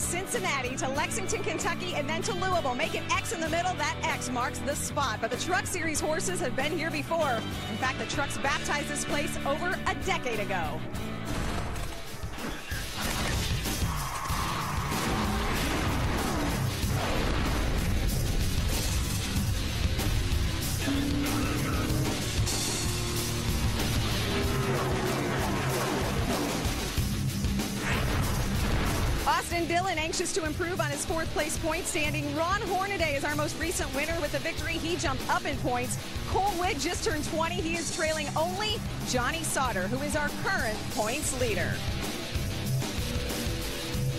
Cincinnati to Lexington, Kentucky, and then to Louisville. Make an X in the middle. That X marks the spot. But the Truck Series horses have been here before. In fact, the Trucks baptized this place over a decade ago. Austin Dillon anxious to improve on his fourth-place point standing. Ron Hornaday is our most recent winner with the victory. He jumped up in points. Cole Witt just turned 20. He is trailing only Johnny Sauter, who is our current points leader.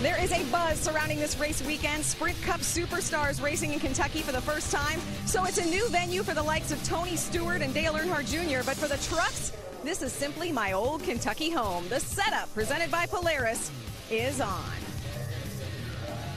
There is a buzz surrounding this race weekend. Sprint Cup Superstars racing in Kentucky for the first time. So it's a new venue for the likes of Tony Stewart and Dale Earnhardt Jr. But for the Trucks, this is simply my old Kentucky home. The setup, presented by Polaris, is on.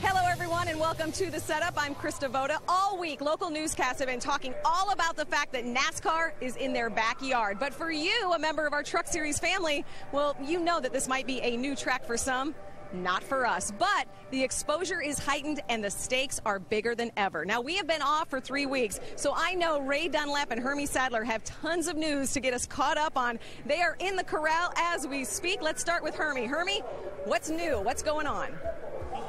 Hello, everyone, and welcome to The Setup. I'm Krista Voda. All week, local newscasts have been talking all about the fact that NASCAR is in their backyard. But for you, a member of our Truck Series family, well, you know that this might be a new track for some. Not for us, but the exposure is heightened and the stakes are bigger than ever. Now, we have been off for 3 weeks, so I know Ray Dunlap and Hermie Sadler have tons of news to get us caught up on. They are in the corral as we speak. Let's start with Hermie. Hermie, what's new? What's going on?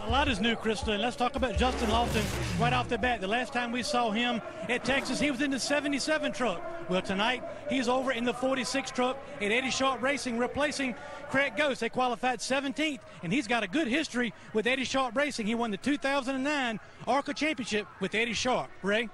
A lot is new, Krista, and let's talk about Justin Lawson right off the bat. The last time we saw him at Texas, he was in the 77 truck. Well, tonight, he's over in the 46 truck at Eddie Sharp Racing, replacing Craig Ghost. They qualified 17th, and he's got a good history with Eddie Sharp Racing. He won the 2009 ARCA Championship with Eddie Sharp. Ray?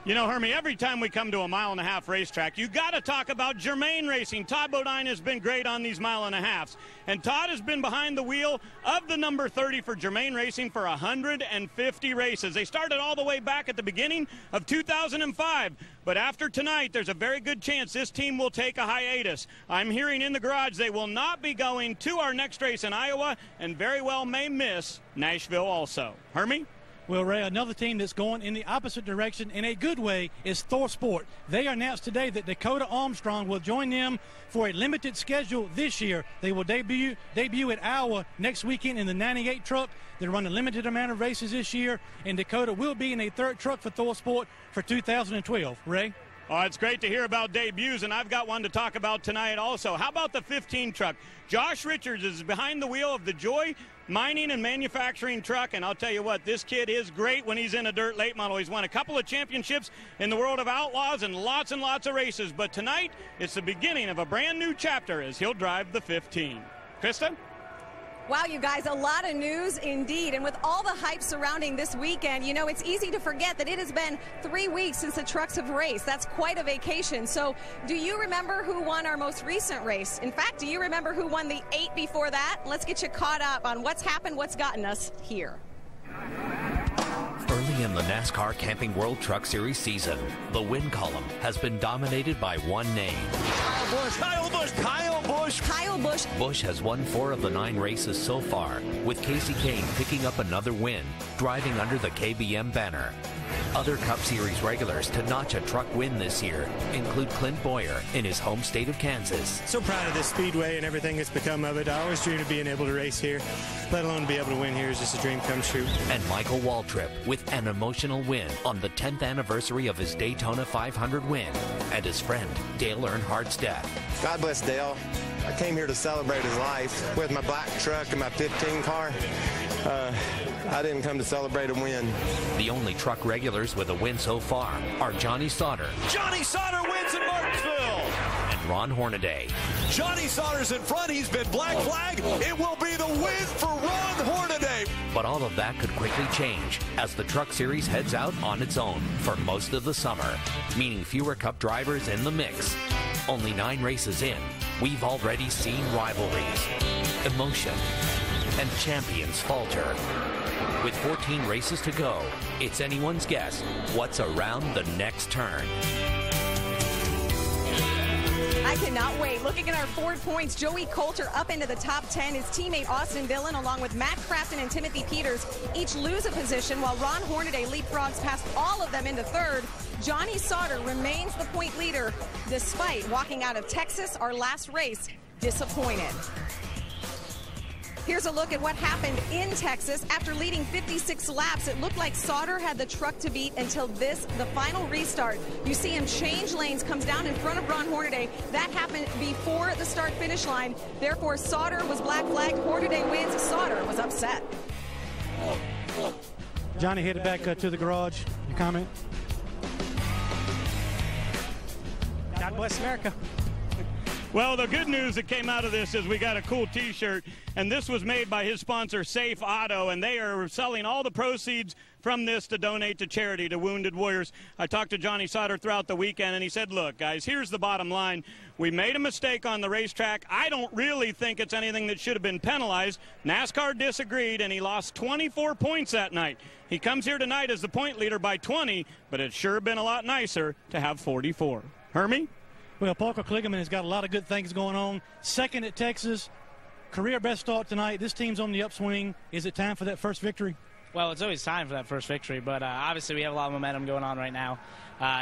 You know, Hermie, every time we come to a mile-and-a-half racetrack, you got to talk about Germain Racing. Todd Bodine has been great on these mile-and-a-halves. And Todd has been behind the wheel of the number 30 for Germain Racing for 150 races. They started all the way back at the beginning of 2005. But after tonight, there's a very good chance this team will take a hiatus. I'm hearing in the garage they will not be going to our next race in Iowa and very well may miss Nashville also. Hermie? Well, Ray, another team that's going in the opposite direction in a good way is Thor Sport. They announced today that Dakota Armstrong will join them for a limited schedule this year. They will debut at Iowa next weekend in the 98 truck. They run a limited amount of races this year, and Dakota will be in a third truck for Thor Sport for 2012. Ray? Oh, it's great to hear about debuts, and I've got one to talk about tonight also. How about the 15 truck? Josh Richards is behind the wheel of the Joy Mining and Manufacturing truck, and I'll tell you what, this kid is great when he's in a dirt late model. He's won a couple of championships in the world of outlaws and lots of races, but tonight it's the beginning of a brand new chapter as he'll drive the 15. Krista? Wow, you guys, a lot of news indeed. And with all the hype surrounding this weekend, you know, it's easy to forget that it has been 3 weeks since the trucks have raced. That's quite a vacation. So do you remember who won our most recent race? In fact, do you remember who won the 8 before that? Let's get you caught up on what's happened, what's gotten us here. Early in the NASCAR Camping World Truck Series season, the win column has been dominated by one name. Kyle Busch. Kyle Busch. Busch has won 4 of the 9 races so far, with Casey Kane picking up another win, driving under the KBM banner. Other Cup Series regulars to notch a truck win this year include Clint Boyer in his home state of Kansas. So proud of this speedway and everything that's become of it. I always dreamed of being able to race here, let alone to be able to win here is just a dream come true. And Michael Waltrip with an emotional win on the 10th anniversary of his Daytona 500 win and his friend Dale Earnhardt's death. God bless Dale. I came here to celebrate his life with my black truck and my 15 car. I didn't come to celebrate a win. The only truck regulars with a win so far are Johnny Sauter. Johnny Sauter wins in Martinsville. And Ron Hornaday. Johnny Sauter's in front. He's been black flag. It will be the win for Ron Hornaday. But all of that could quickly change as the Truck Series heads out on its own for most of the summer, meaning fewer Cup drivers in the mix. Only 9 races in, we've already seen rivalries, emotion, and champions falter. With 14 races to go, it's anyone's guess what's around the next turn. I cannot wait. Looking at our Ford points, Joey Coulter up into the top 10. His teammate Austin Dillon, along with Matt Crafton and Timothy Peters, each lose a position, while Ron Hornaday leapfrogs past all of them into third. Johnny Sauter remains the point leader, despite walking out of Texas, our last race, disappointed. Here's a look at what happened in Texas. After leading 56 laps, it looked like Sauter had the truck to beat until the final restart. You see him change lanes, comes down in front of Ron Hornaday. That happened before the start-finish line. Therefore, Sauter was black flagged. Hornaday wins. Sauter was upset. Johnny headed back to the garage. Your comment? God bless America. Well, the good news that came out of this is we got a cool T-shirt, and this was made by his sponsor, Safe Auto, and they are selling all the proceeds from this to donate to charity to Wounded Warriors. I talked to Johnny Sauter throughout the weekend, and he said, look, guys, here's the bottom line. We made a mistake on the racetrack. I don't really think it's anything that should have been penalized. NASCAR disagreed, and he lost 24 points that night. He comes here tonight as the point leader by 20, but it's sure been a lot nicer to have 44. Hermie? Well, Parker Kligerman has got a lot of good things going on. Second at Texas, career best start tonight. This team's on the upswing. Is it time for that first victory? Well, it's always time for that first victory, but obviously we have a lot of momentum going on right now.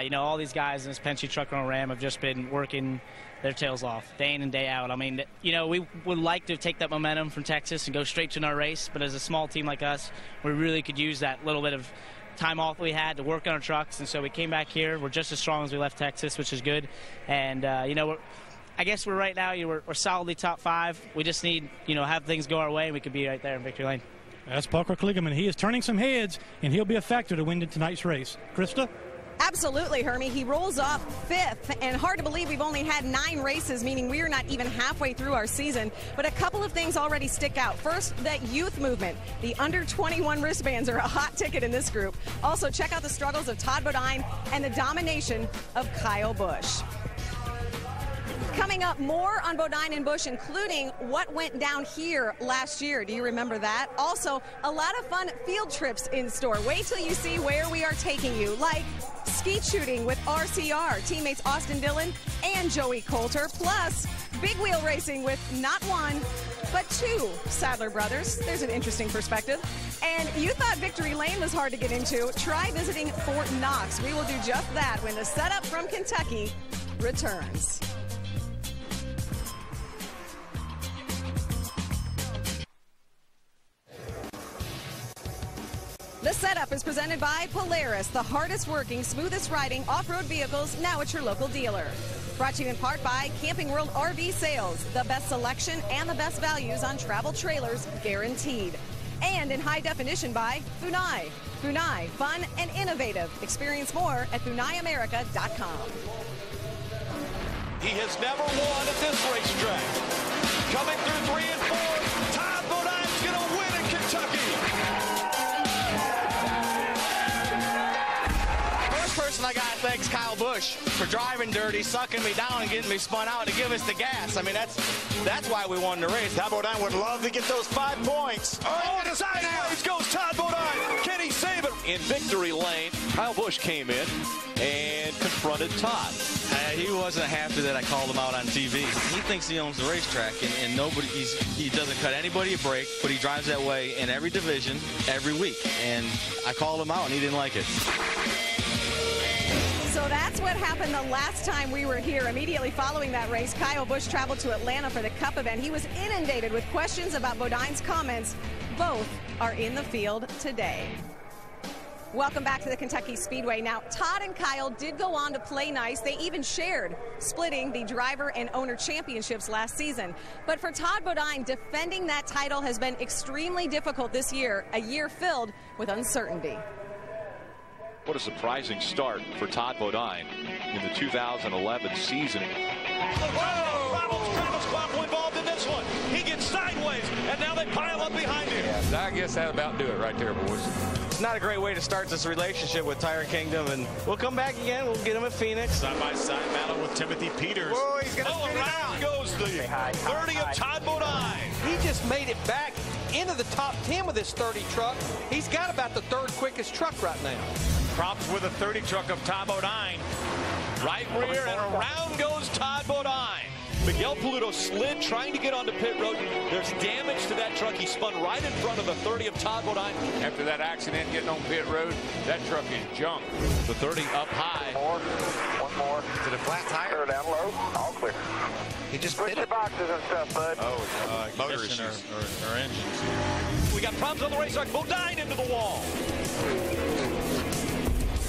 You know, all these guys in this Penske Truck Rental Ram have just been working their tails off day in and day out. I mean, you know, we would like to take that momentum from Texas and go straight to our race, but as a small team like us, we really could use that little bit of time off we had to work on our trucks, and so we came back here. We're just as strong as we left Texas, which is good. And you know, I guess we're right now, we're solidly top 5. We just need, you know, have things go our way, and we could be right there in victory lane. That's Parker Kligerman. He is turning some heads, and he'll be a factor to win tonight's race. Krista? Absolutely, Hermie. He rolls off 5th, and hard to believe we've only had 9 races, meaning we are not even halfway through our season. But a couple of things already stick out. First, that youth movement. The under-21 wristbands are a hot ticket in this group. Also, check out the struggles of Todd Bodine and the domination of Kyle Busch. Coming up, more on Bodine and Busch, including what went down here last year. Do you remember that? Also, a lot of fun field trips in store. Wait till you see where we are taking you, like skeet shooting with RCR, teammates Austin Dillon and Joey Coulter, plus big wheel racing with not one, but 2 Sadler brothers. There's an interesting perspective. And you thought Victory Lane was hard to get into. Try visiting Fort Knox. We will do just that when the setup from Kentucky returns. The setup is presented by Polaris, the hardest working, smoothest riding off-road vehicles, now at your local dealer. Brought to you in part by Camping World RV Sales, the best selection and the best values on travel trailers guaranteed. And in high definition by Funai. Funai, fun and innovative. Experience more at FunaiAmerica.com. He has never won at this racetrack. Coming through 3 and 4, Todd Bodine's going to win in Kentucky. Person I got to thank is Kyle Busch for driving dirty, sucking me down, and getting me spun out to give us the gas. I mean, that's why we won the race. Todd Bodine would love to get those 5 points. Oh, and sideways goes Todd Bodine. Can he save it? In victory lane, Kyle Busch came in and confronted Todd. He wasn't happy that I called him out on TV. He thinks he owns the racetrack, and he doesn't cut anybody a break, but he drives that way in every division, every week. And I called him out, and he didn't like it. So that's what happened the last time we were here. Immediately following that race, Kyle Busch traveled to Atlanta for the Cup event. He was inundated with questions about Bodine's comments. Both are in the field today. Welcome back to the Kentucky Speedway. Now, Todd and Kyle did go on to play nice. They even shared splitting the driver and owner championships last season. But for Todd Bodine, defending that title has been extremely difficult this year, a year filled with uncertainty. What a surprising start for Todd Bodine in the 2011 season. Travis Kvapil involved in this one. He gets sideways, and now they pile up behind him. Yeah, I guess that about do it right there, boys. It's not a great way to start this relationship with Tire Kingdom, and we'll come back again. We'll get him at Phoenix. Side-by-side battle with Timothy Peters. Whoa, he's gonna spin it around goes the 30 of Todd Bodine. He just made it back into the top 10 with his 30 truck. He's got about the 3rd quickest truck right now. Problems with a 30 truck of Todd Bodine. Right rear and around goes Todd Bodine. Miguel Paludo slid trying to get onto pit road. There's damage to that truck. He spun right in front of the 30 of Todd Bodine. After that accident getting on pit road, that truck is junk. The 30 up high. One more. To the flat tire. Down low. All clear. He just Switch your boxes and stuff, bud. motor issues. Or engines. We got problems on the racetrack. Bodine into the wall.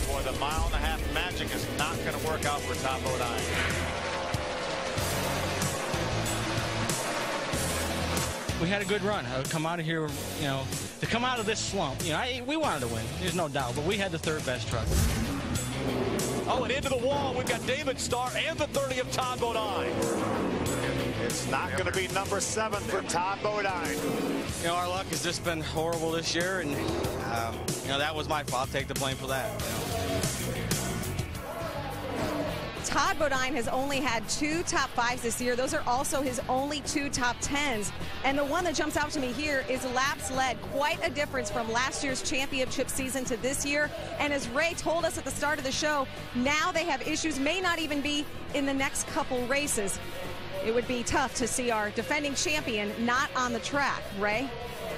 Boy, the mile-and-a-half magic is not going to work out for Todd Bodine. We had a good run. Come out of here, you know, to come out of this slump. You know, we wanted to win. There's no doubt, but we had the third best truck. Oh, and into the wall, we've got David Starr and the 30 of Todd Bodine. It's not going to be number 7 for Todd Bodine. You know, our luck has just been horrible this year, and, you know, that was my fault. I'll take the blame for that. Todd Bodine has only had 2 top 5s this year. Those are also his only 2 top 10s. And the one that jumps out to me here is laps led. Quite a difference from last year's championship season to this year. And as Ray told us at the start of the show, now they have issues, may not even be in the next couple races. It would be tough to see our defending champion not on the track. Ray?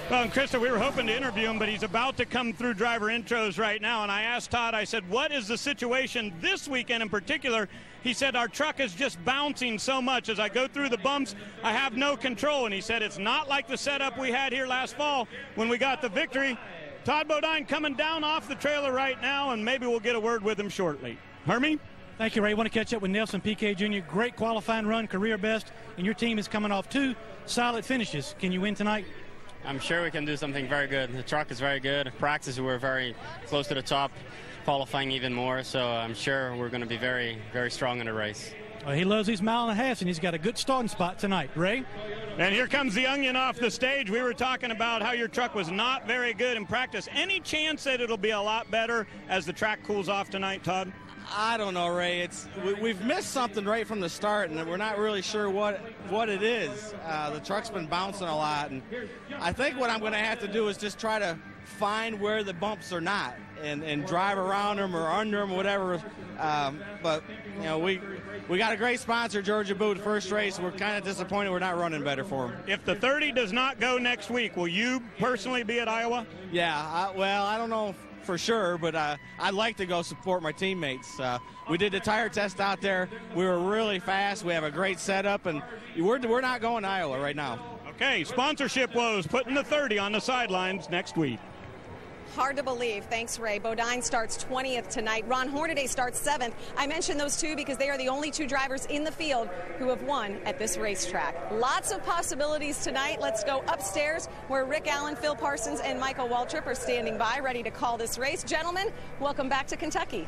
Well, and Krista, we were hoping to interview him, but he's about to come through driver intros right now. And I asked Todd, I said, what is the situation this weekend in particular? He said, our truck is just bouncing so much. As I go through the bumps, I have no control. And he said, it's not like the setup we had here last fall when we got the victory. Todd Bodine coming down off the trailer right now, and maybe we'll get a word with him shortly. Hermie? Thank you, Ray. I want to catch up with Nelson Piquet Jr. Great qualifying run, career best, and your team is coming off 2 solid finishes. Can you win tonight? I'm sure we can do something very good. The truck is very good. Practice, we were very close to the top. Qualifying even more, so I'm sure we're going to be very, very strong in the race. Well, he loves these mile-and-a-halves, and he's got a good starting spot tonight. Ray? And here comes the onion off the stage. We were talking about how your truck was not very good in practice. Any chance that it'll be a lot better as the track cools off tonight, Todd? I don't know, Ray. We've missed something right from the start, and we're not really sure what it is. The truck's been bouncing a lot, and I think what I'm going to have to do is just try to find where the bumps are not and drive around them or under them, whatever. But, you know, we got a great sponsor, Georgia Boot, first race. We're kind of disappointed we're not running better for them. If the 30 does not go next week, will you personally be at Iowa? Yeah, well, I don't know for sure, but I'd like to go support my teammates. We did the tire test out there. We were really fast. We have a great setup, and we're not going to Iowa right now. Okay, sponsorship woes, putting the 30 on the sidelines next week. Hard to believe. Thanks, Ray. Bodine starts 20th tonight. Ron Hornaday starts 7th. I mentioned those 2 because they are the only 2 drivers in the field who have won at this racetrack. Lots of possibilities tonight. Let's go upstairs where Rick Allen, Phil Parsons, and Michael Waltrip are standing by, ready to call this race. Gentlemen, welcome back to Kentucky.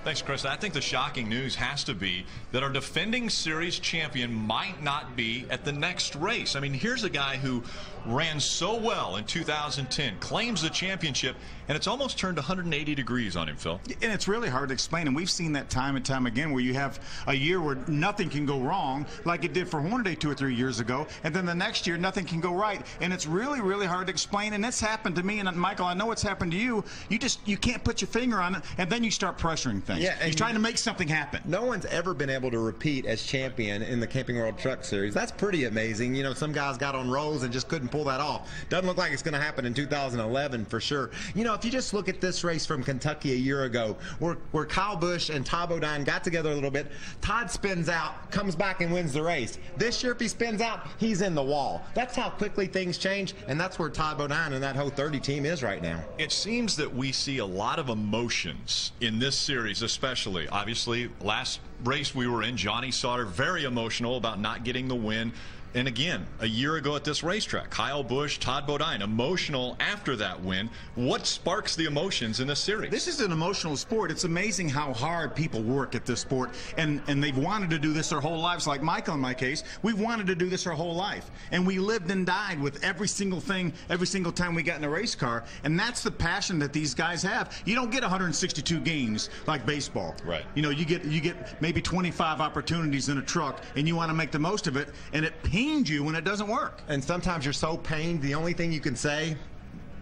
Thanks, Chris. I think the shocking news has to be that our defending series champion might not be at the next race. I mean, here's a guy who ran so well in 2010, claims the championship, and it's almost turned 180 degrees on him, Phil. And it's really hard to explain, and we've seen that time and time again where you have a year where nothing can go wrong, like it did for Hornaday 2 or 3 years ago, and then the next year nothing can go right. And it's really, really hard to explain, and it's happened to me, and Michael, I know it's happened to you. You can't put your finger on it, and then you start pressuring things. Yeah, you're trying to make something happen. No one's ever been able to repeat as champion in the Camping World Truck Series. That's pretty amazing. You know, some guys got on rolls and just couldn't pull that off. Doesn't look like it's going to happen in 2011 for sure. You know, if you just look at this race from Kentucky a year ago, where Kyle Busch and Todd Bodine got together a little bit, Todd spins out, comes back and wins the race. This year, if he spins out, he's in the wall. That's how quickly things change, and that's where Todd Bodine and that whole 30 team is right now. It seems that we see a lot of emotions in this series, especially. Obviously, last race we were in, Johnny Sauter, very emotional about not getting the win. And again, a year ago at this racetrack, Kyle Busch, Todd Bodine, emotional after that win. What sparks the emotions in this series? This is an emotional sport. It's amazing how hard people work at this sport, and they've wanted to do this their whole lives. Like Michael, in my case, we've wanted to do this our whole life, and we lived and died with every single thing, every single time we got in a race car, and that's the passion that these guys have. You don't get 162 games like baseball. Right. You know, you get maybe 25 opportunities in a truck, and you want to make the most of it, and it pains you when it doesn't work. And sometimes you're so pained, the only thing you can say,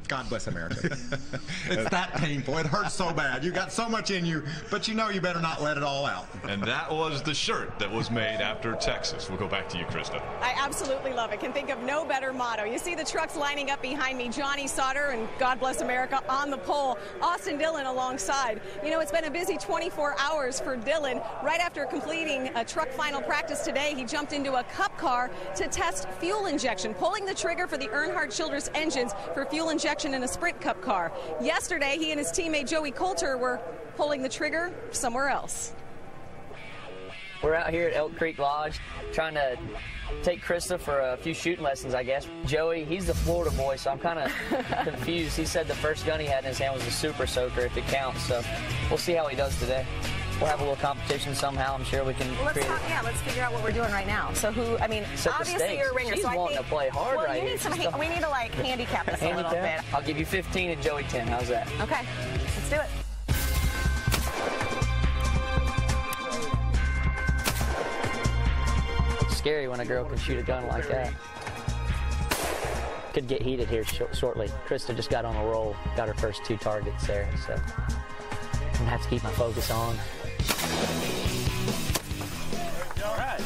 God bless America. It's that painful. It hurts so bad. You got so much in you, but you know you better not let it all out. And that was the shirt that was made after Texas. We'll go back to you, Krista. I absolutely love it. Can think of no better motto. You see the trucks lining up behind me. Johnny Sauter and God bless America on the pole. Austin Dillon alongside. You know, it's been a busy 24 hours for Dillon. Right after completing a truck final practice today, he jumped into a Cup car to test fuel injection, pulling the trigger for the Earnhardt Childress engines for fuel injection in a Sprint Cup car. Yesterday, he and his teammate Joey Coulter were pulling the trigger somewhere else. We're out here at Elk Creek Lodge trying to take Krista for a few shooting lessons, I guess. Joey, he's the Florida boy, so I'm kind of confused. He said the first gun he had in his hand was a Super Soaker, if it counts, so we'll see how he does today. We'll have a little competition somehow. I'm sure we can create it. Yeah, let's figure out what we're doing right now. So who, I mean, obviously you're a ringer. She's so wanting to play hard well, right you here. need some, we need to, like, handicap this a little bit. I'll give you 15 and Joey 10. How's that? Okay, let's do it. It's scary when a girl can shoot a gun like that. Could get heated here shortly. Krista just got on a roll, got her first 2 targets there, so I'm gonna have to keep my focus on. All right.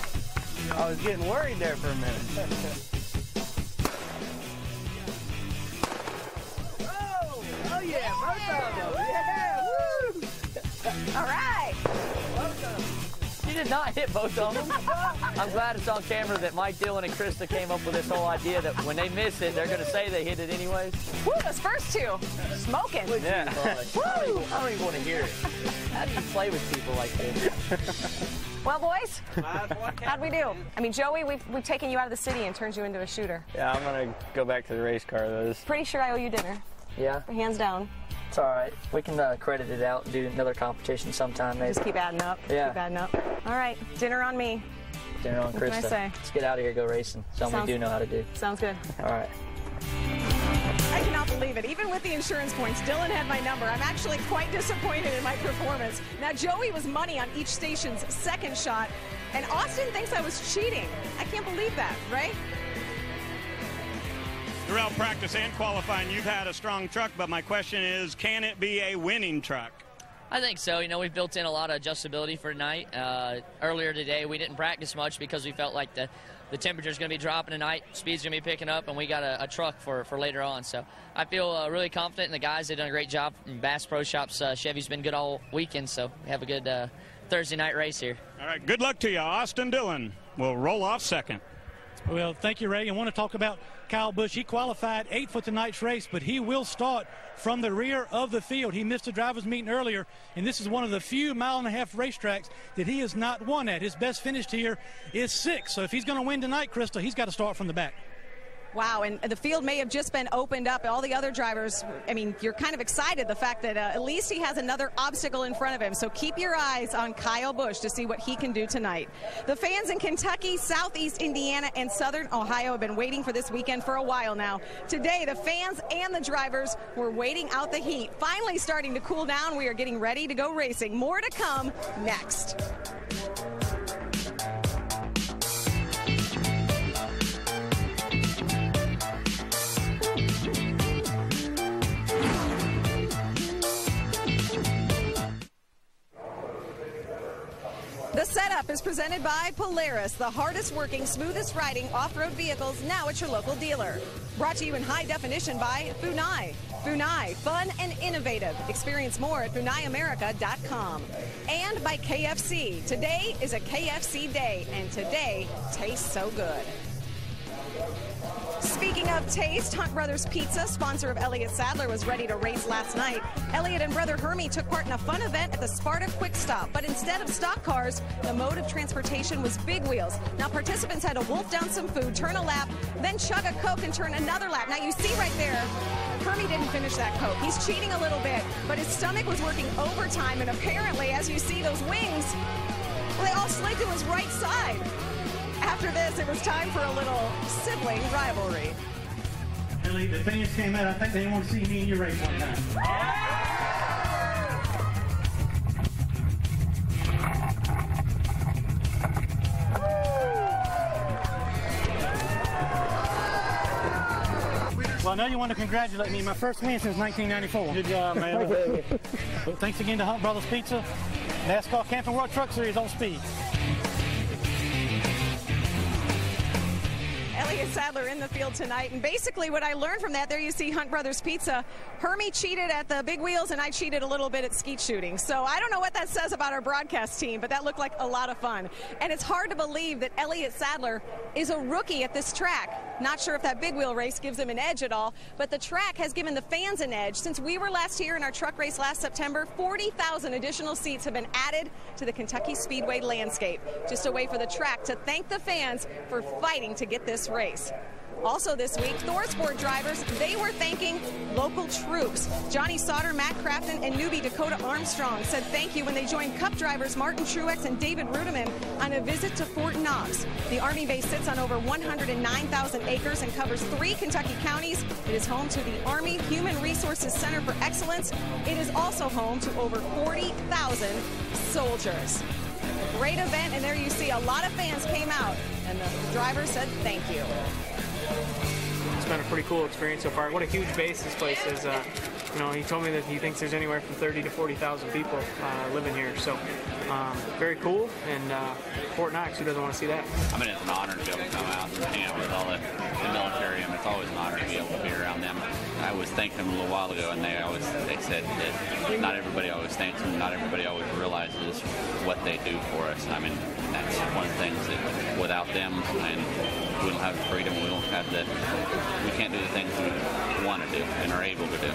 I was getting worried there for a minute. Oh yeah, both of them. Yeah, woo! All right. She did not hit both of them. I'm glad it's on camera that Mike Dillon and Krista came up with this whole idea that when they miss it, they're going to say they hit it anyways. Woo, those first 2, smoking. Yeah. Woo! I don't even want to hear it. How do you play with people like this? Well, boys, how'd we do? I mean, Joey, we've taken you out of the city and turned you into a shooter. Yeah, I'm going to go back to the race car, though. Pretty sure I owe you dinner. Yeah? Hands down. It's all right. We can credit it out and do another competition sometime, maybe. Just keep adding up. Yeah. Keep adding up. All right, dinner on me. Dinner on Krista. What can I say? Let's get out of here, go racing. Something we do know how to do. Sounds good. All right. I cannot believe it. Even with the insurance points, Dillon had my number. I'm actually quite disappointed in my performance. Now, Joey was money on each station's second shot, and Austin thinks I was cheating. I can't believe that, right? Throughout practice and qualifying, you've had a strong truck, but my question is, can it be a winning truck? I think so. You know, we've built in a lot of adjustability for tonight. Earlier today, we didn't practice much because we felt like the temperature's going to be dropping tonight, speed's going to be picking up, and we got a truck for later on. So I feel really confident in the guys. They've done a great job in Bass Pro Shops. Chevy's been good all weekend, so we have a good Thursday night race here. All right, good luck to you. Austin Dillon will roll off second. Well, thank you, Ray. I want to talk about Kyle Busch. He qualified 8th for tonight's race, but he will start from the rear of the field. He missed the driver's meeting earlier, and this is one of the few mile-and-a-half racetracks that he has not won at. His best finish here is 6th. So if he's going to win tonight, Krista, he's got to start from the back. Wow, and the field may have just been opened up. All the other drivers, I mean, you're kind of excited the fact that at least he has another obstacle in front of him. So keep your eyes on Kyle Busch to see what he can do tonight. The fans in Kentucky, Southeast Indiana, and Southern Ohio have been waiting for this weekend for a while now. Today, the fans and the drivers were waiting out the heat. Finally starting to cool down. We are getting ready to go racing. More to come next. The setup is presented by Polaris, the hardest working, smoothest riding off-road vehicles, now at your local dealer. Brought to you in high definition by Funai. Funai, fun and innovative. Experience more at FunaiAmerica.com. And by KFC. Today is a KFC day, and today tastes so good. Speaking of taste, Hunt Brothers Pizza, sponsor of Elliott Sadler, was ready to race last night. Elliott and brother Hermie took part in a fun event at the Sparta Quick Stop, but instead of stock cars, the mode of transportation was big wheels. Now participants had to wolf down some food, turn a lap, then chug a Coke and turn another lap. Now you see right there, Hermie didn't finish that Coke. He's cheating a little bit, but his stomach was working overtime, and apparently, as you see, those wings, well, they all slid to his right side. After this, it was time for a little sibling rivalry. Ellie, the fans came out. I think they want to see me and you race one time. Well, know you want to congratulate me. My first win since 1994. Good job, man. Well, thanks again to Hunt Brothers Pizza, NASCAR Camping World Truck Series on Speed. Elliott Sadler in the field tonight, and basically what I learned from that, there you see Hunt Brothers Pizza. Hermie cheated at the big wheels, and I cheated a little bit at skeet shooting. So I don't know what that says about our broadcast team, but that looked like a lot of fun. And it's hard to believe that Elliott Sadler is a rookie at this track. Not sure if that big wheel race gives him an edge at all, but the track has given the fans an edge. Since we were last here in our truck race last September, 40,000 additional seats have been added to the Kentucky Speedway landscape. Just a way for the track to thank the fans for fighting to get this race. Also this week, ThorSport drivers, they were thanking local troops. Johnny Sauter, Matt Crafton, and newbie Dakota Armstrong said thank you when they joined Cup drivers Martin Truex and David Rudiman on a visit to Fort Knox. The Army base sits on over 109,000 acres and covers 3 Kentucky counties. It is home to the Army Human Resources Center for Excellence. It is also home to over 40,000 soldiers. A great event, and there you see a lot of fans came out, and the driver said thank you. It's been a pretty cool experience so far. What a huge base this place is. You know, he told me that he thinks there's anywhere from 30 to 40,000 people living here. So very cool. And Fort Knox, who doesn't want to see that? I mean, it's an honor to be able to come out and hang out with all the military. I mean, it's always an honor to be able to be around them. I was thanking them a little while ago, and they said that not everybody always thanks them. Not everybody always realizes what they do for us. I mean, that's one of the things that without them, and we don't have the freedom, we can't do the things we want to do and are able to do.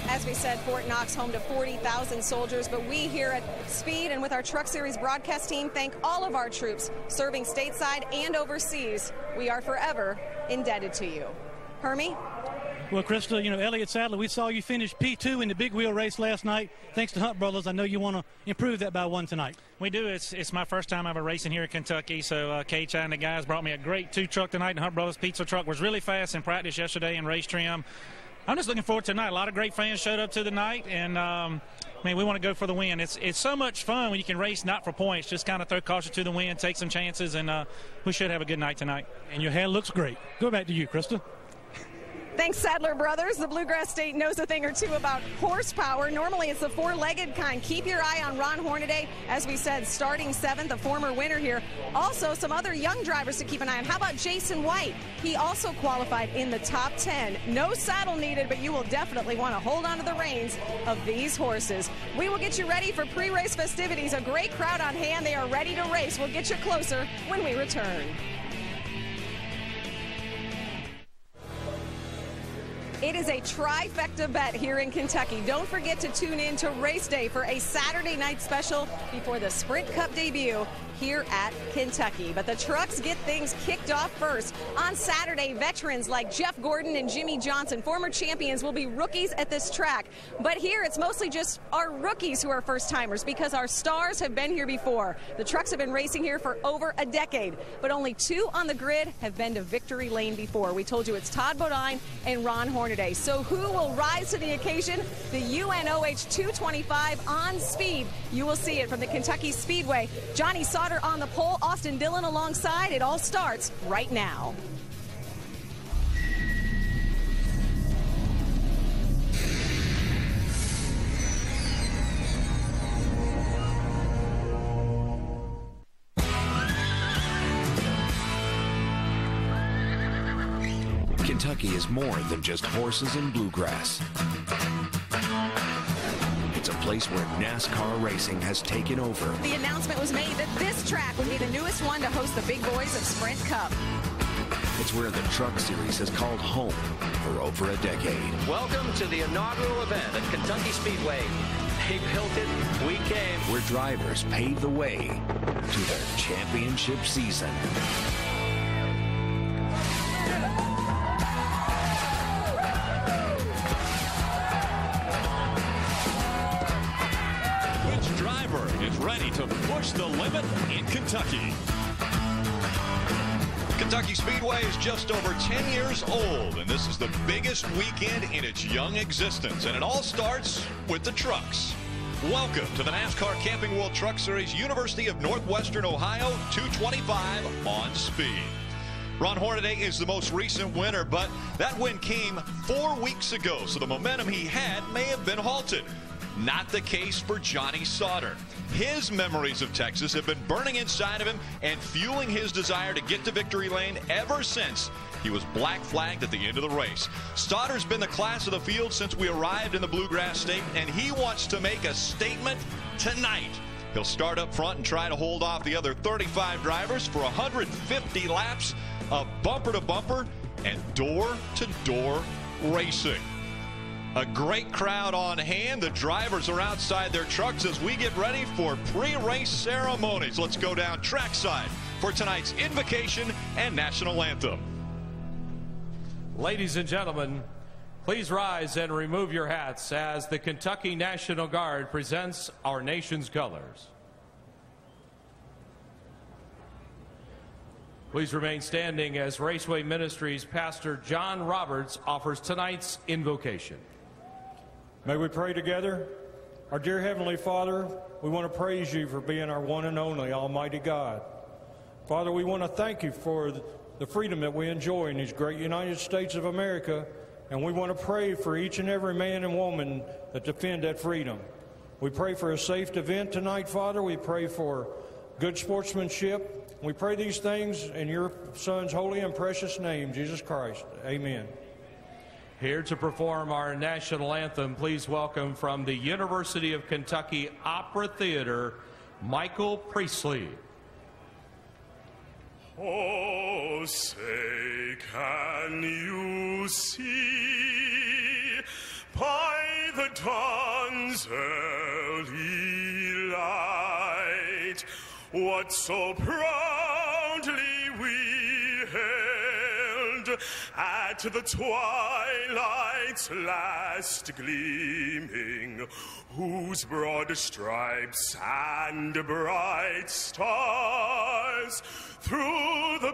As we said, Fort Knox home to 40,000 soldiers, but we here at Speed and with our Truck Series broadcast team thank all of our troops serving stateside and overseas. We are forever indebted to you. Hermie? Well, Krista, you know, Elliott Sadler, we saw you finish P2 in the big wheel race last night. Thanks to Hunt Brothers, I know you want to improve that by 1 tonight. We do. It's my first time ever racing here in Kentucky, so KHI and the guys brought me a great 2 truck tonight, and Hunt Brothers Pizza truck was really fast in practice yesterday in race trim. I'm just looking forward to tonight. A lot of great fans showed up to the night, and man, we want to go for the win. It's so much fun when you can race not for points, just kind of throw caution to the wind, take some chances, and we should have a good night tonight. And your hair looks great. Go back to you, Krista. Thanks, Sadler Brothers. The Bluegrass State knows a thing or two about horsepower. Normally, it's the 4-legged kind. Keep your eye on Ron Hornaday. As we said, starting 7th, a former winner here. Also, some other young drivers to keep an eye on. How about Jason White? He also qualified in the top 10. No saddle needed, but you will definitely want to hold on to the reins of these horses. We will get you ready for pre-race festivities. A great crowd on hand. They are ready to race. We'll get you closer when we return. It is a trifecta bet here in Kentucky. Don't forget to tune in to Race Day for a Saturday night special before the Sprint Cup debut here at Kentucky. But the trucks get things kicked off first. On Saturday, veterans like Jeff Gordon and Jimmy Johnson, former champions, will be rookies at this track. But here, it's mostly just our rookies who are first-timers because our stars have been here before. The trucks have been racing here for over a decade, but only 2 on the grid have been to victory lane before. We told you it's Todd Bodine and Ron Hornaday. So who will rise to the occasion? The UNOH 225 on Speed. You will see it from the Kentucky Speedway. Johnny Sauter on the pole, Austin Dillon alongside. It all starts right now. Kentucky is more than just horses and bluegrass. It's a place where NASCAR racing has taken over. The announcement was made that this track would be the newest one to host the big boys of Sprint Cup. It's where the Truck Series has called home for over a decade. Welcome to the inaugural event at Kentucky Speedway. They built it, we came. Where drivers pave the way to their championship season. Is ready to push the limit in Kentucky. Kentucky Speedway is just over 10 years old, and this is the biggest weekend in its young existence, and it all starts with the trucks. Welcome to the NASCAR Camping World Truck Series University of Northwestern Ohio 225 on Speed. Ron Hornaday is the most recent winner, but that win came 4 weeks ago, so the momentum he had may have been halted. Not the case for Johnny Sauter. His memories of Texas have been burning inside of him and fueling his desire to get to victory lane ever since he was black flagged at the end of the race. Sauter's been the class of the field since we arrived in the Bluegrass State, and he wants to make a statement tonight. He'll start up front and try to hold off the other 35 drivers for 150 laps of bumper-to-bumper and door-to-door racing. A great crowd on hand. The drivers are outside their trucks as we get ready for pre-race ceremonies. Let's go down trackside for tonight's invocation and national anthem. Ladies and gentlemen, please rise and remove your hats as the Kentucky National Guard presents our nation's colors. Please remain standing as Raceway Ministries Pastor John Roberts offers tonight's invocation. May we pray together? Our dear Heavenly Father, we want to praise you for being our one and only Almighty God. Father, we want to thank you for the freedom that we enjoy in these great United States of America, and we want to pray for each and every man and woman that defend that freedom. We pray for a safe event tonight, Father. We pray for good sportsmanship. We pray these things in your Son's holy and precious name, Jesus Christ. Amen. Here to perform our national anthem, please welcome from the University of Kentucky Opera Theater, Michael Priestley. Oh, say, can you see by the dawn's early light what so proudly we held at the twilight's last gleaming, whose broad stripes and bright stars through the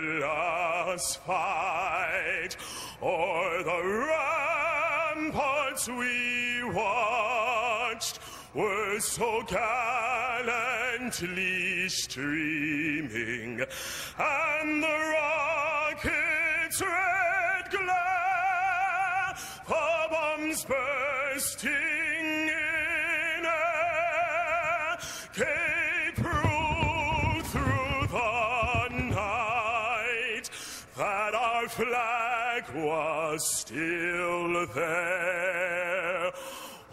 perilous fight o'er the ramparts we watched were so gallantly streaming, and the rocket's red glare, the bombs bursting in air, gave proof through the night that our flag was still there.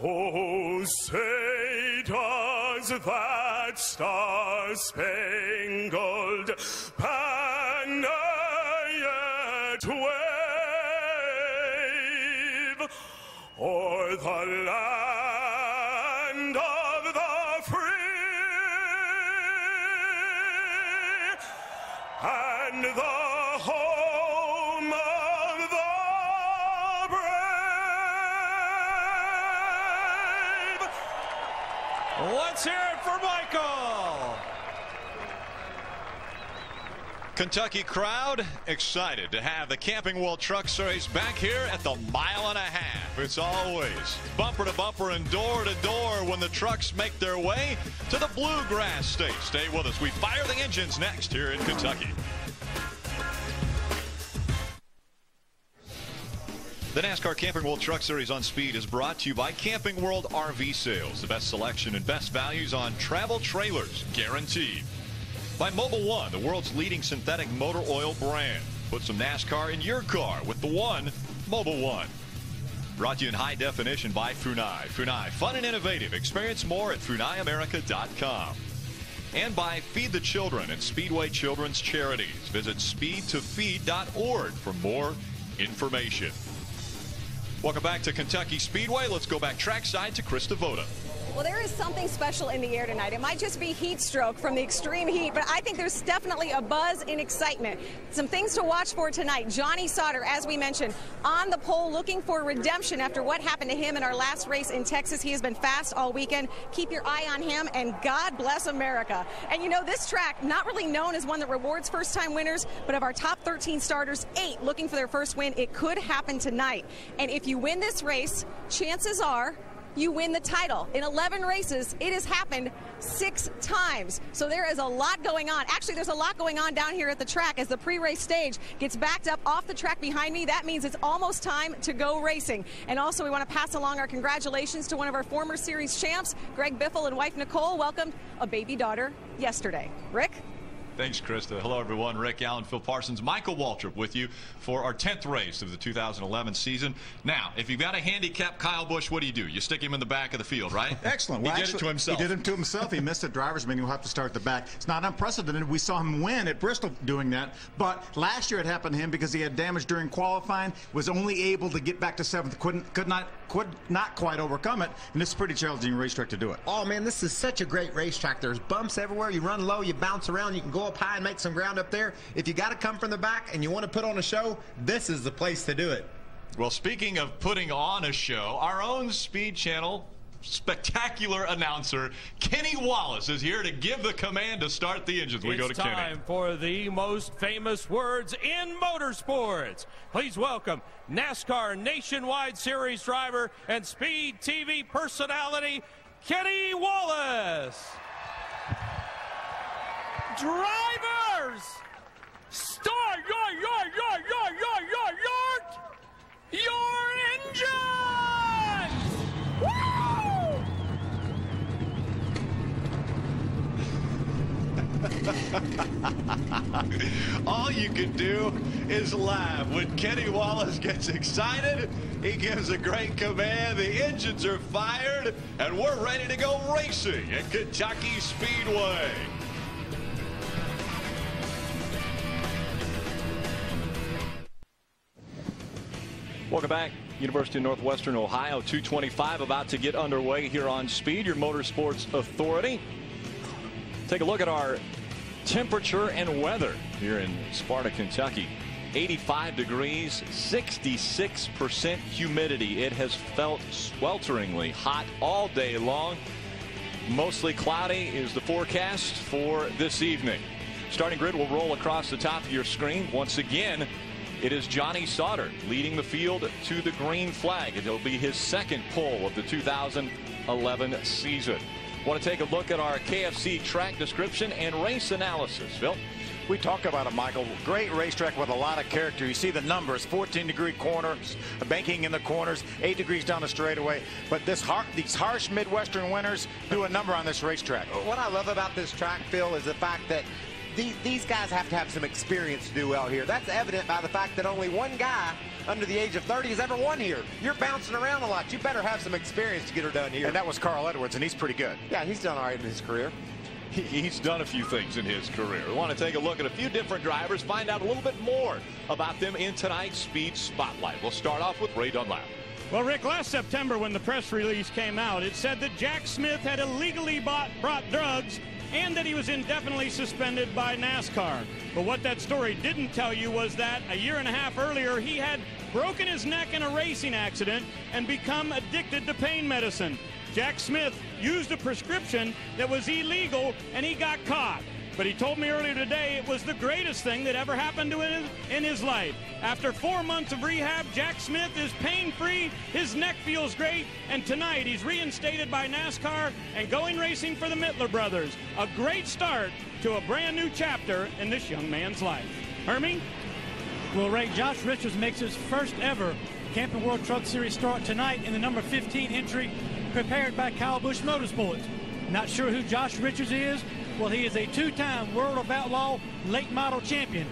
Oh, say does that star-spangled banner yet wave o'er the land of the free and the home of the brave? Let's hear it for Michael. Kentucky crowd excited to have the Camping World Truck Series back here at the mile and a half. It's always bumper to bumper and door to door when the trucks make their way to the Bluegrass State. Stay with us. We fire the engines next here in Kentucky. The NASCAR Camping World Truck Series on Speed is brought to you by Camping World RV Sales. The best selection and best values on travel trailers, guaranteed. By Mobil 1, the world's leading synthetic motor oil brand. Put some NASCAR in your car with the one, Mobil 1. Brought to you in high definition by Funai. Funai, fun and innovative. Experience more at FunaiAmerica.com. And by Feed the Children and Speedway Children's Charities. Visit speedtofeed.org for more information. Welcome back to Kentucky Speedway. Let's go back trackside to Chris Devoda. Well, there is something special in the air tonight. It might just be heat stroke from the extreme heat, but I think there's definitely a buzz and excitement. Some things to watch for tonight. Johnny Sauter, as we mentioned, on the pole looking for redemption after what happened to him in our last race in Texas. He has been fast all weekend. Keep your eye on him, and God bless America. And you know, this track, not really known as one that rewards first-time winners, but of our top 13 starters, 8 looking for their first win. It could happen tonight. And if you win this race, chances are you win the title. In 11 races, it has happened 6 times. So there is a lot going on. Actually, there's a lot going on down here at the track as the pre-race stage gets backed up off the track behind me. That means it's almost time to go racing. And also, we want to pass along our congratulations to one of our former series champs, Greg Biffle, and wife Nicole welcomed a baby daughter yesterday. Rick? Thanks, Krista. Hello, everyone. Rick Allen, Phil Parsons, Michael Waltrip with you for our 10th race of the 2011 season. Now, if you've got a handicap Kyle Busch, what do? You stick him in the back of the field, right? Excellent. He Well, did it to himself. He did it to himself. He missed the driver's meeting. He'll have to start at the back. It's not unprecedented. We saw him win at Bristol doing that. But last year it happened to him because he had damage during qualifying, was only able to get back to 7th, could not quite overcome it. And it's a pretty challenging racetrack to do it. Oh, man, this is such a great racetrack. There's bumps everywhere. You run low, you bounce around, you can go up high and make some ground up there. If you got to come from the back and you want to put on a show, this is the place to do it. Well, speaking of putting on a show, our own Speed Channel spectacular announcer Kenny Wallace is here to give the command to start the engines. We go to Kenny. It's time for the most famous words in motorsports. Please welcome NASCAR Nationwide Series driver and Speed TV personality Kenny Wallace. Drivers, start your engines! Woo! All you can do is laugh. When Kenny Wallace gets excited, he gives a great command. The engines are fired, and we're ready to go racing at Kentucky Speedway. Welcome back. University of Northwestern Ohio, 225 about to get underway here on Speed, your motorsports authority. Take a look at our temperature and weather here in Sparta, Kentucky. 85 degrees, 66% humidity. It has felt swelteringly hot all day long. Mostly cloudy is the forecast for this evening. Starting grid will roll across the top of your screen. Once again, it is Johnny Sauter leading the field to the green flag. It'll be his second pole of the 2011 season. Want to take a look at our KFC track description and race analysis. Phil? We talk about it, Michael. Great racetrack with a lot of character. You see the numbers, 14-degree corners, banking in the corners, 8 degrees down the straightaway. But these harsh Midwestern winters do a number on this racetrack. What I love about this track, Phil, is the fact that these guys have to have some experience to do well here. That's evident by the fact that only one guy under the age of 30 has ever won here. You're bouncing around a lot. You better have some experience to get her done here. And that was Carl Edwards, and he's pretty good. Yeah, he's done all right in his career. He's done a few things in his career. We want to take a look at a few different drivers, find out a little bit more about them in tonight's Speed Spotlight. We'll start off with Ray Dunlap. Well, Rick, last September when the press release came out, it said that Jack Smith had illegally brought drugs and that he was indefinitely suspended by NASCAR. But what that story didn't tell you was that a year and a half earlier, he had broken his neck in a racing accident and become addicted to pain medicine. Jack Smith used a prescription that was illegal, and he got caught. But he told me earlier today it was the greatest thing that ever happened to him in his life. After 4 months of rehab, Jack Smith is pain-free, his neck feels great, and tonight he's reinstated by NASCAR and going racing for the Mittler brothers. A great start to a brand new chapter in this young man's life. Hermie? Well, Ray, Josh Richards makes his first ever Camping World Truck Series start tonight in the number 15 entry prepared by Kyle Busch Motorsports. Not sure who Josh Richards is? Well, he is a 2-time World of Outlaw late model champion.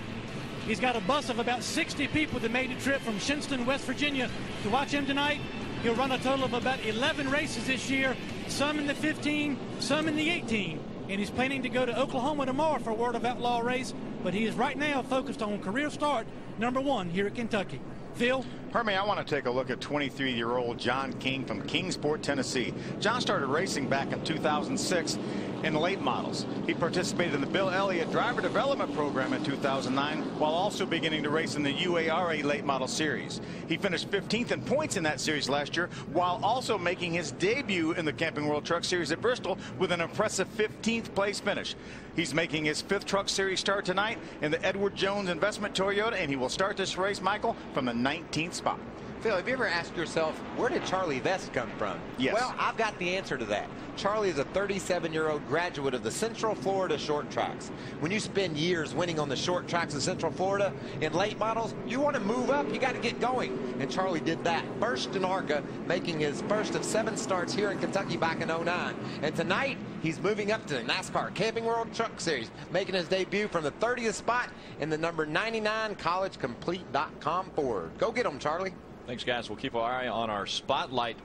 He's got a bus of about 60 people that made the trip from Shinston, West Virginia to watch him tonight. He'll run a total of about 11 races this year, some in the 15, some in the 18. And he's planning to go to Oklahoma tomorrow for a World of Outlaw race, but he is right now focused on career start #1 here at Kentucky. Phil? Hermie, I want to take a look at 23-year-old John King from Kingsport, Tennessee. John started racing back in 2006 in the late models. He participated in the Bill Elliott Driver Development Program in 2009 while also beginning to race in the UARA Late Model Series. He finished 15th in points in that series last year while also making his debut in the Camping World Truck Series at Bristol with an impressive 15th place finish. He's making his 5th Truck Series start tonight in the Edward Jones Investment Toyota, and he will start this race, Michael, from the 19th spot. Phil, have you ever asked yourself, where did Charlie Vest come from? Yes. Well, I've got the answer to that. Charlie is a 37-year-old graduate of the Central Florida short tracks. When you spend years winning on the short tracks of Central Florida in late models, you want to move up, you got to get going. And Charlie did that. First in ARCA, making his first of 7 starts here in Kentucky back in '09. And tonight, he's moving up to the NASCAR Camping World Truck Series, making his debut from the 30th spot in the number 99 collegecomplete.com Ford. Go get him, Charlie. Thanks, guys. We'll keep our eye on our spotlight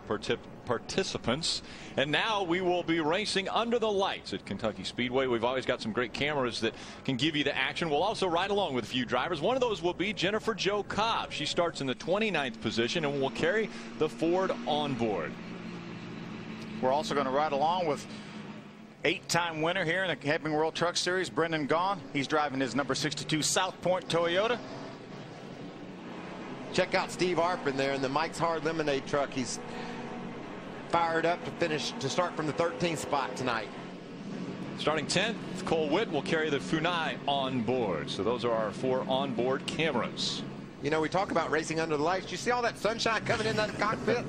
participants. And now we will be racing under the lights at Kentucky Speedway. We've always got some great cameras that can give you the action. We'll also ride along with a few drivers. One of those will be Jennifer Jo Cobb. She starts in the 29th position and will carry the Ford onboard. We're also going to ride along with 8-time winner here in the Camping World Truck Series, Brendan Gaughan. He's driving his number 62 South Point Toyota. Check out Steve Arpin there in the Mike's Hard Lemonade truck. He's fired up to start from the 13th spot tonight. Starting 10th, Cole Witt will carry the Funai on board. So those are our 4 onboard cameras. You know, we talk about racing under the lights. You see all that sunshine coming in that cockpit?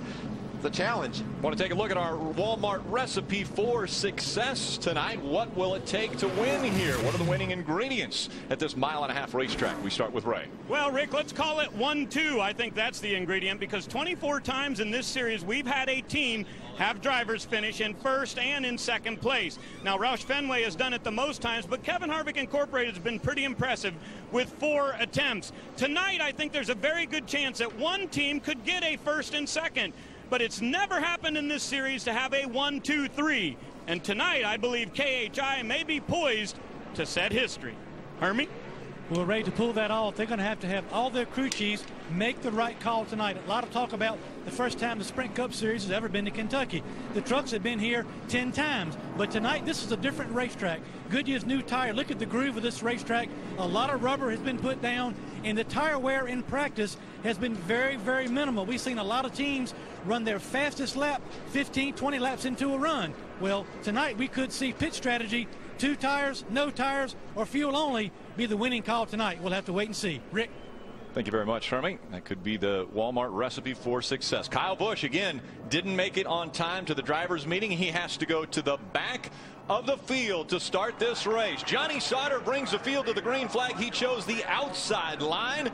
It's a challenge. Want to take a look at our Walmart recipe for success tonight. What will it take to win here? What are the winning ingredients at this mile-and-a-half racetrack? We start with Ray. Well, Rick, let's call it 1-2. I think that's the ingredient, because 24 times in this series we've had a team have drivers finish in first and in second place. Now, Roush Fenway has done it the most times, but Kevin Harvick Incorporated has been pretty impressive with 4 attempts. Tonight, I think there's a very good chance that one team could get a first and second. But it's never happened in this series to have a 1-2-3. And tonight, I believe KHI may be poised to set history. Hermie? Well, Ray, to pull that off, they're going to have all their crew chiefs make the right call tonight. A lot of talk about the first time the Sprint Cup Series has ever been to Kentucky. The trucks have been here 10 times, but tonight this is a different racetrack. Goodyear's new tire, look at the groove of this racetrack. A lot of rubber has been put down, and the tire wear in practice has been very, very minimal. We've seen a lot of teams run their fastest lap 15, 20 laps into a run. Well, tonight we could see pit strategy, 2 tires, no tires, or fuel only be the winning call tonight. We'll have to wait and see. Rick? Thank you very much, Hermie. That could be the Walmart recipe for success. Kyle Busch, again, didn't make it on time to the drivers' meeting. He has to go to the back of the field to start this race. Johnny Sauter brings the field to the green flag. He chose the outside line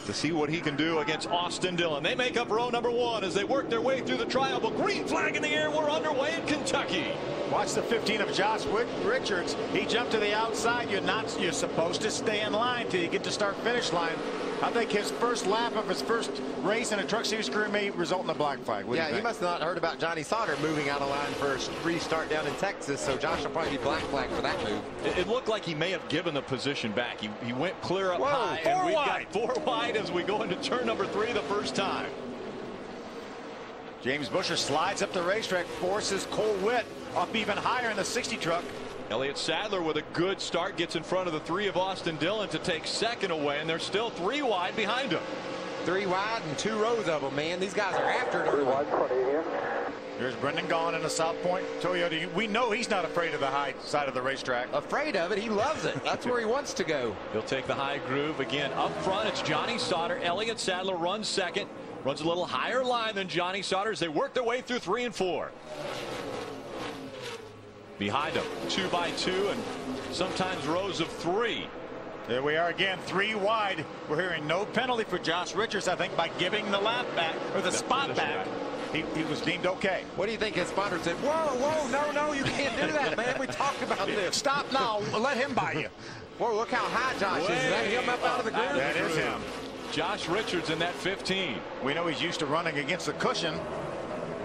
to see what he can do against Austin Dillon. They make up row number 1 as they work their way through the trial. But green flag in the air. We're underway in Kentucky. Watch the 15 of Josh Richards. He jumped to the outside. You're supposed to stay in line till you get to start-finish line. I think his first lap of his first race in a Truck Series career may result in a black flag. Yeah, he must not have heard about Johnny Sauter moving out of line for a restart down in Texas, so Josh will probably be black flag for that move. It looked like he may have given the position back. He went clear up high, and we've got 4 wide as we go into turn number 3 the first time. James Buescher slides up the racetrack, forces Cole Witt up even higher in the 60 truck. Elliott Sadler with a good start gets in front of the 3 of Austin Dillon to take second away, and they're still 3 wide behind him. 3 wide and 2 rows of them, man. These guys are after it early. Here's Brendan Gaughan in the South Point Toyota. We know he's not afraid of the high side of the racetrack. Afraid of it? He loves it. That's where he wants to go. He'll take the high groove again. Up front, it's Johnny Sauter. Elliott Sadler runs second. Runs a little higher line than Johnny Sauter as they work their way through 3 and 4. Behind them, 2 by 2 and sometimes rows of 3. There we are again, 3 wide. We're hearing no penalty for Josh Richards, I think, by giving the lap back or the spot back. He was deemed okay. What do you think his spotter said? Whoa, no, you can't do that, man. We talked about this. Stop now. Let him by you. Whoa, look how high Josh is. Is that him up out of the groove? That is him. Josh Richards in that 15. We know he's used to running against the cushion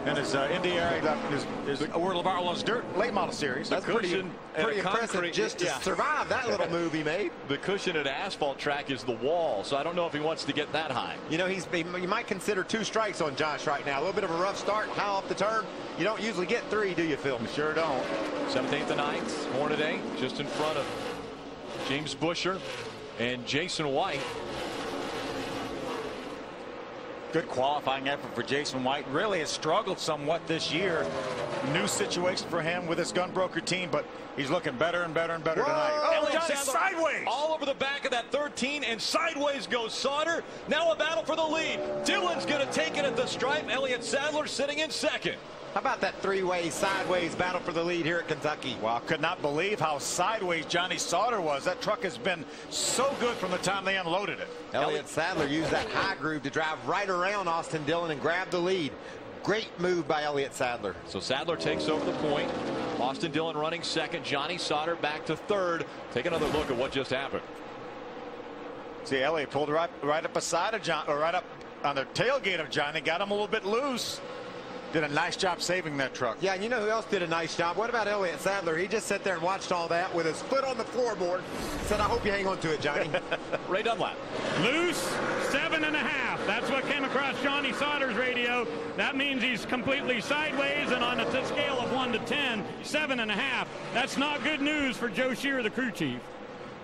in his his World of Arlen's Dirt late model series. That's pretty impressive just to survive that little move he made. The cushion at asphalt track is the wall, so I don't know if he wants to get that high. You know, you might consider 2 strikes on Josh right now. A little bit of a rough start, high off the turn. You don't usually get 3, do you, Phil? Sure don't. 7th, 8th, and 9th. Hornaday just in front of James Buescher and Jason White. Good qualifying effort for Jason White. Really has struggled somewhat this year. New situation for him with his Gunbroker team, but he's looking better and better and better tonight. Oh, Johnny, sideways! All over the back of that 13, and sideways goes Sauter. Now a battle for the lead. Dillon's going to take it at the stripe. Elliott Sadler sitting in second. How about that three-way sideways battle for the lead here at Kentucky? Well, I could not believe how sideways Johnny Sauter was. That truck has been so good from the time they unloaded it. Elliott Sadler used that high groove to drive right around Austin Dillon and grab the lead. Great move by Elliott Sadler. So Sadler takes over the point. Austin Dillon running second. Johnny Sauter back to third. Take another look at what just happened. See, Elliott pulled right up beside of John, or right up on the tailgate of Johnny, got him a little bit loose. Did a nice job saving that truck. Yeah, and you know who else did a nice job? What about Elliott Sadler? He just sat there and watched all that with his foot on the floorboard. Said, I hope you hang on to it, Johnny. Ray Dunlap. Loose, 7.5. That's what came across Johnny Sauter's radio. That means he's completely sideways, and on a scale of 1 to 10, 7.5. That's not good news for Joe Shearer, the crew chief.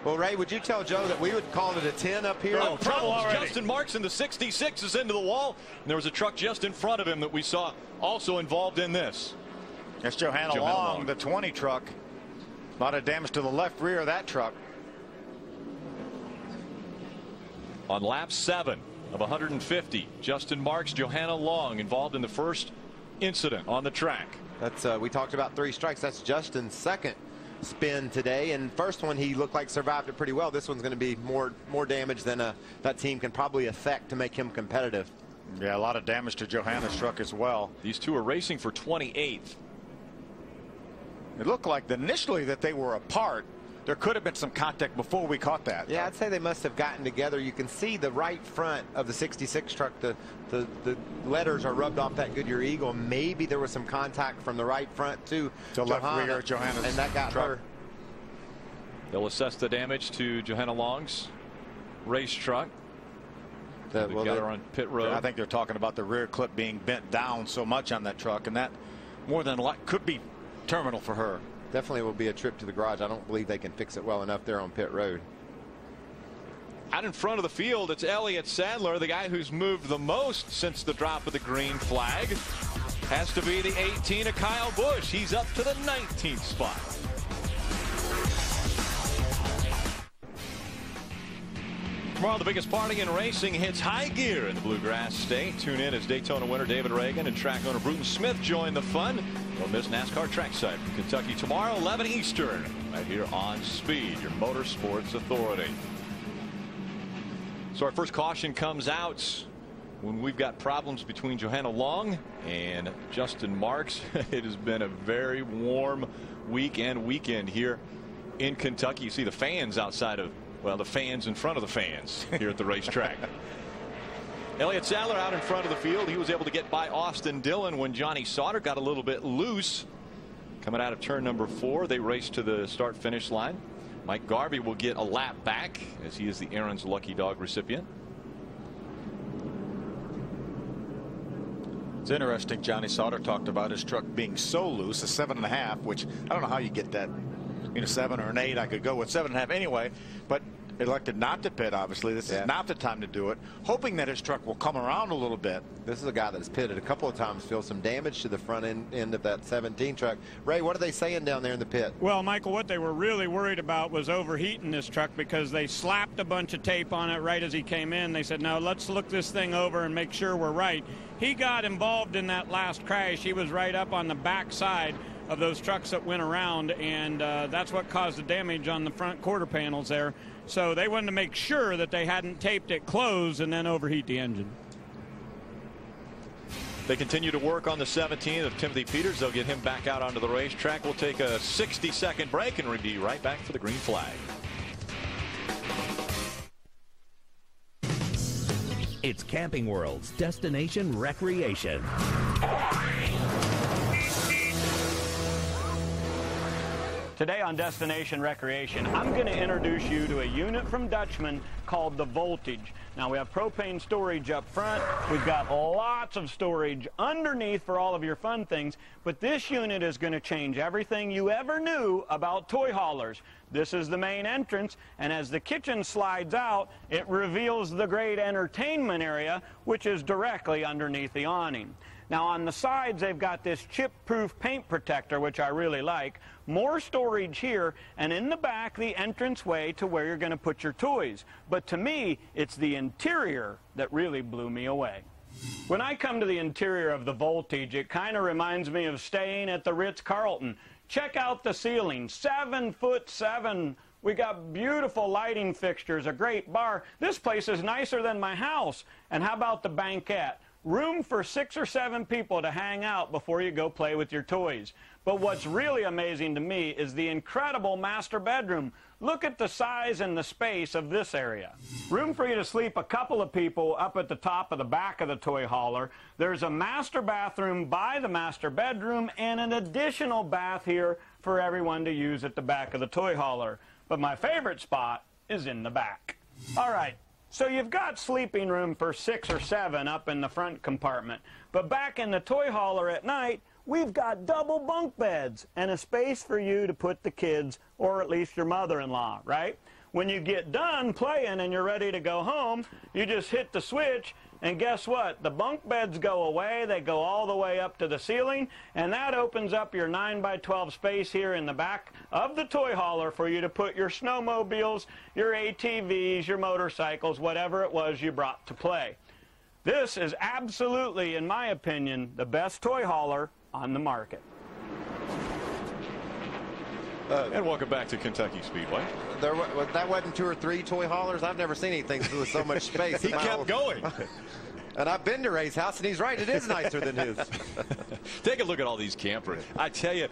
Well, Ray, would you tell Joe that we would call it a 10 up here? No problems. Justin Marks in the 66 is into the wall. And there was a truck just in front of him that we saw also involved in this. That's Johanna Long, the 20 truck. A lot of damage to the left rear of that truck. On lap 7 of 150, Justin Marks, Johanna Long involved in the first incident on the track. That's we talked about 3 strikes. That's Justin's second spin today, and first one he looked like survived it pretty well. This one's going to be more damage than that team can probably affect to make him competitive. Yeah, a lot of damage to Johanna's truck as well. These two are racing for 28th. It looked like initially that they were apart. There could have been some contact before we caught that. Yeah, I'd say they must have gotten together. You can see the right front of the 66 truck. The letters are rubbed off that Goodyear Eagle. Maybe there was some contact from the right front to the left rear of Johanna's and that got truck. her. They'll assess the damage to Johanna Long's race truck. They've got her on pit road. I think they're talking about the rear clip being bent down so much on that truck, and that more than a lot could be terminal for her. Definitely will be a trip to the garage. I don't believe they can fix it well enough there on pit road. Out in front of the field, it's Elliott Sadler, the guy who's moved the most since the drop of the green flag. Has to be the 18 of Kyle Busch. He's up to the 19th spot. Tomorrow, the biggest party in racing hits high gear in the Bluegrass State. Tune in as Daytona winner David Reagan and track owner Bruton Smith join the fun. Don't miss NASCAR Trackside from Kentucky tomorrow, 11 Eastern, right here on Speed, your motorsports authority. So our first caution comes out when we've got problems between Johanna Long and Justin Marks. It has been a very warm weekend here in Kentucky. You see the fans outside of, well, the fans in front of the fans here at the racetrack. Elliott Sadler out in front of the field. He was able to get by Austin Dillon when Johnny Sauter got a little bit loose. Coming out of turn number 4, they race to the start-finish line. Mike Garvey will get a lap back as he is the Aaron's Lucky Dog recipient. It's interesting. Johnny Sauter talked about his truck being so loose, a 7.5, which I don't know how you get that. A 7 or an 8, I could go with 7.5 anyway, but elected not to pit. Obviously, this is not the time to do it. Hoping that his truck will come around a little bit. This is a guy that's pitted a couple of times. Feels some damage to the front end of that 17 truck. Ray, what are they saying down there in the pit? Well, Michael, what they were really worried about was overheating this truck because they slapped a bunch of tape on it right as he came in. They said, no, let's look this thing over and make sure we're right. He got involved in that last crash. He was right up on the back side of those trucks that went around, and that's what caused the damage on the front quarter panels there. So they wanted to make sure that they hadn't taped it closed and then overheat the engine. They continue to work on the 17 of Timothy Peters. They'll get him back out onto the racetrack. We'll take a 60-second break and we'll be right back for the green flag. It's Camping World's Destination Recreation. Today on Destination Recreation, I'm going to introduce you to a unit from Dutchman called the Voltage. Now, we have propane storage up front. We've got lots of storage underneath for all of your fun things. But this unit is going to change everything you ever knew about toy haulers. This is the main entrance, and as the kitchen slides out, it reveals the great entertainment area, which is directly underneath the awning. Now, on the sides, they've got this chip-proof paint protector, which I really like. More storage here, and in the back, the entranceway to where you're going to put your toys. But to me, it's the interior that really blew me away. When I come to the interior of the Voltage, it kind of reminds me of staying at the Ritz-Carlton. Check out the ceiling, 7'7". We got beautiful lighting fixtures, a great bar. This place is nicer than my house. And how about the banquette? Room for 6 or 7 people to hang out before you go play with your toys. But what's really amazing to me is the incredible master bedroom. Look at the size and the space of this area. Room for you to sleep a couple of people up at the top of the back of the toy hauler. There's a master bathroom by the master bedroom and an additional bath here for everyone to use at the back of the toy hauler. But my favorite spot is in the back. All right. So you've got sleeping room for 6 or 7 up in the front compartment. But back in the toy hauler at night, we've got double bunk beds and a space for you to put the kids, or at least your mother-in-law, right? When you get done playing and you're ready to go home, you just hit the switch, and guess what? The bunk beds go away. They go all the way up to the ceiling, and that opens up your 9x12 space here in the back of the toy hauler for you to put your snowmobiles, your ATVs, your motorcycles, whatever it was you brought to play. This is absolutely, in my opinion, the best toy hauler on the market. And welcome back to Kentucky Speedway. That wasn't 2 or 3 toy haulers. I've never seen anything with so much space. He kept going. And I've been to Ray's house, and he's right. It is nicer than his. Take a look at all these campers. I tell you,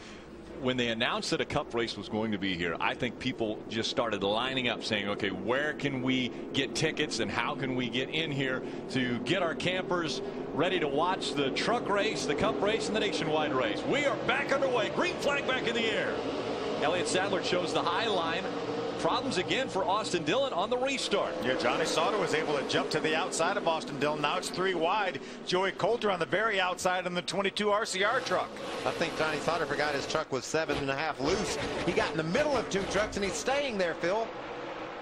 when they announced that a cup race was going to be here, I think people just started lining up saying, okay, where can we get tickets and how can we get in here to get our campers ready to watch the truck race, the cup race, and the nationwide race. We are back underway. Green flag back in the air. Elliott Sadler shows the high line. Problems again for Austin Dillon on the restart. Yeah, Johnny Sauter was able to jump to the outside of Austin Dillon. Now it's 3 wide. Joey Coulter on the very outside in the 22 RCR truck. I think Johnny Sauter forgot his truck was 7.5 loose. He got in the middle of 2 trucks, and he's staying there, Phil.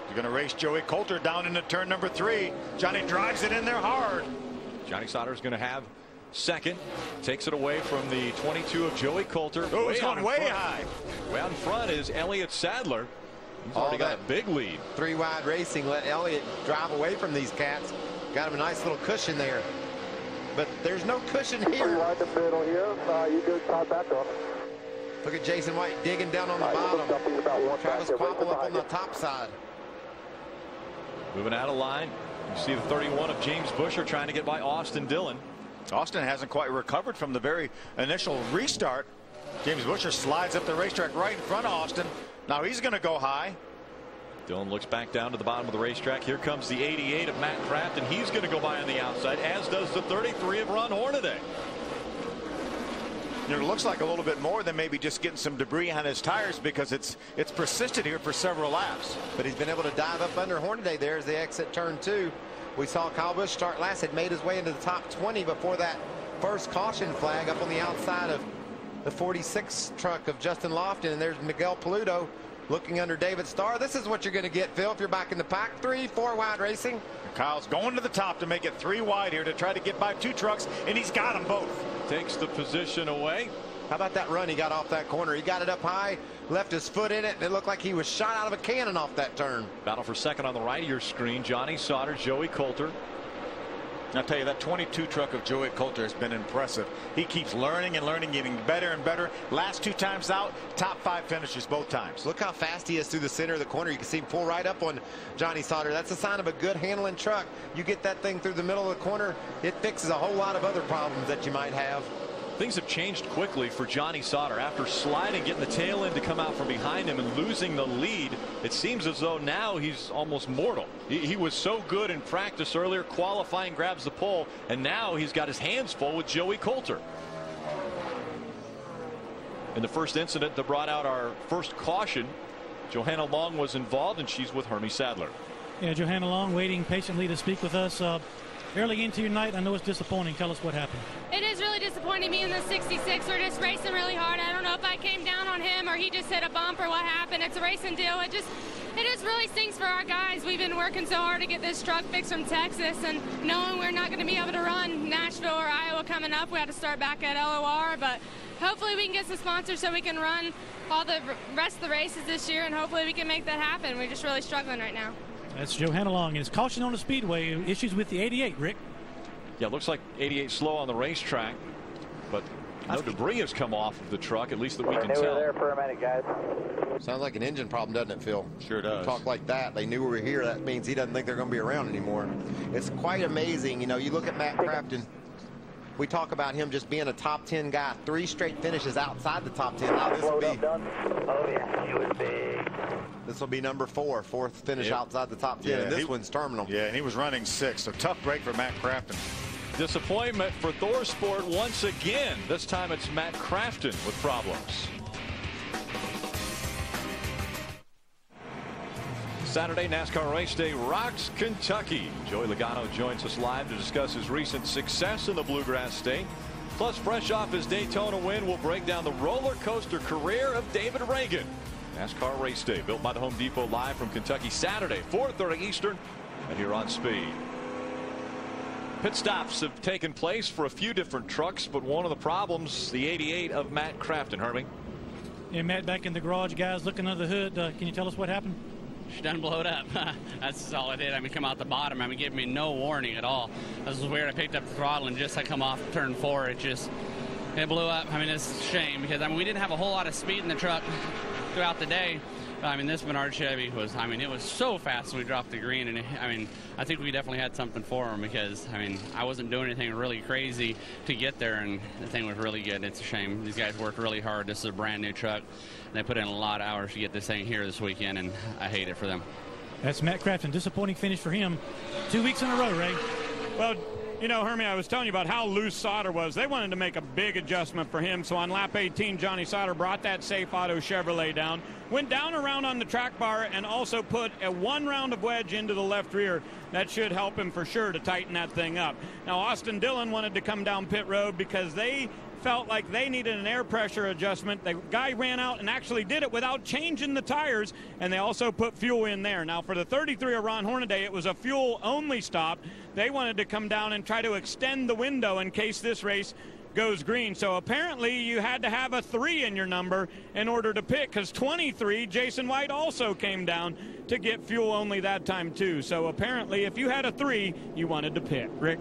You're going to race Joey Coulter down into turn number 3. Johnny drives it in there hard. Johnny Sauter is going to have second. Takes it away from the 22 of Joey Coulter. Oh, it's going way high. Way out in front is Elliott Sadler. He's already got a big lead. 3 wide racing let Elliott drive away from these cats. Got him a nice little cushion there. But there's no cushion here. 3 wide the middle here. You good, Todd, back up. Look at Jason White digging down on the bottom. Travis Quapple up on the top side. Moving out of line. You see the 31 of James Busher trying to get by Austin Dillon. Austin hasn't quite recovered from the very initial restart. James Busher slides up the racetrack right in front of Austin. Now he's going to go high. Dillon looks back down to the bottom of the racetrack. Here comes the 88 of Matt Kraft, and he's going to go by on the outside, as does the 33 of Ron Hornaday. You know, it looks like a little bit more than maybe just getting some debris on his tires, because it's persisted here for several laps. But he's been able to dive up under Hornaday there as they exit turn 2. We saw Kyle Busch start last, had made his way into the top 20 before that first caution flag up on the outside of the 46 truck of Justin Lofton. And there's Miguel Paludo looking under David Starr. This is what you're going to get, Phil, if you're back in the pack. 3, 4 wide racing. Kyle's going to the top to make it 3 wide here to try to get by 2 trucks, and he's got them both. Takes the position away. How about that run he got off that corner? He got it up high, left his foot in it, and it looked like he was shot out of a cannon off that turn. Battle for second on the right of your screen. Johnny Sauter, Joey Coulter. I'll tell you, that 22 truck of Joey Coulter has been impressive. He keeps learning and learning, getting better and better. Last 2 times out, top 5 finishes both times. Look how fast he is through the center of the corner. You can see him pull right up on Johnny Sauter. That's a sign of a good handling truck. You get that thing through the middle of the corner, it fixes a whole lot of other problems that you might have. Things have changed quickly for Johnny Sauter. After sliding, getting the tail end to come out from behind him and losing the lead, it seems as though now he's almost mortal. He was so good in practice earlier, qualifying, grabs the pole, and now he's got his hands full with Joey Coulter. In the first incident that brought out our first caution, Johanna Long was involved, and she's with Hermie Sadler. Yeah, Johanna Long waiting patiently to speak with us. Early into your night, I know it's disappointing. Tell us what happened. It is really disappointing. Me and the 66 were just racing really hard. I don't know if I came down on him or he just hit a bump or what happened. It's a racing deal. It just really stinks for our guys. We've been working so hard to get this truck fixed from Texas, and knowing we're not going to be able to run Nashville or Iowa coming up, we had to start back at LOR, but hopefully we can get some sponsors so we can run all the rest of the races this year, and hopefully we can make that happen. We're just really struggling right now. That's Johanna Long. It's caution on the speedway. Issues with the 88, Rick. Yeah, looks like 88 slow on the racetrack, but no debris has come off of the truck, at least that we can tell. They were there for a minute, guys. Sounds like an engine problem, doesn't it, Phil? Sure does. Talk like that. They knew we were here. That means he doesn't think they're going to be around anymore. It's quite amazing. You know, you look at Matt Crafton. We talk about him just being a top 10 guy. 3 straight finishes outside the top 10. Now this will be. Oh yeah, he was big. This will be number 4, 4th finish outside the top 10, Yeah, and this one's terminal. Yeah, and he was running 6. So tough break for Matt Crafton. Disappointment for Thor Sport once again. This time it's Matt Crafton with problems. Saturday NASCAR race day rocks Kentucky. Joey Logano joins us live to discuss his recent success in the Bluegrass State. Plus, fresh off his Daytona win, we'll break down the roller coaster career of David Reagan. NASCAR race day built by the Home Depot, live from Kentucky Saturday, 4:30 Eastern, and here on Speed. Pit stops have taken place for a few different trucks, but one of the problems, the 88 of Matt Crafton. Hermie. Yeah, Matt, back in the garage, guys, looking under the hood. Can you tell us what happened? She done blowed up. That's all it did. I mean, come out the bottom. I mean, gave me no warning at all. This was weird. I picked up the throttle, and just I come off turn 4, it blew up. I mean, it's a shame because, I mean, we didn't have a whole lot of speed in the truck throughout the day. I mean, this Menard Chevy was, I mean, it was so fast when we dropped the green. And, I mean, I think we definitely had something for him because, I mean, I wasn't doing anything really crazy to get there, and the thing was really good. It's a shame. These guys worked really hard. This is a brand new truck. They put in a lot of hours to get this thing here this weekend, and I hate it for them. That's Matt Crafton. Disappointing finish for him. 2 weeks in a row, Ray. Well, you know, Hermie, I was telling you about how loose Sauter was. They wanted to make a big adjustment for him. So on lap 18, Johnny Sauter brought that Safe Auto Chevrolet down, went down around on the track bar, and also put a 1 round of wedge into the left rear. That should help him for sure to tighten that thing up. Now, Austin Dillon wanted to come down pit road because they felt like they needed an air pressure adjustment. The guy ran out and actually did it without changing the tires, and they also put fuel in there. Now, for the 33 of Ron Hornaday, it was a fuel-only stop. They wanted to come down and try to extend the window in case this race goes green. So apparently you had to have a 3 in your number in order to pit, because 23, Jason White also came down to get fuel only that time too. So apparently if you had a 3, you wanted to pit. Rick?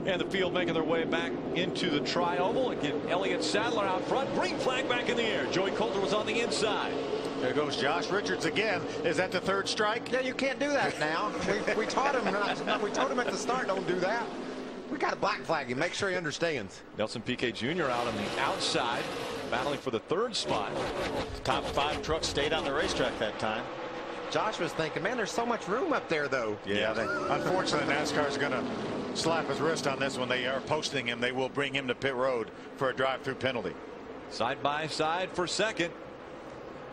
And the field making their way back into the tri-oval. Again, Elliott Sadler out front. Green flag back in the air. Joey Coulter was on the inside. There goes Josh Richards again. Is that the 3rd strike? Yeah, you can't do that now. we taught him not. We told him at the start, don't do that. We got to black flag him. Make sure he understands. Nelson Piquet Jr. out on the outside, battling for the 3rd spot. Top 5 trucks stayed on the racetrack that time. Josh was thinking, man, there's so much room up there, though. Yeah, unfortunately, NASCAR's going to slap his wrist on this when they are posting him. They will bring him to pit road for a drive-through penalty. Side by side for 2nd.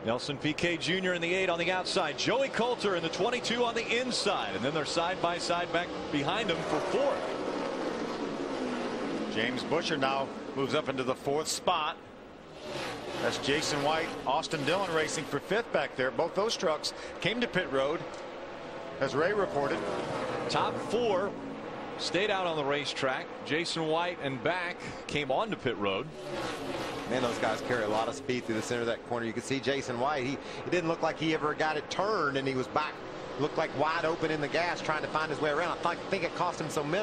Nelson Piquet Jr. in the 8 on the outside. Joey Coulter in the 22 on the inside. And then they're side by side back behind him for 4th. James Busher now moves up into the 4th spot. That's Jason White, Austin Dillon racing for 5th back there. Both those trucks came to pit road, as Ray reported. Top 4 stayed out on the racetrack. Jason White and back came on to pit road. Man, those guys carry a lot of speed through the center of that corner. You can see Jason White. It didn't look like he ever got it turned, and he was back. Looked like wide open in the gas trying to find his way around. I think it cost him some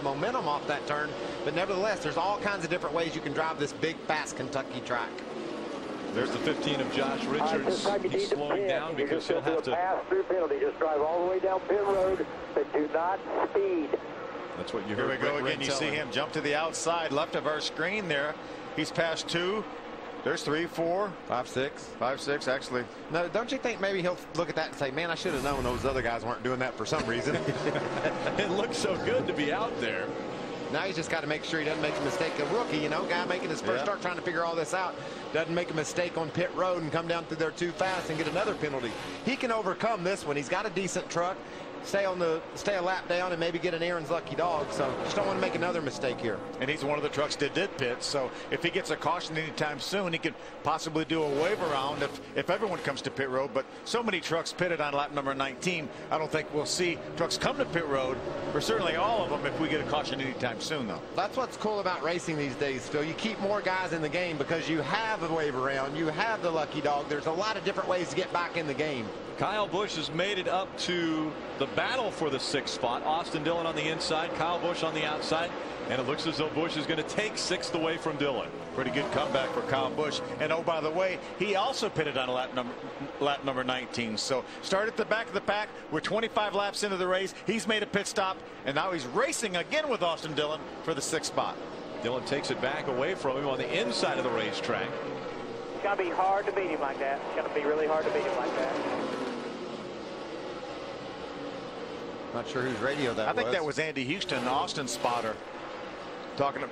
momentum off that turn. But nevertheless, there's all kinds of different ways you can drive this big, fast Kentucky track. There's the 15 of Josh Richards. He's slowing down because he'll have to pass through penalty. Just drive all the way down pit road, but do not speed. That's what you heard. Here we go again. You see him jump to the outside left of our screen there. He's passed 2. There's 3, 4, 5, 6. 5, 6, actually. No, don't you think maybe he'll look at that and say, man, I should have known those other guys weren't doing that for some reason. It looks so good to be out there. Now he's just got to make sure he doesn't make a mistake. A rookie, you know, guy making his first start trying to figure all this out, doesn't make a mistake on pit road and come down through there too fast and get another penalty. He can overcome this one. He's got a decent truck. Stay a lap down and maybe get an Aaron's lucky dog. So just don't want to make another mistake here. And he's one of the trucks that did pit. So if he gets a caution anytime soon, he could possibly do a wave around if everyone comes to pit road. But so many trucks pitted on lap number 19. I don't think we'll see trucks come to pit road, or certainly all of them, if we get a caution anytime soon, though. That's what's cool about racing these days, Phil. You keep more guys in the game because you have a wave around, you have the lucky dog. There's a lot of different ways to get back in the game. Kyle Busch has made it up to the battle for the 6th spot. Austin Dillon on the inside, Kyle Busch on the outside, and it looks as though Busch is going to take 6th away from Dillon. Pretty good comeback for Kyle Busch. And oh, by the way, he also pitted on lap number 19. So start at the back of the pack. We're 25 laps into the race. He's made a pit stop, and now he's racing again with Austin Dillon for the 6th spot. Dillon takes it back away from him on the inside of the racetrack. It's going to be hard to beat him like that. It's going to be really hard to beat him like that. Not sure whose radio that was. I think that was Andy Houston, Austin's spotter, talking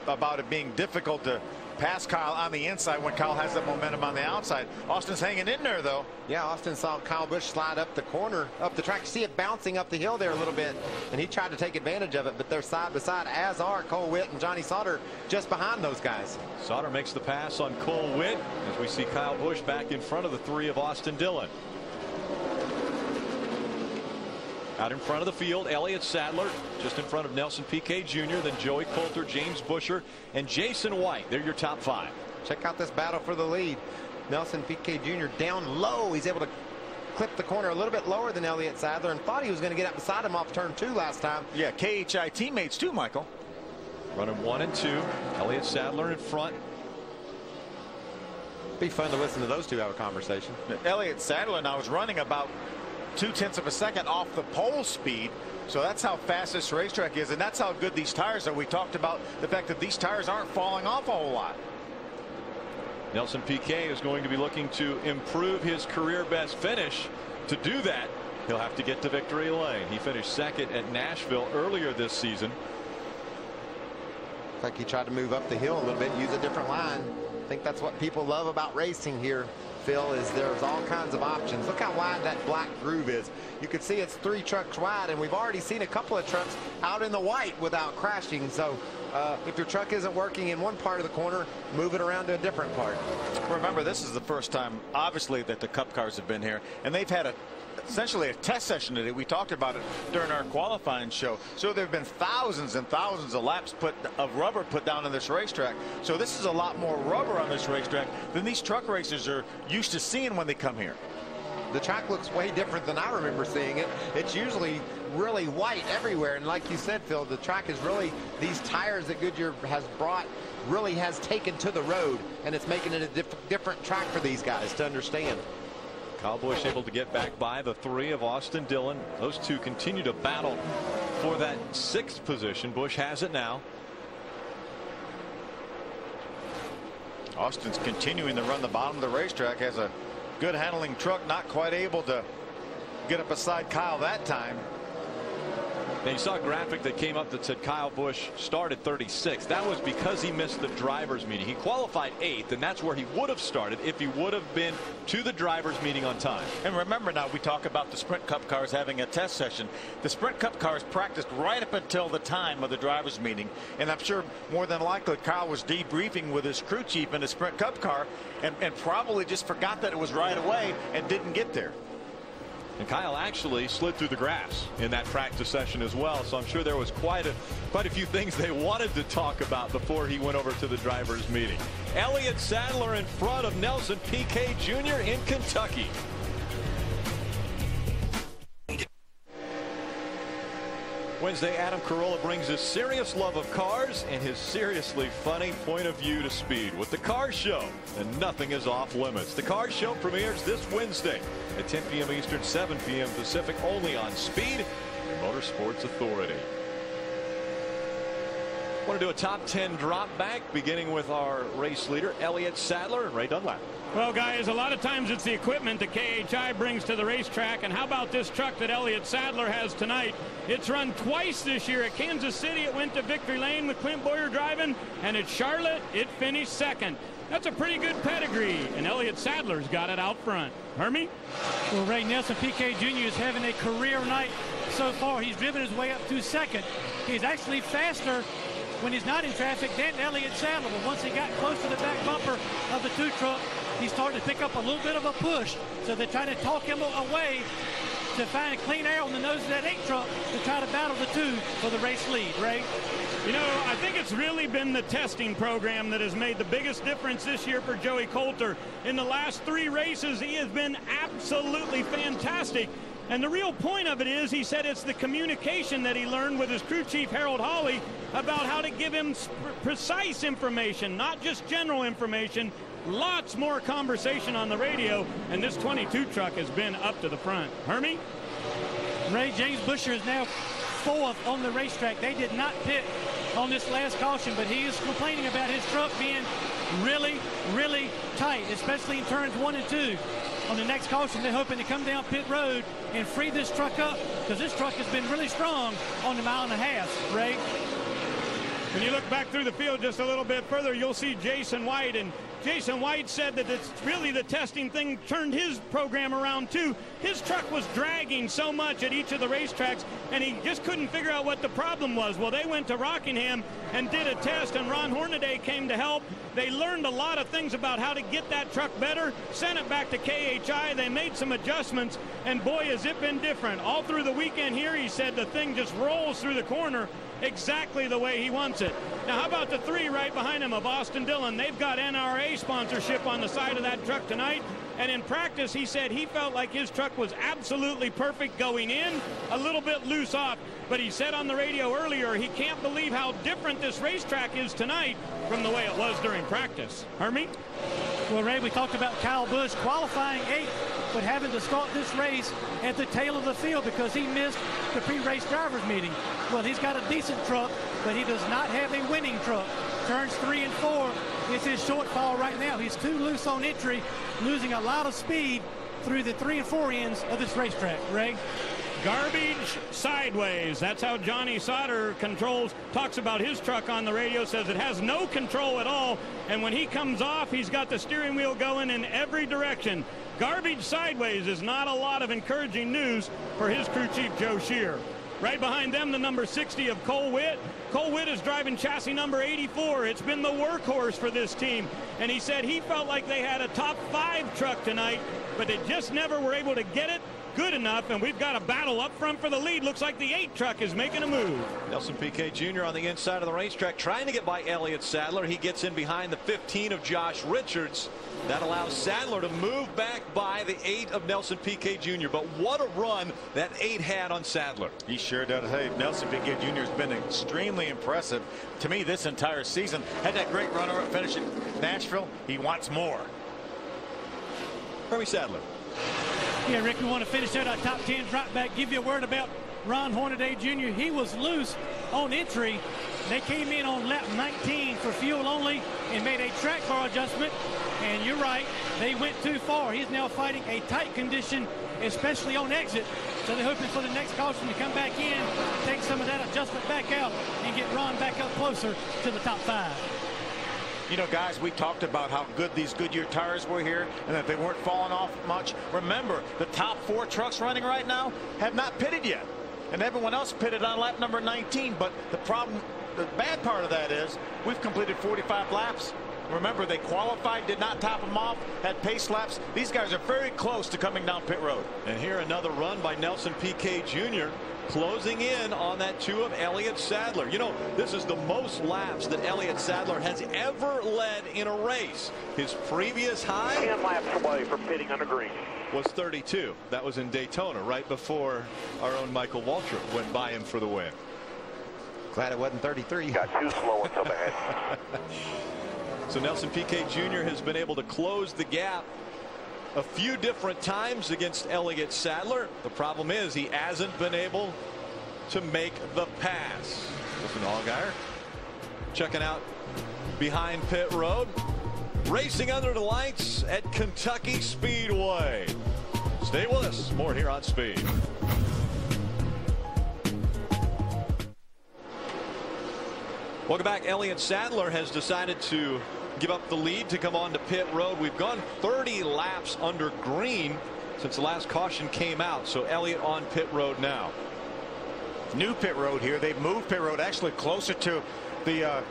about it being difficult to pass Kyle on the inside when Kyle has that momentum on the outside. Austin's hanging in there, though. Yeah, Austin saw Kyle Busch slide up the corner, up the track. You see it bouncing up the hill there a little bit, and he tried to take advantage of it, but they're side by side, as are Cole Witt and Johnny Sauter just behind those guys. Sauter makes the pass on Cole Witt as we see Kyle Busch back in front of the 3 of Austin Dillon. Out in front of the field, Elliott Sadler, just in front of Nelson Piquet Jr., then Joey Coulter, James Buescher, and Jason White. They're your top 5. Check out this battle for the lead. Nelson Piquet Jr. down low. He's able to clip the corner a little bit lower than Elliott Sadler, and thought he was going to get up beside him off turn 2 last time. Yeah, KHI teammates too, Michael. Running 1 and 2. Elliott Sadler in front. Be fun to listen to those two have a conversation. Elliott Sadler now is running about 0.2 of a second off the pole speed. So that's how fast this racetrack is, and that's how good these tires are. We talked about the fact that these tires aren't falling off a whole lot. Nelson Piquet is going to be looking to improve his career best finish. To do that, he'll have to get to victory lane. He finished 2nd at Nashville earlier this season. Looks like he tried to move up the hill a little bit, use a different line. I think that's what people love about racing here, Phil, is there's all kinds of options. Look how wide that black groove is. You can see it's 3 trucks wide, and we've already seen a couple of trucks out in the white without crashing. So if your truck isn't working in one part of the corner, move it around to a different part. Remember, this is the first time, obviously, that the Cup cars have been here, and they've had essentially a test session today. We talked about it during our qualifying show. So there have been thousands and thousands of laps of rubber put down on this racetrack. So this is a lot more rubber on this racetrack than these truck racers are used to seeing when they come here. The track looks way different than I remember seeing it. It's usually really white everywhere, and like you said, Phil, the track is really, these tires that Goodyear has brought really has taken to the road, and it's making it a different track for these guys to understand. Kyle Busch able to get back by the 3 of Austin Dillon. Those two continue to battle for that 6th position. Busch has it now. Austin's continuing to run the bottom of the racetrack, has a good handling truck, not quite able to get up beside Kyle that time. Now you saw a graphic that came up that said Kyle Busch started 36th. That was because he missed the drivers meeting. He qualified 8th, and that's where he would have started if he would have been to the drivers meeting on time. And remember, now we talk about the Sprint Cup cars having a test session. The Sprint Cup cars practiced right up until the time of the drivers meeting, and I'm sure more than likely Kyle was debriefing with his crew chief in the Sprint Cup car and probably just forgot that it was right away and didn't get there. And Kyle actually slid through the grass in that practice session as well. So I'm sure there was quite a few things they wanted to talk about before he went over to the drivers meeting. Elliott Sadler in front of Nelson Piquet Jr. in Kentucky. Wednesday, Adam Carolla brings his serious love of cars and his seriously funny point of view to speed with the Car Show, and nothing is off limits. The Car Show premieres this Wednesday at 10 p.m. Eastern, 7 p.m. Pacific, only on Speed, your Motorsports Authority. Want to do a top 10 drop back, beginning with our race leader, Elliott Sadler and Ray Dunlap. Well, guys, a lot of times it's the equipment that KHI brings to the racetrack. And how about this truck that Elliott Sadler has tonight? It's run twice this year. At Kansas City, it went to Victory Lane with Clint Boyer driving. And at Charlotte, it finished second. That's a pretty good pedigree. And Elliott Sadler's got it out front. Hermie? Well, Ray, Nelson Piquet Jr. is having a career night so far. He's driven his way up to second. He's actually faster when he's not in traffic than Elliott Sadler. But once he got close to the back bumper of the 2 truck, he's starting to pick up a little bit of a push. So they're trying to talk him away to find a clean air on the nose of that 8 truck to try to battle the 2 for the race lead. Ray? You know, I think it's really been the testing program that has made the biggest difference this year for Joey Coulter. In the last 3 races, he has been absolutely fantastic. And the real point of it is, he said it's the communication that he learned with his crew chief, Harold Hawley, about how to give him precise information, not just general information. Lots more conversation on the radio, and this 22 truck has been up to the front. Hermie? Ray, James Busher is now 4th on the racetrack. They did not pit on this last caution, but he is complaining about his truck being really, really tight, especially in turns 1 and 2. On the next caution, they're hoping to come down pit road and free this truck up, because this truck has been really strong on the 1.5 miles. Ray? When you look back through the field just a little bit further, you'll see Jason White, and Jason White said that it's really the testing thing turned his program around too. His truck was dragging so much at each of the racetracks, and he just couldn't figure out what the problem was. Well, they went to Rockingham and did a test, and Ron Hornaday came to help. They learned a lot of things about how to get that truck better, sent it back to KHI. They made some adjustments, and boy, has it been different. All through the weekend here, he said the thing just rolls through the corner exactly the way he wants it. Now, how about the 3 right behind him of Austin Dillon? They've got NRA sponsorship on the side of that truck tonight. And in practice, he said he felt like his truck was absolutely perfect going in, a little bit loose off. But he said on the radio earlier he can't believe how different this racetrack is tonight from the way it was during practice. Hermie? Well, Ray, we talked about Kyle Busch qualifying 8th, but having to start this race at the tail of the field because he missed the pre-race drivers meeting. Well, he's got a decent truck, but he does not have a winning truck. Turns 3 and 4 is his shortfall right now. He's too loose on entry, losing a lot of speed through the 3 and 4 ends of this racetrack. Ray? Garbage sideways. That's how Johnny Sauter talks about his truck on the radio, says it has no control at all. And when he comes off, he's got the steering wheel going in every direction. Garbage sideways is not a lot of encouraging news for his crew chief, Joe Shear. Right behind them, the number 60 of Cole Witt. Cole Witt is driving chassis number 84. It's been the workhorse for this team. And he said he felt like they had a top 5 truck tonight, but they just never were able to get it good enough, and we've got a battle up front for the lead. Looks like the 8 truck is making a move. Nelson Piquet Jr. on the inside of the racetrack trying to get by Elliott Sadler. He gets in behind the 15 of Josh Richards. That allows Sadler to move back by the 8 of Nelson Piquet Jr. But what a run that 8 had on Sadler. He sure does. Hey, Nelson Piquet Jr. has been extremely impressive to me this entire season. Had that great runner-up finish in Nashville. He wants more. Hermie Sadler. Yeah, Rick, we want to finish out our top 10 drop back. Give you a word about Ron Hornaday Jr. He was loose on entry. They came in on lap 19 for fuel only and made a track bar adjustment. And you're right, they went too far. He's now fighting a tight condition, especially on exit. So they're hoping for the next caution to come back in, take some of that adjustment back out, and get Ron back up closer to the top 5. You know, guys, we talked about how good these Goodyear tires were here and that they weren't falling off much. Remember, the top 4 trucks running right now have not pitted yet. And everyone else pitted on lap number 19. But the problem, the bad part of that is we've completed 45 laps. Remember, they qualified, did not top them off, had pace laps. These guys are very close to coming down pit road. And here another run by Nelson Piquet Jr. closing in on that 2 of Elliott Sadler. You know, this is the most laps that Elliott Sadler has ever led in a race. His previous high 10 laps away from pitting under green was 32. That was in Daytona right before our own Michael Waltrip went by him for the win. Glad it wasn't 33. Got too slow until the head. So Nelson Piquet Jr. has been able to close the gap a few different times against Elliott Sadler. The problem is he hasn't been able to make the pass. Listen, Allgaier. checking out behind pit road. Racing under the lights at Kentucky Speedway. Stay with us. More here on Speed. Welcome back. Elliott Sadler has decided to give up the lead to come on to pit road. We've gone 30 laps under green since the last caution came out. So Elliott on pit road now. New pit road here. They've moved pit road actually closer to the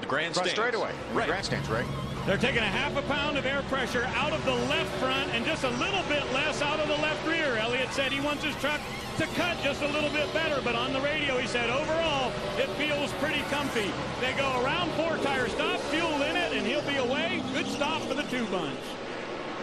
grandstands. Straightaway. Right. Grandstands, right? They're taking a half a pound of air pressure out of the left front and just a little bit less out of the left rear. Elliott said he wants his truck to cut just a little bit better, but on the radio he said overall it feels pretty comfy. They go around 4 tire stop, fuel in it, and he'll be away. Good stop for the 2 bunch.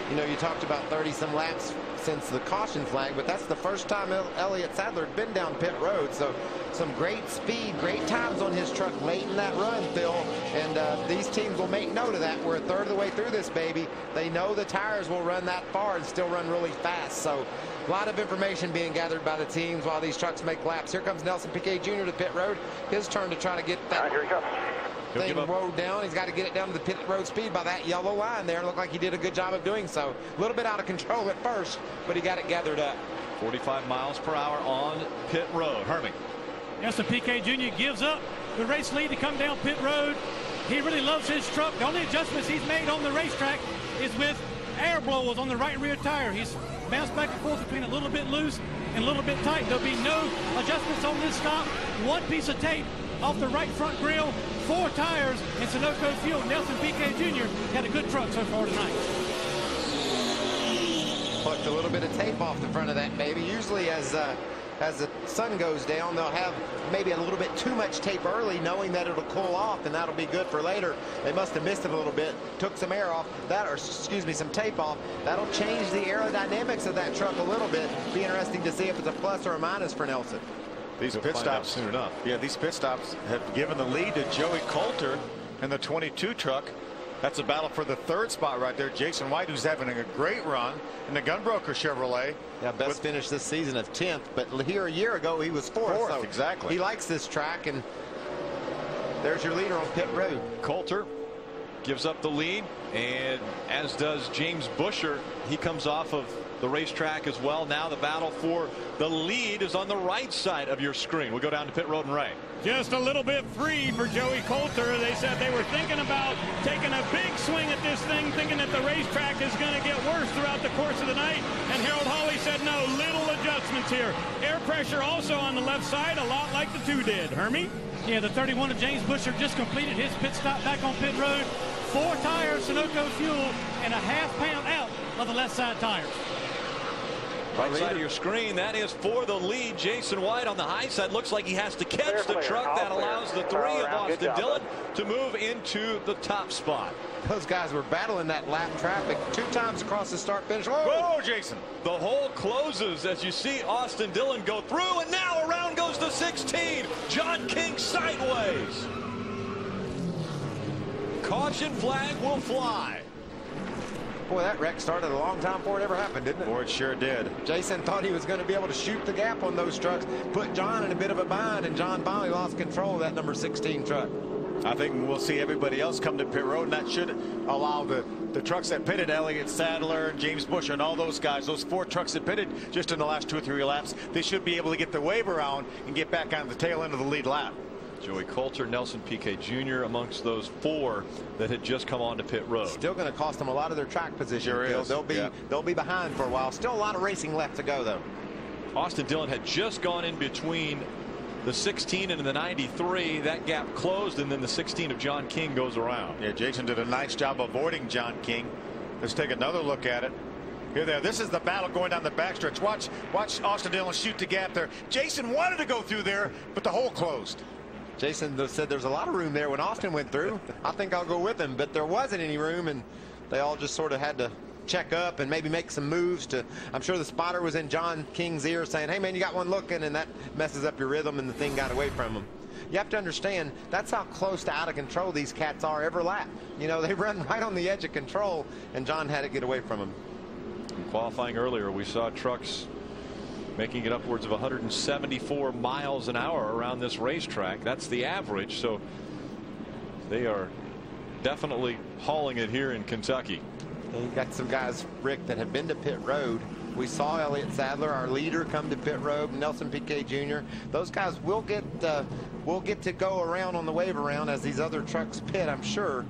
You know, you talked about 30-some laps since the caution flag, but that's the first time Elliott Sadler had been down pit road. So some great speed, great times on his truck late in that run, Phil. And these teams will make note of that. We're a third of the way through this, baby. They know the tires will run that far and still run really fast. So a lot of information being gathered by the teams while these trucks make laps. Here comes Nelson Piquet Jr. to pit road. His turn to try to get that thing rode down. He's got to get it down to the pit road speed by that yellow line there. Looked like he did a good job of doing so. A little bit out of control at first, but he got it gathered up. 45 miles per hour on pit road. Hermie. Nelson Piquet Jr. gives up the race lead to come down pit road. He really loves his truck. The only adjustments he's made on the racetrack is with air blowers on the right rear tire. He's bounced back and forth between a little bit loose and a little bit tight. There'll be no adjustments on this stop. One piece of tape off the right front grille, 4 tires, and Sunoco fuel. Nelson Piquet Jr. had a good truck so far tonight. Plucked a little bit of tape off the front of that, maybe. Usually as the sun goes down, they'll have maybe a little bit too much tape early, knowing that it'll cool off, and that'll be good for later. They must have missed it a little bit, took some air off, some tape off. That'll change the aerodynamics of that truck a little bit. Be interesting to see if it's a plus or a minus for Nelson. These pit stops soon enough. Yeah, these pit stops have given the lead to Joey Coulter in the 22 truck. That's a battle for the 3rd spot right there. Jason White, who's having a great run in the Gunbroker Chevrolet. Yeah, best finish this season of 10th, but here a year ago he was 4th. So exactly. He likes this track, and there's your leader on pit road. Coulter gives up the lead, and as does James Busher. He comes off of the racetrack as well. Now the battle for the lead is on the right side of your screen. We'll go down to pit road and Ray. Just a little bit free for Joey Coulter. They said they were thinking about taking a big swing at this thing, thinking that the racetrack is going to get worse throughout the course of the night. And Harold Hawley said no, little adjustments here. Air pressure also on the left side, a lot like the 2 did. Hermie? Yeah, the 31 of James Busher just completed his pit stop back on pit road. 4 tires, Sunoco fuel, and a half pound out of the left side tires. Right side of your screen, that is for the lead. Jason White on the high side. Looks like he has to catch the truck. That allows the 3 of Austin Dillon to move into the top spot. Those guys were battling that lap traffic 2 times across the start finish. Whoa, Jason. The hole closes as you see Austin Dillon go through, and now around goes the 16. John King sideways. Caution flag will fly. Boy, that wreck started a long time before it ever happened, didn't it? Boy, it sure did. Jason thought he was going to be able to shoot the gap on those trucks, put John in a bit of a bind, and John finally lost control of that number 16 truck. I think we'll see everybody else come to pit road, and that should allow the trucks that pitted, Elliott Sadler, James Busher, and all those guys, those 4 trucks that pitted just in the last 2 or 3 laps, they should be able to get the wave around and get back on the tail end of the lead lap. Joey Coulter, Nelson Piquet Jr. amongst those 4 that had just come on to pit road. Still going to cost them a lot of their track position. Sure is. They'll be behind for a while. Still a lot of racing left to go, though. Austin Dillon had just gone in between the 16 and the 93. That gap closed, and then the 16 of John King goes around. Yeah, Jason did a nice job avoiding John King. Let's take another look at it. Here there. This is the battle going down the backstretch. Watch Austin Dillon shoot the gap there. Jason wanted to go through there, but the hole closed. Jason said there's a lot of room there when Austin went through. I think I'll go with him, but there wasn't any room, and they all just sort of had to check up and maybe make some moves to. I'm sure the spotter was in John King's ear saying, hey man, you got one looking, and that messes up your rhythm, and the thing got away from him. You have to understand that's how close to out of control these cats are every lap. You know, they run right on the edge of control, and John had to get away from him. In qualifying earlier, we saw trucks making it upwards of 174 miles an hour around this racetrack. That's the average. So They are definitely hauling it here in Kentucky. And you got some guys, Rick, that have been to pit road. We saw Elliott Sadler, our leader, come to pit road. Nelson Piquet Jr. Those guys will get to go around on the wave around as these other trucks pit, I'm sure.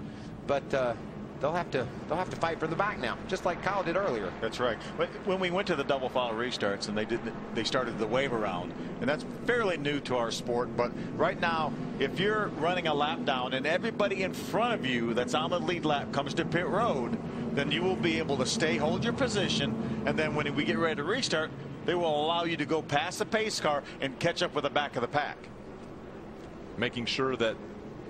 But they'll have to fight for the back now, just like Kyle did earlier. That's right. But when we went to the double file restarts and they started the wave around, and that's fairly new to our sport. But right now, if you're running a lap down and everybody in front of you that's on the lead lap comes to pit road, then you will be able to hold your position, and then when we get ready to restart, they will allow you to go past the pace car and catch up with the back of the pack. Making sure that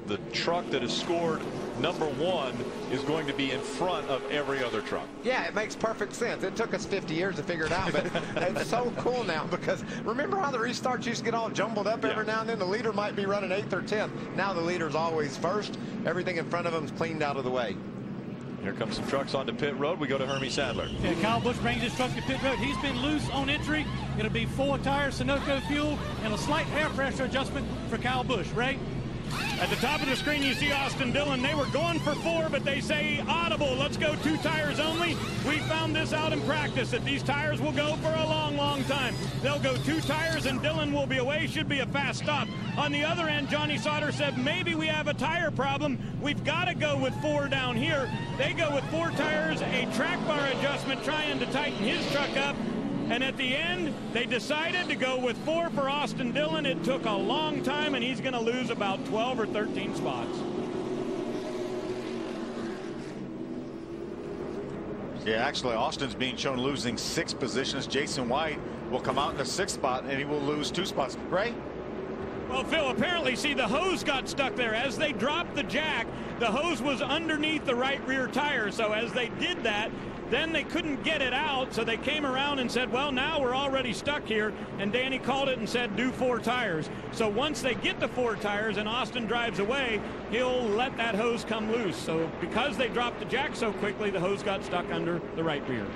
the truck that has scored #1 is going to be in front of every other truck. Yeah, it makes perfect sense. It took us 50 years to figure it out, but it's so cool now, because remember how the restarts used to get all jumbled up every now and then? The leader might be running 8th or 10th. Now the leader's always first. Everything in front of him is cleaned out of the way. Here comes some trucks onto pit road. We go to Hermie Sadler. Yeah, Kyle Busch brings his truck to pit road. He's been loose on entry. It'll be 4 tires, Sunoco fuel, and a slight air pressure adjustment for Kyle Busch. Ray? At the top of the screen, you see Austin Dillon. They were going for 4, but they say audible. Let's go 2 tires only. We found this out in practice, that these tires will go for a long, long time. They'll go 2 tires, and Dillon will be away. Should be a fast stop. On the other end, Johnny Sauter said, maybe we have a tire problem. We've got to go with 4 down here. They go with 4 tires, a track bar adjustment, trying to tighten his truck up. And at the end, they decided to go with 4 for Austin Dillon. It took a long time, and he's going to lose about 12 or 13 spots. Yeah, actually, Austin's being shown losing 6 positions. Jason White will come out in the 6th spot, and he will lose 2 spots. Ray? Well, Phil, apparently, see, the hose got stuck there. As they dropped the jack, the hose was underneath the right rear tire. So as they did that, then they couldn't get it out, so they came around and said, well, now we're already stuck here. And Danny called it and said, do 4 tires. So once they get to 4 tires and Austin drives away, he'll let that hose come loose. So because they dropped the jack so quickly, the hose got stuck under the right rear.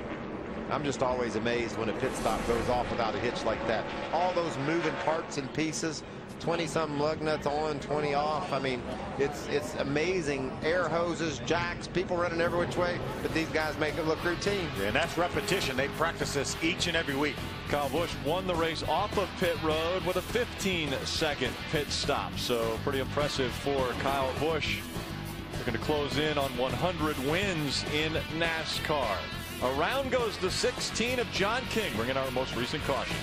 I'm just always amazed when a pit stop goes off without a hitch like that. All those moving parts and pieces, 20-something lug nuts on, 20 off. I mean, it's amazing. Air hoses, jacks, people running every which way, but these guys make it look routine. Yeah, and that's repetition. They practice this each and every week. Kyle Busch won the race off of pit road with a 15-second pit stop. So pretty impressive for Kyle Busch. Looking to close in on 100 wins in NASCAR. Around goes the 16 of John King, bringing our most recent caution.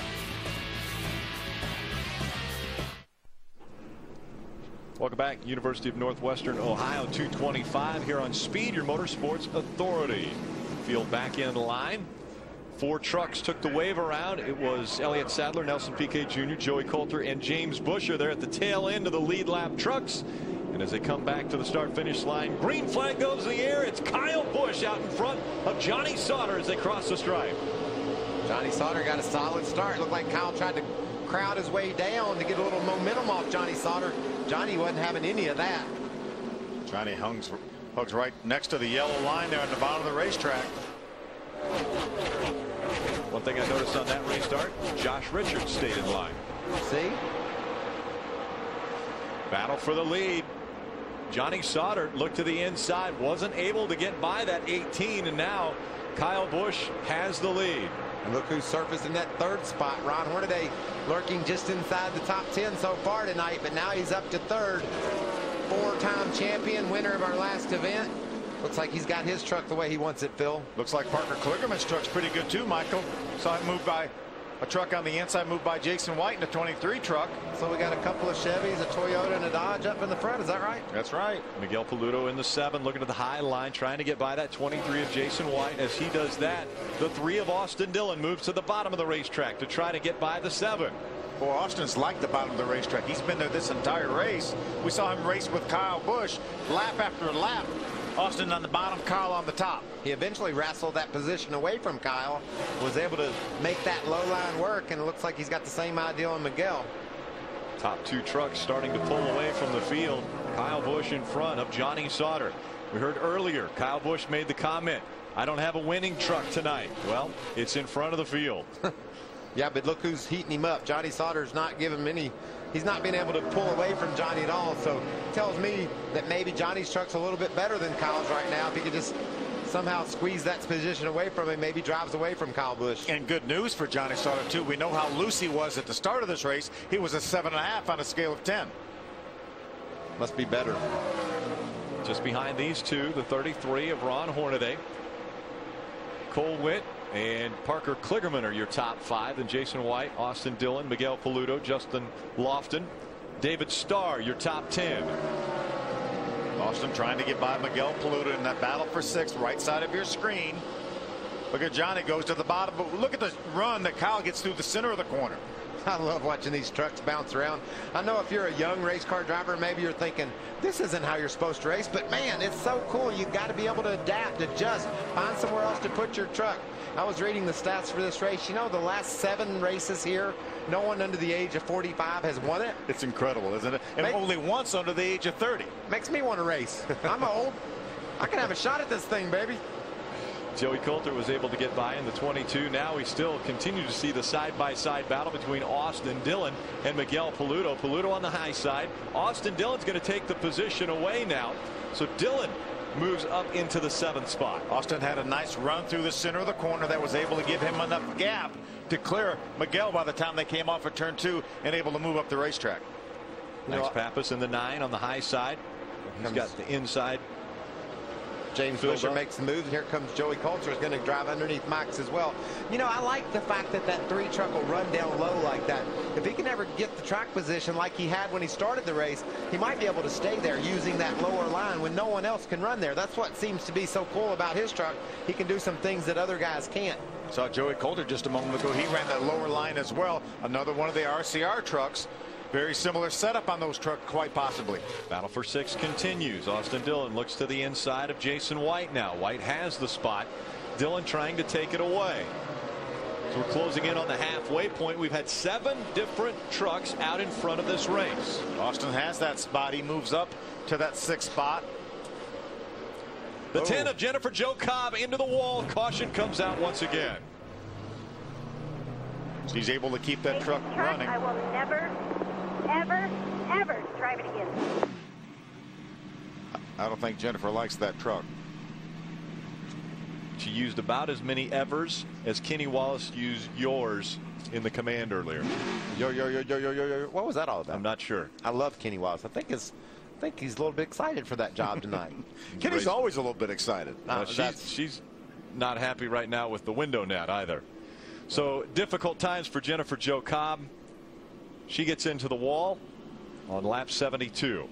Welcome back. University of Northwestern Ohio 225 here on Speed, your motorsports authority. Field back in line. 4 trucks took the wave around. It was Elliott Sadler, Nelson Piquet Jr., Joey Coulter, and James Buescher there at the tail end of the lead lap trucks. And as they come back to the start-finish line, green flag goes in the air. It's Kyle Busch out in front of Johnny Sauter as they cross the stripe. Johnny Sauter got a solid start. Looked like Kyle tried to crowd his way down to get a little momentum off Johnny Sauter. Johnny wasn't having any of that. Johnny hugs right next to the yellow line there at the bottom of the racetrack. One thing I noticed on that restart, Josh Richards stayed in line. See? Battle for the lead. Johnny Sauter looked to the inside, wasn't able to get by that 18, and now Kyle Busch has the lead. And look who's surfaced in that 3rd spot. Ron Hornaday lurking just inside the top 10 so far tonight, but now he's up to 3rd. 4-time champion, winner of our last event. Looks like he's got his truck the way he wants it, Phil. Looks like Parker Kligerman's truck's pretty good too, Michael. Saw it moved by a truck on the inside, moved by Jason White in the 23 truck. So we got a couple of Chevys, a Toyota, and a Dodge up in the front. Is that right? That's right. Miguel Paludo in the 7, looking at the high line, trying to get by that 23 of Jason White. As he does that, the 3 of Austin Dillon moves to the bottom of the racetrack to try to get by the 7. Boy, Austin's like the bottom of the racetrack. He's been there this entire race. We saw him race with Kyle Busch lap after lap. Austin on the bottom, Kyle on the top. He eventually wrestled that position away from Kyle, was able to make that low line work, and it looks like he's got the same idea on Miguel. Top 2 trucks starting to pull away from the field. Kyle Busch in front of Johnny Sauter. We heard earlier Kyle Busch made the comment, I don't have a winning truck tonight. Well, it's in front of the field. Yeah, but look who's heating him up. Johnny Sauter's not giving him he's not been able to pull away from Johnny at all. So it tells me that maybe Johnny's truck's a little bit better than Kyle's right now. If he could just somehow squeeze that position away from him, maybe drives away from Kyle Busch. And good news for Johnny Sauter, too. We know how loose he was at the start of this race. He was a 7.5 on a scale of 10. Must be better. Just behind these two, the 33 of Ron Hornaday. Cole Witt and Parker Kligerman are your top 5. Then Jason White, Austin Dillon, Miguel Paludo, Justin Lofton, David Starr, your top 10. Austin trying to get by Miguel Paludo in that battle for 6th, right side of your screen. Look at Johnny goes to the bottom, but look at the run that Kyle gets through the center of the corner. I love watching these trucks bounce around. I know if you're a young race car driver, maybe you're thinking, this isn't how you're supposed to race, but man, it's so cool. You've got to be able to adapt, adjust, find somewhere else to put your truck. I was reading the stats for this race. You know, the last 7 races here, no one under the age of 45 has won it. It's incredible, isn't it? And only once under the age of 30. Makes me want to race. I'm old. I can have a shot at this thing, baby. Joey Coulter was able to get by in the 22. Now we still continue to see the side-by-side battle between Austin Dillon and Miguel Paludo. Paludo on the high side. Austin Dillon's going to take the position away now. So Dillon moves up into the 7th spot. Austin had a nice run through the center of the corner that was able to give him enough gap to clear Miguel by the time they came off at turn 2 and able to move up the racetrack. Max Pappas in the 9 on the high side. He's got the inside. James Fisher makes the move, and here comes Joey Coulter, is going to drive underneath Max as well. You know, I like the fact that that 3 truck will run down low like that. If he can ever get the track position like he had when he started the race, he might be able to stay there using that lower line when no one else can run there. That's what seems to be so cool about his truck. He can do some things that other guys can't. Saw Joey Coulter just a moment ago. He ran that lower line as well. Another one of the RCR trucks. Very similar setup on those trucks, quite possibly. Battle for 6 continues. Austin Dillon looks to the inside of Jason White now. White has the spot. Dillon trying to take it away. So we're closing in on the halfway point. We've had 7 different trucks out in front of this race. Austin has that spot. He moves up to that 6th spot. The 10 of Jennifer Jo Cobb into the wall. Caution comes out once again. She's able to keep that truck running. I will never, ever, ever drive it again. I don't think Jennifer likes that truck. She used about as many evers as Kenny Wallace used yours in the Command earlier. Yo. What was that all about? I'm not sure. I love Kenny Wallace. I think he's a little bit excited for that job tonight. Kenny's always a little bit excited. She's not happy right now with the window net either. So difficult times for Jennifer Jo Cobb. She gets into the wall on lap 72.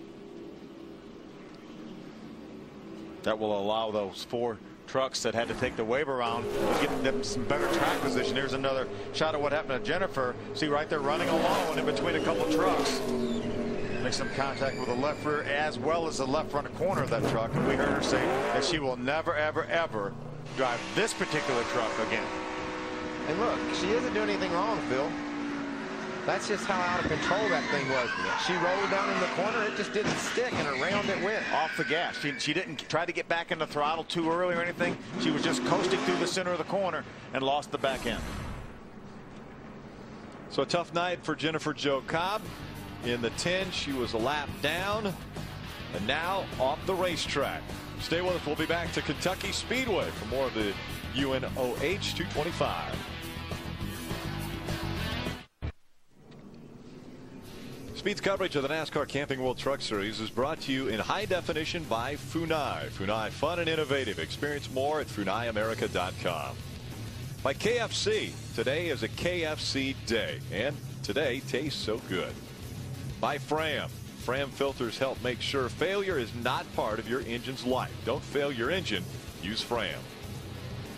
That will allow those 4 trucks that had to take the wave around to get them some better track position. Here's another shot of what happened to Jennifer. See right there running alone in between a couple trucks. Makes some contact with the left rear as well as the left front corner of that truck. And we heard her say that she will never, ever, ever drive this particular truck again. And look, she isn't doing anything wrong, Phil. That's just how out of control that thing was. She rolled down in the corner. It just didn't stick, and around it went. Off the gas. She didn't try to get back in the throttle too early or anything. She was just coasting through the center of the corner and lost the back end. So a tough night for Jennifer Jo Cobb. In the 10, she was a lap down, and now off the racetrack. Stay with us. We'll be back to Kentucky Speedway for more of the Unoh 225. Speed's coverage of the NASCAR Camping World Truck Series is brought to you in high definition by Funai. Funai, fun and innovative. Experience more at FunaiAmerica.com. By KFC. Today is a KFC day, and today tastes so good. By Fram. Fram filters help make sure failure is not part of your engine's life. Don't fail your engine. Use Fram.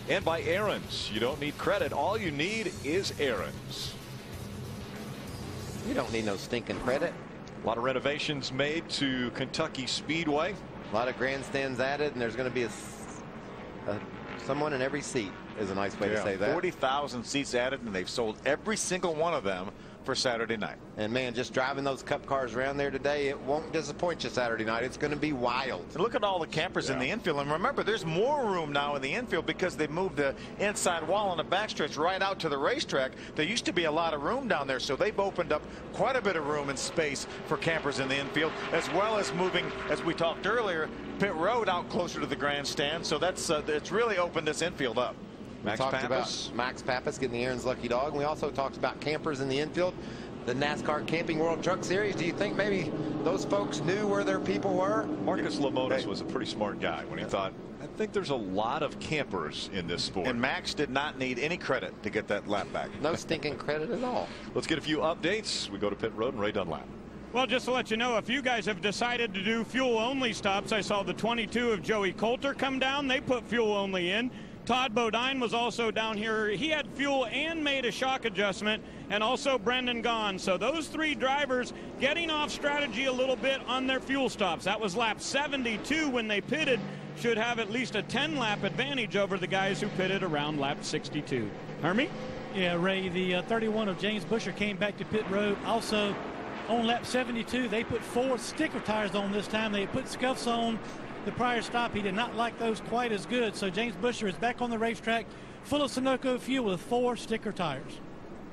And by Aaron's. You don't need credit. All you need is Aaron's. You don't need no stinking credit. A lot of renovations made to Kentucky Speedway. A lot of grandstands added, and there's going to be someone in every seat is a nice way to say that. 40,000 seats added, and they've sold every single one of them for Saturday night. And man, just driving those Cup cars around there today, it won't disappoint you Saturday night. It's going to be wild. And look at all the campers in the infield. And remember, there's more room now in the infield because they moved the inside wall on the backstretch right out to the racetrack. There used to be a lot of room down there, so they've opened up quite a bit of room and space for campers in the infield, as well as moving, as we talked earlier, pit road out closer to the grandstand. So that's it's really opened this infield up. We talked about Max Pappas getting the Aaron's lucky dog. And we also talked about campers in the infield. The NASCAR Camping World Truck Series. Do you think maybe those folks knew where their people were? Marcus Lemonis was a pretty smart guy when he thought, I think there's a lot of campers in this sport. And Max did not need any credit to get that lap back. No stinking credit at all. Let's get a few updates. We go to pit road and Ray Dunlap. Well, just to let you know, a few guys have decided to do fuel-only stops. I saw the 22 of Joey Coulter come down. They put fuel-only in. Todd Bodine was also down here. He had fuel and made a shock adjustment, and also Brendan Gaughan. So those three drivers getting off strategy a little bit on their fuel stops. That was lap 72 when they pitted. Should have at least a 10-lap advantage over the guys who pitted around lap 62. Hermie? Yeah, Ray, the 31 of James Busher came back to pit road. Also, on lap 72, they put 4 sticker tires on this time. They put scuffs on the prior stop. He did not like those quite as good. So James Busher is back on the racetrack full of Sunoco fuel with 4 sticker tires.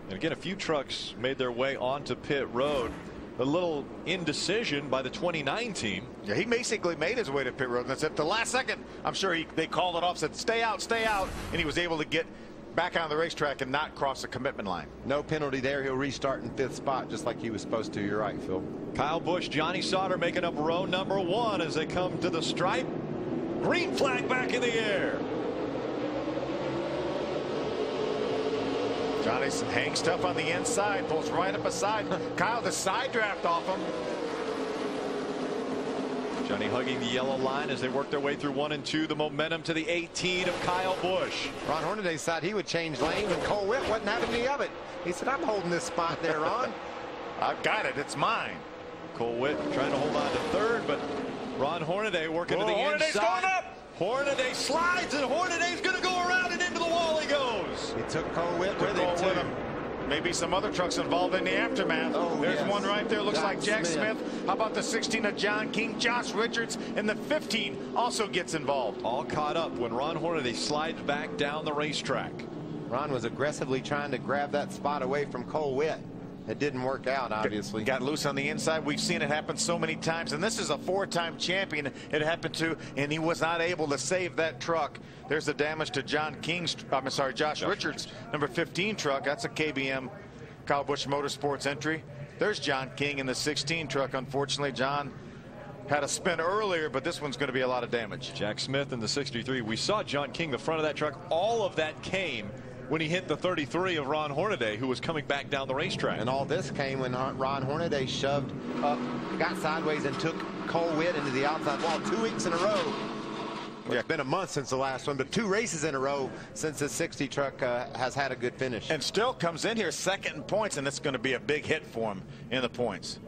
And again, a few trucks made their way onto pit road. A little indecision by the 29 team. Yeah, he basically made his way to pit road. And that's at the last second. I'm sure they called it off, said stay out, and he was able to get back on the racetrack and not cross the commitment line. No penalty there. He'll restart in 5th spot just like he was supposed to. You're right, Phil. Kyle Busch, Johnny Sauter making up row number 1 as they come to the stripe. Green flag back in the air. Johnny hangs tough on the inside, pulls right up aside. Kyle, the side draft off him. Johnny hugging the yellow line as they work their way through 1 and 2. The momentum to the 18 of Kyle Busch. Ron Hornaday said he would change lanes, and Cole Witt wasn't having any of it. He said, I'm holding this spot there, Ron. I've got it. It's mine. Cole Witt trying to hold on to 3rd, but Ron Hornaday working to the Hornaday's inside. Going up. Hornaday slides, and Hornaday's going to go around and into the wall he goes. He took Cole Witt with him, too. Maybe some other trucks involved in the aftermath. Oh, there's yes. one right there. Looks like Jack Smith. How about the 16 of John King? Josh Richards, and the 15 also gets involved. All caught up when Ron Hornaday slides back down the racetrack. Ron was aggressively trying to grab that spot away from Cole Witt. It didn't work out, obviously. Got loose on the inside. We've seen it happen so many times, and this is a 4-time champion it happened to, and he was not able to save that truck. There's the damage to Josh Richards, number 15 truck. That's a KBM Kyle Busch Motorsports entry. There's John King in the 16 truck. Unfortunately, John had a spin earlier, but this one's going to be a lot of damage. Jack Smith in the 63. We saw John King, the front of that truck. All of that came when he hit the 33 of Ron Hornaday, who was coming back down the racetrack. And all this came when Ron Hornaday shoved up, got sideways, and took Cole Witt into the outside wall 2 weeks in a row. Yeah, it's been a month since the last one, but 2 races in a row since the 60 truck has had a good finish. And still comes in here second in points, and it's going to be a big hit for him in the points.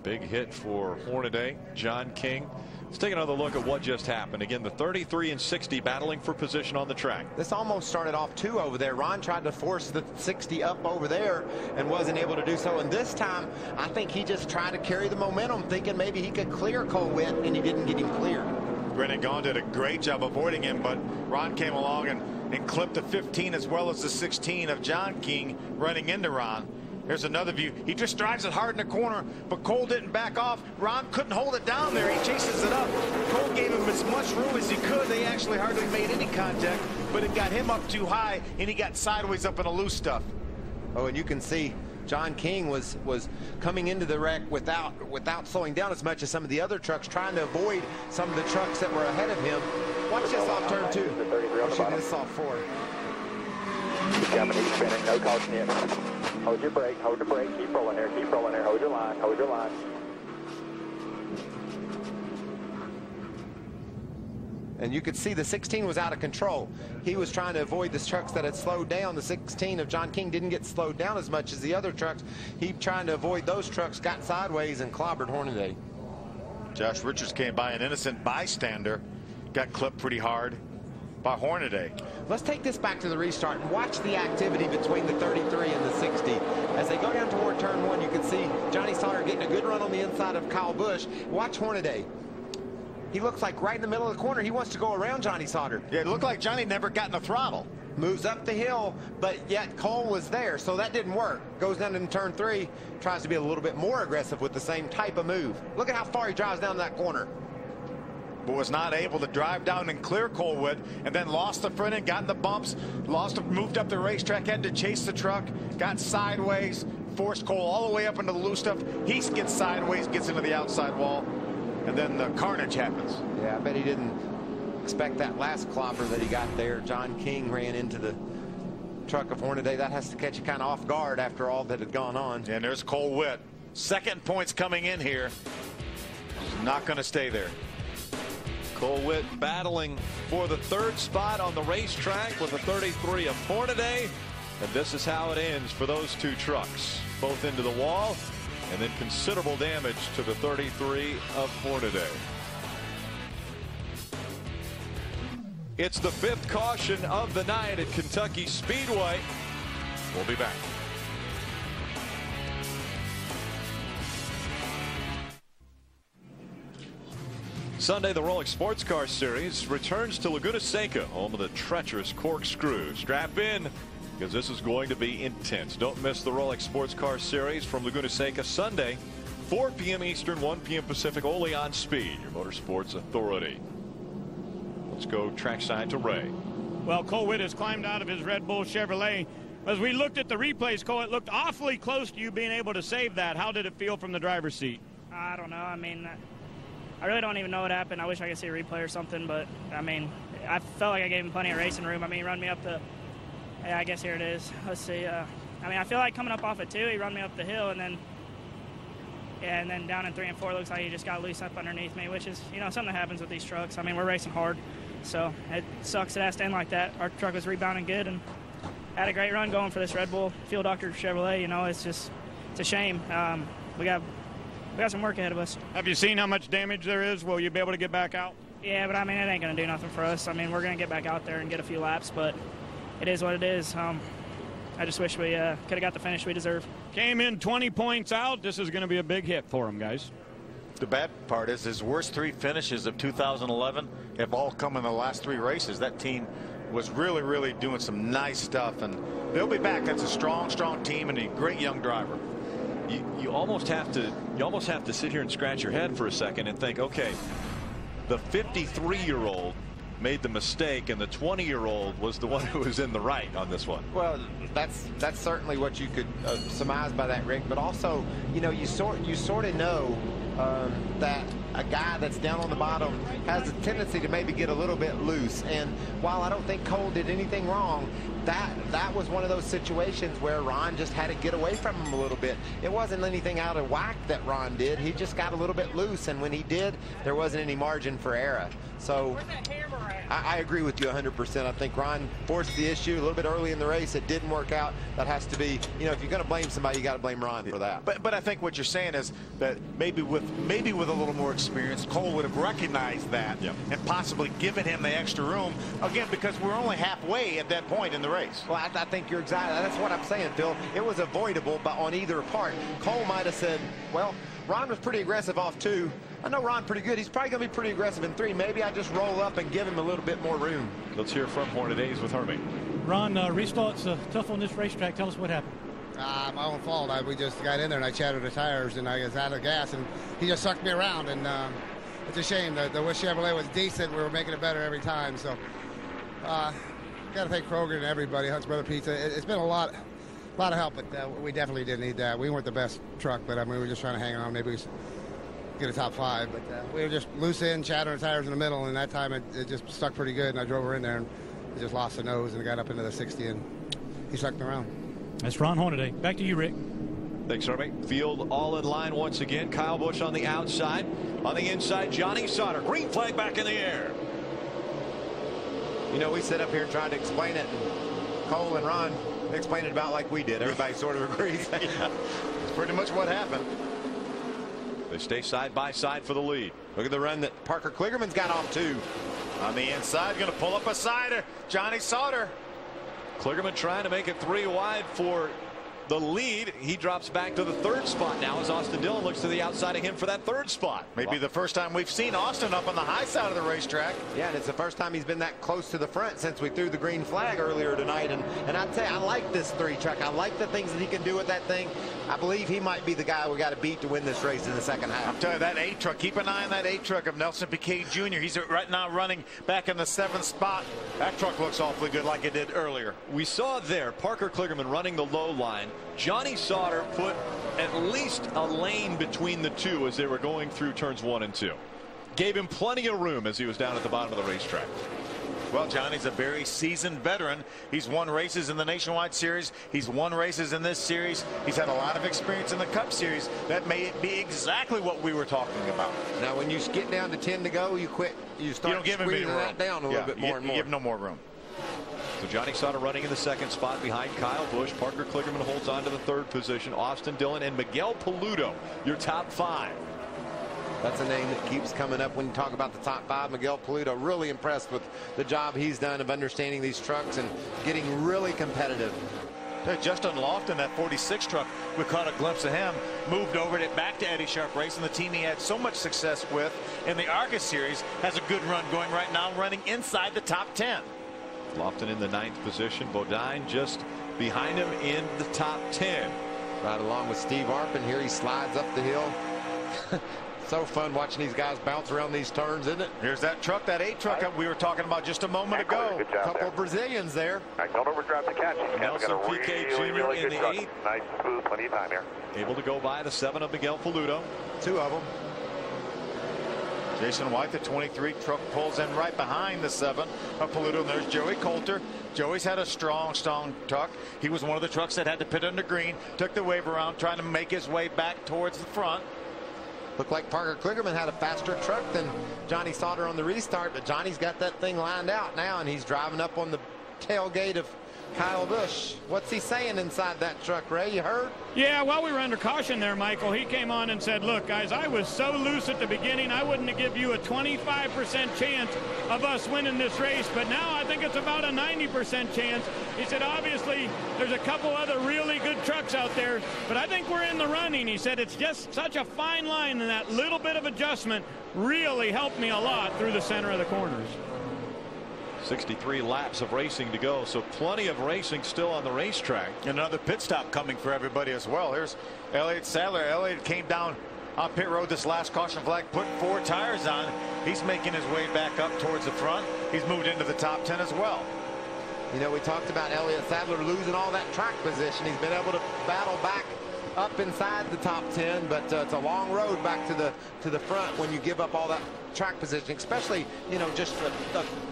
Big hit for Hornaday, John King. Let's take another look at what just happened. Again, the 33 and 60 battling for position on the track. This almost started off 2 over there. Ron tried to force the 60 up over there and wasn't able to do so. And this time, I think he just tried to carry the momentum, thinking maybe he could clear Cole Witt, and he didn't get him cleared. Brendan Gaughan did a great job avoiding him, but Ron came along and clipped the 15 as well as the 16 of John King running into Ron. Here's another view. He just drives it hard in the corner, but Cole didn't back off. Ron couldn't hold it down there. He chases it up. Cole gave him as much room as he could. They actually hardly made any contact, but it got him up too high, and he got sideways up in the loose stuff. Oh, and you can see John King was coming into the wreck without slowing down as much as some of the other trucks, trying to avoid some of the trucks that were ahead of him. Watch this off turn 2. Pushing this off 4. Keep coming, he's spinning, no caution yet. Hold your brake, keep rolling there, hold your line, hold your line. And you could see the 16 was out of control. He was trying to avoid the trucks that had slowed down. The 16 of John King didn't get slowed down as much as the other trucks. He trying to avoid those trucks, got sideways and clobbered Hornaday. Josh Richards came by, an innocent bystander, got clipped pretty hard by Hornaday. Let's take this back to the restart and watch the activity between the 33 and the 60. As they go down toward turn 1, you can see Johnny Sauter getting a good run on the inside of Kyle Busch. Watch Hornaday. He looks like right in the middle of the corner. He wants to go around Johnny Sauter. Yeah, it looked like Johnny never got in the throttle. Moves up the hill, but yet Cole was there, so that didn't work. Goes down in turn 3, tries to be a little bit more aggressive with the same type of move. Look at how far he drives down that corner. But was not able to drive down and clear Colwood, and then lost the front end, got in the bumps, moved up the racetrack, had to chase the truck, got sideways, forced Cole all the way up into the loose stuff. He gets sideways, gets into the outside wall, and then the carnage happens. Yeah, I bet he didn't expect that last clobber that he got there. John King ran into the truck of Hornaday. That has to catch you kind of off guard after all that had gone on. And there's Cole Witt. Second points coming in here. He's not going to stay there. Cole Witt battling for the 3rd spot on the racetrack with a 33 of Hornaday. And this is how it ends for those 2 trucks. Both into the wall, and then considerable damage to the 33 of Hornaday. It's the 5th caution of the night at Kentucky Speedway. We'll be back. Sunday, the Rolex Sports Car Series returns to Laguna Seca, home of the treacherous corkscrew. Strap in, because this is going to be intense. Don't miss the Rolex Sports Car Series from Laguna Seca Sunday, 4 p.m. Eastern, 1 p.m. Pacific, only on Speed, your motorsports authority. Let's go trackside to Ray. Well, Cole Witt has climbed out of his Red Bull Chevrolet. As we looked at the replays, Cole, it looked awfully close to you being able to save that. How did it feel from the driver's seat? I don't know. I mean, I really don't even know what happened. I wish I could see a replay or something, but, I mean, I felt like I gave him plenty of racing room. I mean, he run me up the, yeah, I guess here it is. Let's see. I mean, I feel like coming up off it, too, he run me up the hill, and then, yeah, and then down in 3 and 4, looks like he just got loose up underneath me, which is, you know, something that happens with these trucks. I mean, we're racing hard, so it sucks it has to end like that. Our truck was rebounding good and had a great run going for this Red Bull Field Doctor Chevrolet. You know, it's just, it's a shame. We got some work ahead of us. Have you seen how much damage there is? Will you be able to get back out? Yeah, but I mean, it ain't going to do nothing for us. I mean, we're going to get back out there and get a few laps, but it is what it is. I just wish we could have got the finish we deserve. Came in 20 points out. This is going to be a big hit for him, guys. The bad part is his worst 3 finishes of 2011 have all come in the last 3 races. That team was really, really doing some nice stuff, and they'll be back. That's a strong, strong team and a great young driver. You almost have to sit here and scratch your head for a second and think, okay, the 53-year-old made the mistake and the 20-year-old was the one who was in the right on this one. Well, that's certainly what you could surmise by that, Rick, but also, you know, you sort of know that a guy that's down on the bottom has a tendency to maybe get a little bit loose, and while I don't think Cole did anything wrong, that was one of those situations where Ron just had to get away from him a little bit. It wasn't anything out of whack that Ron did. He just got a little bit loose, and when he did, there wasn't any margin for error. So I agree with you 100%. I think Ron forced the issue a little bit early in the race. It didn't work out. That has to be, you know, if you're going to blame somebody, you got to blame Ron for that. But I think what you're saying is that maybe with a little more experience, Cole would have recognized that and possibly given him the extra room, again, because we're only halfway at that point in the race. Well, I think you're exactly, that's what I'm saying, Phil. It was avoidable, but on either part. Cole might have said, well, Ron was pretty aggressive off 2. I know Ron pretty good. He's probably going to be pretty aggressive in 3. Maybe I just roll up and give him a little bit more room. Let's hear from Hornadays with Hermie. Ron, restart's tough on this racetrack. Tell us what happened. My own fault. We just got in there and I chatted the tires and I was out of gas and he just sucked me around, and it's a shame. The Chevrolet was decent. We were making it better every time. So got to thank Kroger and everybody, Hunt's Brother Pizza. It's been a lot of help, but we definitely didn't need that. We weren't the best truck, but I mean, we were just trying to hang on. Maybe we get a top 5, but we were just loose in, chattering the tires in the middle, and that time it just stuck pretty good, and I drove her in there and it just lost the nose and got up into the 60, and he sucked me around. That's Ron Hornaday. Back to you, Rick. Thanks, Hermie. Field all in line once again. Kyle Busch on the outside. On the inside, Johnny Sauter. Green flag back in the air. You know, we sit up here and tried to explain it, and Cole and Ron explained it about like we did. Everybody sort of agrees. Yeah, pretty much what happened. They stay side by side for the lead. Look at the run that Parker Kligerman's got off too. On the inside, going to pull up a sider. Johnny Sauter. Kligerman trying to make it 3 wide for the lead. He drops back to the 3rd spot now as Austin Dillon looks to the outside of him for that 3rd spot. Maybe the first time we've seen Austin up on the high side of the racetrack. Yeah, and it's the first time he's been that close to the front since we threw the green flag earlier tonight. And I tell you, I like this 3 truck. I like the things that he can do with that thing. I believe he might be the guy we got to beat to win this race in the second half. I'm telling you, that 8 truck, keep an eye on that 8 truck of Nelson Piquet Jr. He's right now running back in the 7th spot. That truck looks awfully good like it did earlier. We saw there Parker Kligerman running the low line. Johnny Sauter put at least a lane between the two as they were going through turns 1 and 2. Gave him plenty of room as he was down at the bottom of the racetrack. Well, Johnny's a very seasoned veteran. He's won races in the Nationwide Series. He's won races in this series. He's had a lot of experience in the Cup Series. That may be exactly what we were talking about. Now, when you get down to 10 to go, you quit. You start squeezing that down a little bit more and more. You give no more room. So Johnny Sauter running in the 2nd spot behind Kyle Busch. Parker Kligerman holds on to the 3rd position. Austin Dillon and Miguel Paludo, your top 5. That's a name that keeps coming up when you talk about the top 5. Miguel Paludo, really impressed with the job he's done of understanding these trucks and getting really competitive. Justin Lofton, that 46 truck, we caught a glimpse of him, moved over it back to Eddie Sharp Racing, the team he had so much success with in the Argus Series, has a good run going right now, running inside the top 10. Lofton in the 9th position. Bodine just behind him in the top 10. Right along with Steve Arpin here. He slides up the hill. So fun watching these guys bounce around these turns, isn't it? Here's that truck, that 8 truck that we were talking about just a moment ago. A couple of Brazilians there. Don't overdrive the catch. Nelson Piquet Jr. in the 8. Nice, smooth, plenty of time here. Able to go by the 7 of Miguel Paludo. 2 of them. Jason White, the 23 truck, pulls in right behind the 7 of Paludo. And there's Joey Coulter. Joey's had a strong truck. He was one of the trucks that had to pit under green, took the wave around, trying to make his way back towards the front. Looked like Parker Kligerman had a faster truck than Johnny Sauter on the restart, but Johnny's got that thing lined out now, and he's driving up on the tailgate of Kyle Busch. What's he saying inside that truck, Ray? You heard? Yeah, while we were under caution there, Michael, he came on and said, look, guys, I was so loose at the beginning, I wouldn't have give you a 25% chance of us winning this race, but now I think it's about a 90% chance. He said, obviously, there's a couple other really good trucks out there, but I think we're in the running. He said, it's just such a fine line, and that little bit of adjustment really helped me a lot through the center of the corners. 63 laps of racing to go, so plenty of racing still on the racetrack. Another pit stop coming for everybody as well. Here's Elliott Sadler. Elliott came down on pit road this last caution flag, put 4 tires on. He's making his way back up towards the front. He's moved into the top 10 as well. You know, we talked about Elliott Sadler losing all that track position. He's been able to battle back up inside the top 10, but it's a long road back to the front when you give up all that track position, especially, you know, just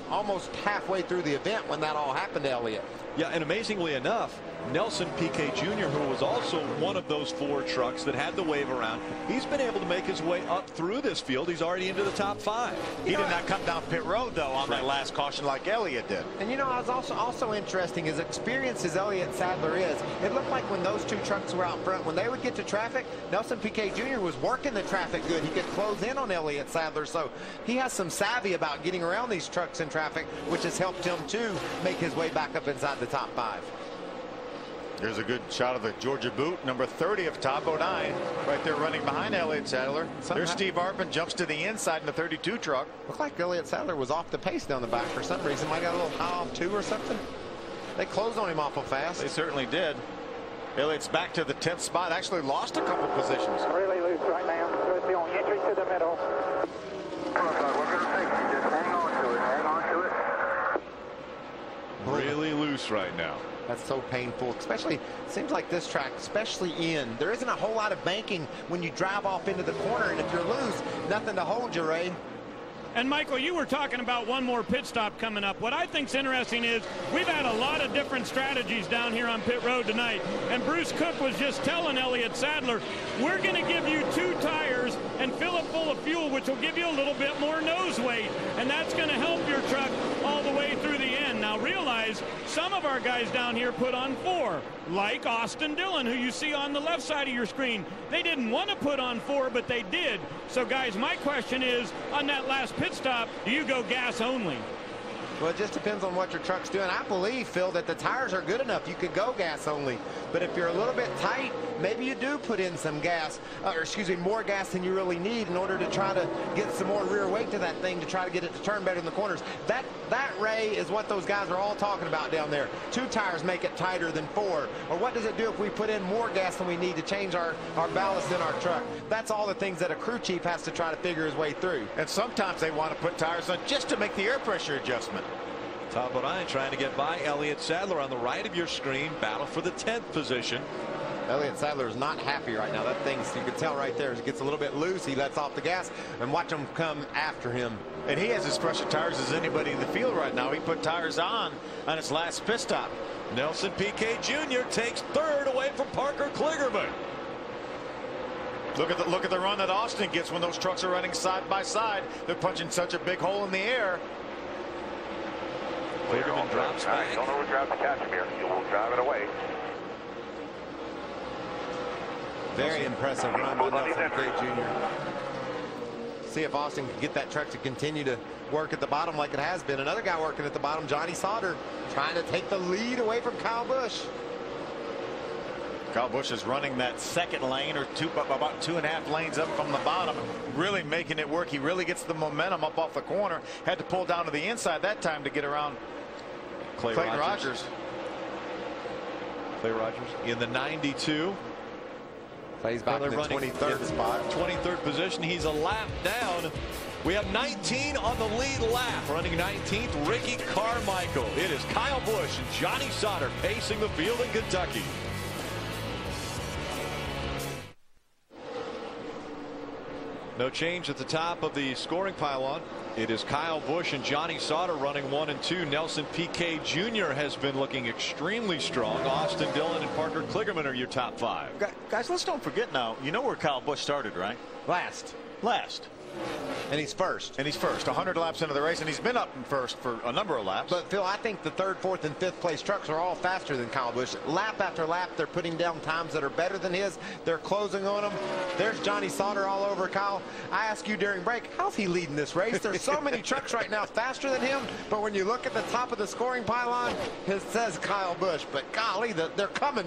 almost halfway through the event when that all happened to Elliott. Yeah, and amazingly enough, Nelson Piquet Jr., who was also one of those 4 trucks that had the wave around, he's been able to make his way up through this field. He's already into the top 5. He did not come down pit road, though, on that last caution like Elliott did. And, you know, I was also interesting, as experienced as Elliott Sadler is, it looked like when those 2 trucks were out front, when they would get to traffic, Nelson Piquet Jr. was working the traffic good. He could close in on Elliott Sadler, so he has some savvy about getting around these trucks in traffic, which has helped him, too, make his way back up inside the top 5. There's a good shot of the Georgia boot, number 30 of Todd Bodine, right there running behind Elliott Sadler. There's Steve Arpin, jumps to the inside in the 32 truck. Looked like Elliott Sadler was off the pace down the back for some reason. Might got a little high off 2 or something. They closed on him awful fast. They certainly did. Elliott's back to the 10th spot, actually lost a couple positions. Really loose right now. So it's the only entry to the middle. We're going to take it. Just hang on to it. Hang on to it. Really loose right now. That's so painful, especially, seems like this track, especially in. There isn't a whole lot of banking when you drive off into the corner, and if you're loose, nothing to hold you, Ray. And Michael, you were talking about one more pit stop coming up. What I think's interesting is we've had a lot of different strategies down here on pit road tonight. And Bruce Cook was just telling Elliott Sadler, we're going to give you 2 tires and fill it full of fuel, which will give you a little bit more nose weight. And that's going to help your truck all the way through the end. Now realize some of our guys down here put on 4, like Austin Dillon, who you see on the left side of your screen. They didn't want to put on 4, but they did. So guys, my question is, on that last pit stop, do you go gas only? Well, it just depends on what your truck's doing. I believe, Phil, that the tires are good enough. You could go gas only. But if you're a little bit tight, maybe you do put in some gas, or excuse me, more gas than you really need in order to try to get some more rear weight to that thing to try to get it to turn better in the corners. That Ray, is what those guys are all talking about down there. 2 tires make it tighter than 4. Or what does it do if we put in more gas than we need to change our ballast in our truck? That's all the things that a crew chief has to try to figure his way through. And sometimes they want to put tires on just to make the air pressure adjustment. Todd Bodine trying to get by Elliott Sadler on the right of your screen. Battle for the 10th position. Elliott Sadler is not happy right now. That thing, you can tell right there, as it gets a little bit loose, he lets off the gas, and watch them come after him. And he has as fresh of tires as anybody in the field right now. He put tires on his last pit stop. Nelson Piquet Jr. takes 3rd away from Parker Kligerman. Look at the run that Austin gets when those trucks are running side by side. They're punching such a big hole in the air. Kligerman drops back. Don't overdrive the Casimir. You will drive it away. Very impressive run by Nelson Piquet Jr. See if Austin can get that truck to continue to work at the bottom like it has been. Another guy working at the bottom, Johnny Sauter, trying to take the lead away from Kyle Busch. Kyle Busch is running that second lane, or about 2.5 lanes up from the bottom, really making it work. He really gets the momentum up off the corner. Had to pull down to the inside that time to get around Clayton Rogers. Clay Rogers in the 92. He's back in the 23rd spot. 23rd position. He's a lap down. We have 19 on the lead lap. Running 19th, Ricky Carmichael. It is Kyle Busch and Johnny Sauter pacing the field in Kentucky. No change at the top of the scoring pylon. It is Kyle Busch and Johnny Sauter running 1 and 2. Nelson Piquet Jr. has been looking extremely strong. Austin Dillon and Parker Kligerman are your top 5. Guys, let's don't forget now, you know where Kyle Busch started, right? Last. And he's first. 100 laps into the race, and he's been up in first for a number of laps. But Phil, I think the 3rd, 4th, and 5th place trucks are all faster than Kyle Busch. Lap after lap, they're putting down times that are better than his. They're closing on him. There's Johnny Sauter all over Kyle. I asked you during break, how's he leading this race? There's so many trucks right now faster than him, but when you look at the top of the scoring pylon, it says Kyle Busch. But golly, they're coming.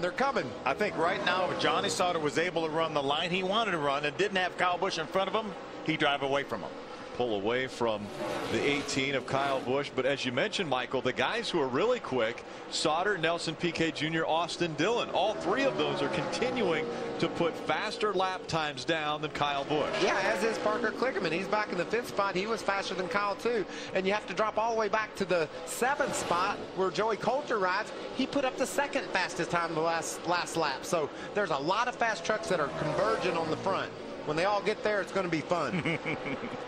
I think right now, if Johnny Sauter was able to run the line he wanted to run and didn't have Kyle Busch in front of him, he'd drive away from him. Pull away from the 18 of Kyle Busch. But as you mentioned, Michael, the guys who are really quick, Sauter, Nelson Piquet Jr., Austin Dillon, all 3 of those are continuing to put faster lap times down than Kyle Busch. Yeah, as is Parker Kligerman. He's back in the 5th spot. He was faster than Kyle too. And you have to drop all the way back to the 7th spot where Joey Coulter rides. He put up the 2nd fastest time in the last lap. So there's a lot of fast trucks that are converging on the front. When they all get there, it's going to be fun.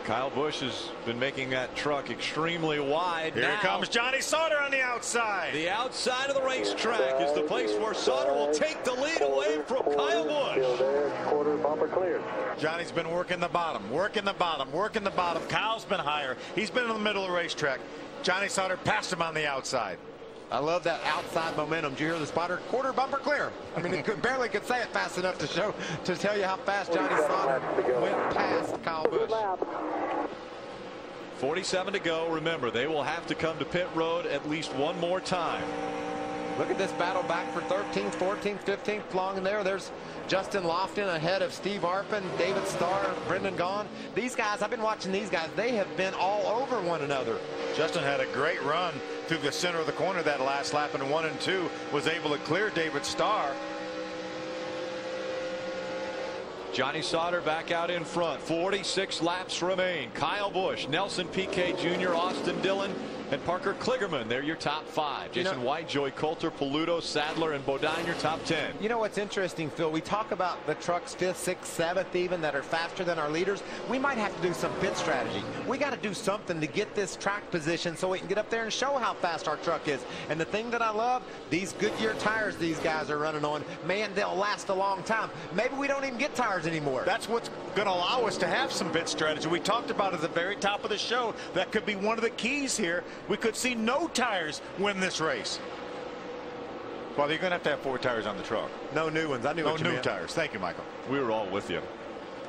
Kyle Busch has been making that truck extremely wide. Here comes Johnny Sauter on the outside. The outside of the racetrack is the place where Sauter will take the lead away from Kyle Busch. Quarter bumper cleared. Johnny's been working the bottom. Kyle's been higher. He's been in the middle of the racetrack. Johnny Sauter passed him on the outside. I love that outside momentum. Did you hear the spotter? Quarter bumper clear. I mean, it barely could say it fast enough to tell you how fast Johnny Sauter went past Kyle Busch. 47 to go. Remember, they will have to come to pit road at least one more time. Look at this battle back for 13th, 14th, 15th long in there. There's Justin Lofton ahead of Steve Arpin, David Starr, Brendan Gaughan. These guys, I've been watching these guys. They have been all over one another. Justin had a great run through the center of the corner that last lap in 1 and 2. Was able to clear David Starr. Johnny Sauter back out in front. 46 laps remain. Kyle Busch, Nelson Piquet Jr., Austin Dillon, and Parker Kligerman. They're your top 5. Jason White, Joey Coulter, Paluto, Sadler, and Bodine, your top 10. You know what's interesting, Phil? We talk about the trucks 5th, 6th, 7th even that are faster than our leaders. We might have to do some pit strategy. We got to do something to get this track position so we can get up there and show how fast our truck is. And the thing that I love, these Goodyear tires these guys are running on, man, they'll last a long time. Maybe we don't even get tires anymore. That's what's going to allow us to have some bit strategy. We talked about at the very top of the show that could be one of the keys here. We could see no tires win this race. Well, you're going to have 4 tires on the truck. No new ones. I knew what you meant. No new tires. Thank you, Michael. We were all with you.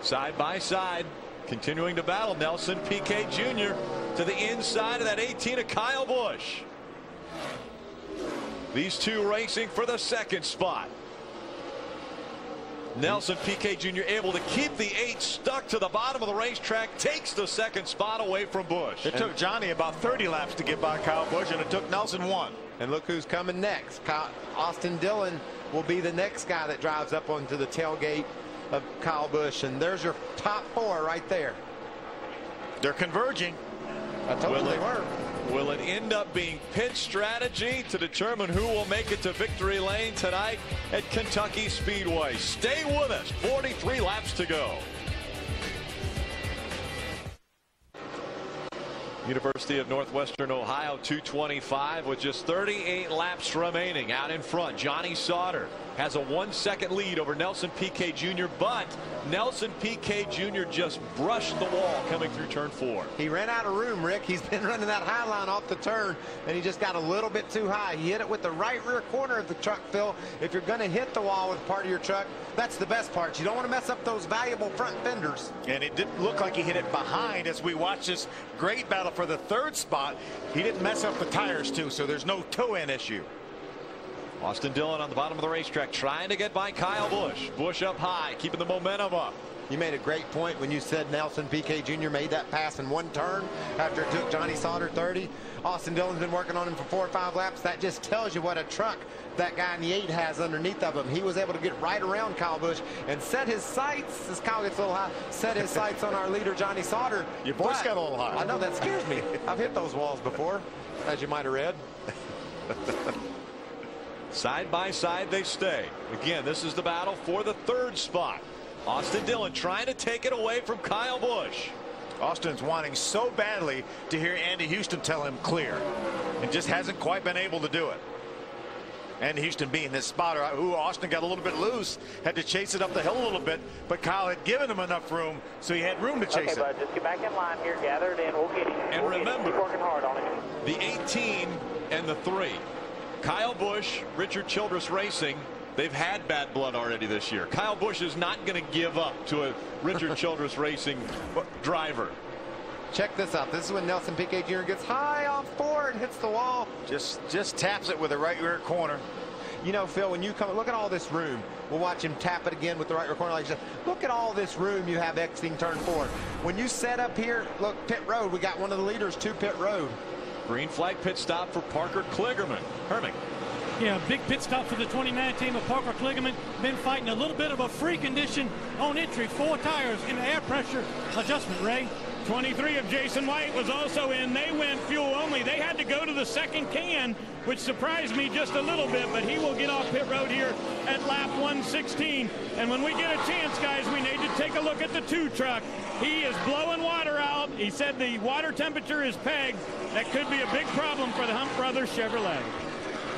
Side by side, continuing to battle. Nelson Piquet Jr. to the inside of that 18 of Kyle Busch. These two racing for the second spot. Nelson Piquet Jr. able to keep the 8 stuck to the bottom of the racetrack, takes the second spot away from Busch. It took Johnny about 30 laps to get by Kyle Busch, and it took Nelson 1. And look who's coming next. Austin Dillon will be the next guy that drives up onto the tailgate of Kyle Busch. And there's your top 4 right there. They're converging. I told you they were. Will it end up being pit strategy to determine who will make it to victory lane tonight at Kentucky Speedway? Stay with us. 43 laps to go. University of Northwestern Ohio 225 with just 38 laps remaining. Out in front, Johnny Sauter has a 1-second lead over Nelson Piquet Jr. But Nelson Piquet Jr. just brushed the wall coming through turn 4. He ran out of room, Rick. He's been running that high line off the turn, and he just got a little bit too high. He hit it with the right rear corner of the truck, Phil. If you're going to hit the wall with part of your truck, that's the best part. You don't want to mess up those valuable front fenders. And it didn't look like he hit it behind as we watch this great battle for the 3rd spot. He didn't mess up the tires, too, so there's no toe-in issue. Austin Dillon on the bottom of the racetrack trying to get by Kyle Busch. Busch up high, keeping the momentum up. You made a great point when you said Nelson Piquet Jr. made that pass in 1 turn after it took Johnny Sauter 30. Austin Dillon's been working on him for 4 or 5 laps. That just tells you what a truck that guy in the 8 has underneath of him. He was able to get right around Kyle Busch and set his sights, as Kyle gets a little high, set his sights on our leader, Johnny Sauter. Your voice got a little high. I know, that scares me. I've hit those walls before, as you might have read. Side by side they stay. Again, this is the battle for the 3rd spot. Austin Dillon trying to take it away from Kyle Busch. Austin's wanting so badly to hear Andy Houston tell him clear, and just hasn't quite been able to do it. Andy Houston being this spotter, who Austin got a little bit loose, had to chase it up the hill a little bit, but Kyle had given him enough room, so he had room to chase it. Okay, bud, just get back in line here, gather it in, we'll get it. And remember, keep working hard on it. The 18 and the 3. Kyle Busch, Richard Childress Racing, they've had bad blood already this year. Kyle Busch is not going to give up to a Richard Childress Racing driver. Check this out. This is when Nelson Piquet Jr. gets high off 4 and hits the wall. Just taps it with the right rear corner. You know, Phil, when you come, look at all this room. We'll watch him tap it again with the right rear corner like you said. Look at all this room you have exiting turn 4. When you set up here, look, pit road, we got one of the leaders to pit road. Green flag pit stop for Parker Kligerman. Herming. Yeah, big pit stop for the 29 team of Parker Kligerman. Been fighting a little bit of a free condition on entry. 4 tires in the air pressure adjustment, Ray. 23 of Jason White was also in. They went fuel only. They had to go to the 2nd can, which surprised me just a little bit, but he will get off pit road here at lap 116. And when we get a chance, guys, we need to take a look at the 2 truck. He is blowing water out. He said the water temperature is pegged. That could be a big problem for the Hunt Brothers Chevrolet.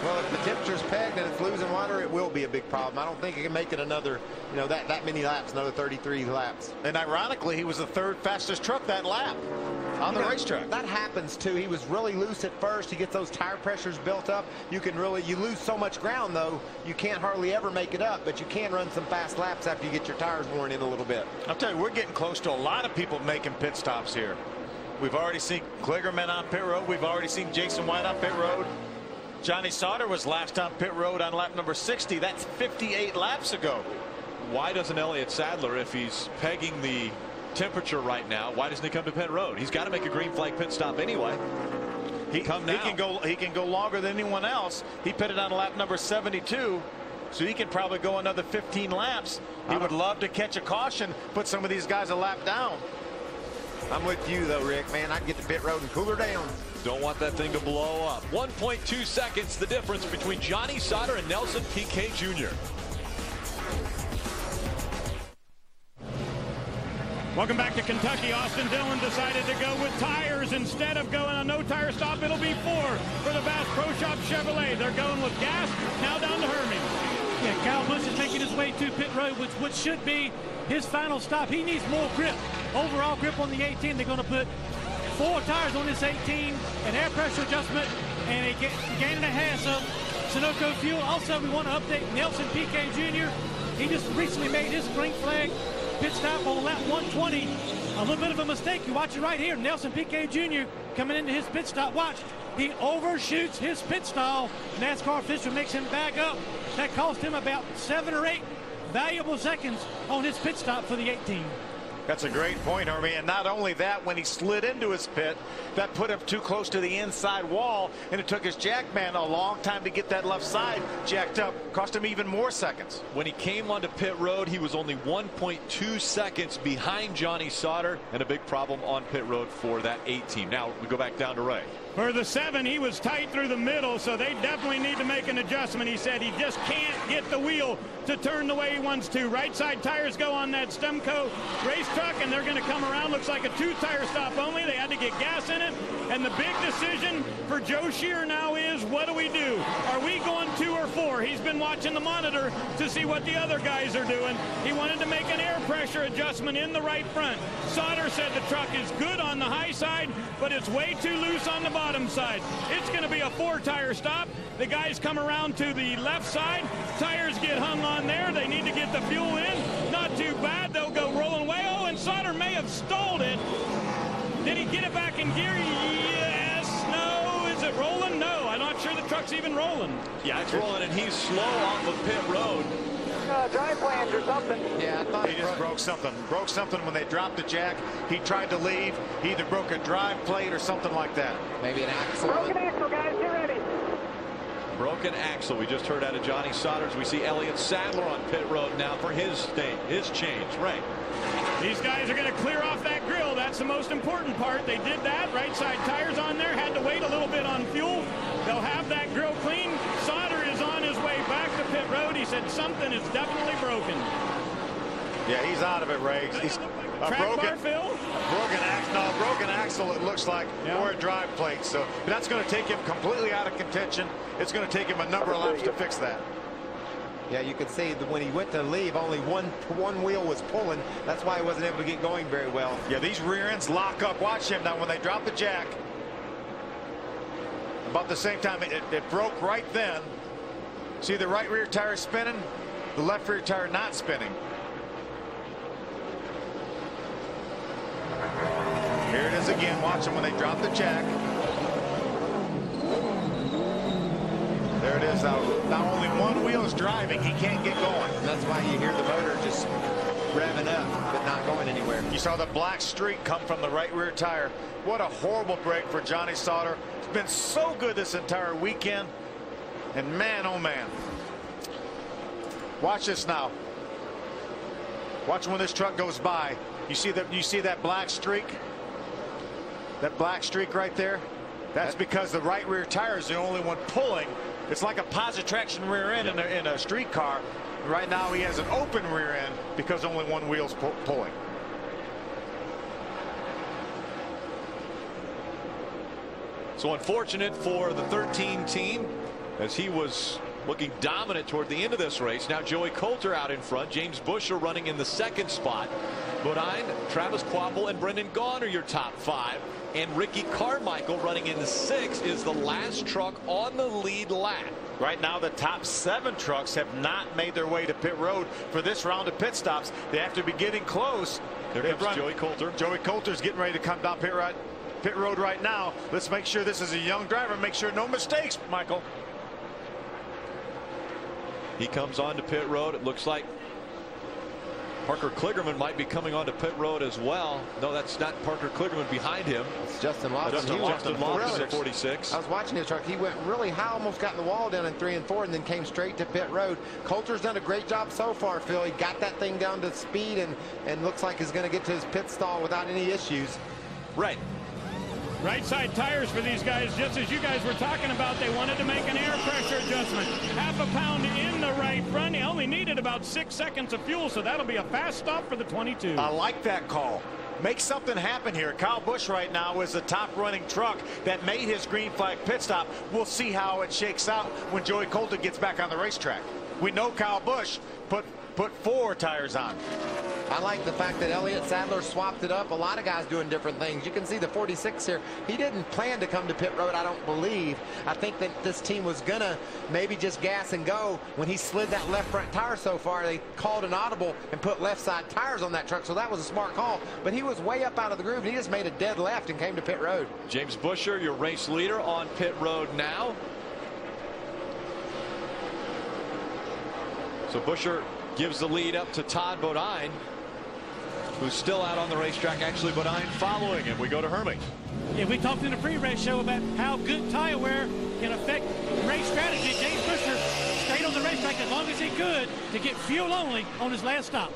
Well, if the temperature's pegged and it's losing water, it will be a big problem. I don't think it can make it another, you know, that many laps, another 33 laps. And ironically, he was the 3rd fastest truck that lap on the racetrack. That happens too. He was really loose at first. He gets those tire pressures built up. You lose so much ground though, you can't hardly ever make it up, but you can run some fast laps after you get your tires worn in a little bit. I'll tell you, we're getting close to a lot of people making pit stops here. We've already seen Kligerman on pit road. We've already seen Jason White on pit road. Johnny Sauter was last on pit road on lap number 60. That's 58 laps ago. Why doesn't Elliott Sadler, if he's pegging the temperature right now, why doesn't he come to pit road? He's got to make a green flag pit stop anyway. He can go longer than anyone else. He pitted on lap number 72, so he can probably go another 15 laps. He would love to catch a caution, put some of these guys a lap down. I'm with you though, Rick. Man, I'd get to pit road and cool her down. Don't want that thing to blow up. 1.2 seconds the difference between Johnny Sauter and Nelson Piquet Jr. Welcome back to Kentucky. Austin Dillon decided to go with tires instead of going on no tire stop. It'll be 4 for the Bass Pro Shop Chevrolet. They're going with gas now down to Herming. Yeah, Kyle Busch is making his way to pit road, which should be his final stop, he needs more grip. Overall grip on the 18. They're going to put 4 tires on this 18, an air pressure adjustment, and a gain and a half of Sunoco fuel. Also, we want to update Nelson Piquet Jr. He just recently made his green flag pit stop on lap 120. A little bit of a mistake. You watch it right here. Nelson Piquet Jr. coming into his pit stop. Watch. He overshoots his pit stall. NASCAR official makes him back up. That cost him about 7 or 8 valuable seconds on his pit stop for the 18. That's a great point, Hermie. And not only that, when he slid into his pit, that put him too close to the inside wall, and it took his jackman a long time to get that left side jacked up. Cost him even more seconds. When he came onto pit road, he was only 1.2 seconds behind Johnny Sauter, and a big problem on pit road for that 8 team. Now we go back down to Ray. For the 7, he was tight through the middle, so they definitely need to make an adjustment. He said he just can't get the wheel to turn the way he wants to. Right side tires go on that Stemco race truck, and they're going to come around. Looks like a 2-tire stop only. They had to get gas in it. And the big decision for Joe Shear now is, what do we do? Are we going 2 or 4? He's been watching the monitor to see what the other guys are doing. He wanted to make an air pressure adjustment in the right front. Sauter said the truck is good on the high side, but it's way too loose on the bottom side. It's going to be a 4-tire stop. The guys come around to the left side. Tires get hung on there. They need to get the fuel in. Not too bad. They'll go rolling away. Oh, and Sauter may have stalled it. Did he get it back in gear? Yes. No. Is it rolling? No. I'm not sure the truck's even rolling. Yeah, it's rolling, and he's slow off of pit road. Drive flange or something. Yeah, I thought he just broke something. Broke something when they dropped the jack. He tried to leave. He either broke a drive plate or something like that. Maybe an axle. Broken axle, guys. Get ready. Broken axle. We just heard out of Johnny Sauters. We see Elliott Sadler on pit road now for his change. Right. These guys are going to clear off that grill. That's the most important part. They did that. Right side tires on there. Had to wait a little bit on fuel. They'll have that grill clean. Sauter is on his way back to pit road. He said something is definitely broken. Yeah, he's out of it, Ray. He's broken axle, it looks like, or a drive plate. So that's going to take him completely out of contention. It's going to take him a number of laps to fix that. Yeah, you could see that when he went to leave, only one wheel was pulling. That's why he wasn't able to get going very well. Yeah, these rear ends lock up. Watch him now when they drop the jack. About the same time, it broke right then. See the right rear tire spinning, the left rear tire not spinning. Here it is again. Watch them when they drop the jack. There it is. Now only one wheel is driving. He can't get going. And that's why you hear the motor just revving up, but not going anywhere. You saw the black streak come from the right rear tire. What a horrible break for Johnny Sauter. It's been so good this entire weekend. And man, oh man. Watch this now. Watch when this truck goes by. You see that black streak? That black streak right there? That's because the right rear tire is the only one pulling. It's like a positive traction rear end in a street car. Right now he has an open rear end because only one wheel's pulling. So unfortunate for the 13 team, as he was looking dominant toward the end of this race. Now Joey Coulter out in front. James Buescher running in the 2nd spot. Bodine, Travis Kvapil, and Brendan Gaughan are your top 5. And Ricky Carmichael running in the 6th is the last truck on the lead lap. Right now the top 7 trucks have not made their way to pit road for this round of pit stops. They have to be getting close. There comes Joey Coulter. Joey Coulter's getting ready to come down pit road right now. Let's make sure this is a young driver. Make sure no mistakes, Michael. He comes on to pit road. It looks like Parker Kligerman might be coming onto pit road as well. No, that's not Parker Kligerman behind him. It's Justin Lawson. Justin Lawson at 46. I was watching his truck. He went really high, almost got in the wall down in 3 and 4, and then came straight to pit road. Coulter's done a great job so far, Phil. He got that thing down to speed and looks like he's going to get to his pit stall without any issues. Right. Right side tires for these guys, just as you guys were talking about. They wanted to make an air pressure adjustment. Half a pound in the right front. He only needed about 6 seconds of fuel, so that'll be a fast stop for the 22. I like that call. Make something happen here. Kyle Busch right now is the top running truck that made his green flag pit stop. We'll see how it shakes out when Joey Coulter gets back on the racetrack. We know Kyle Busch put 4 tires on. I like the fact that Elliott Sadler swapped it up. A lot of guys doing different things. You can see the 46 here. He didn't plan to come to pit road, I don't believe. I think that this team was going to maybe just gas and go. When he slid that left front tire so far, they called an audible and put left side tires on that truck. So that was a smart call. But he was way up out of the groove. And he just made a dead left and came to pit road. James Buescher, your race leader, on pit road now. So Buescher gives the lead up to Todd Bodine, who's still out on the racetrack. Actually, Bodine following him. We go to Hermie. Yeah, we talked in the pre-race show about how good tire wear can affect race strategy. James Buescher stayed on the racetrack as long as he could to get fuel only on his last stop.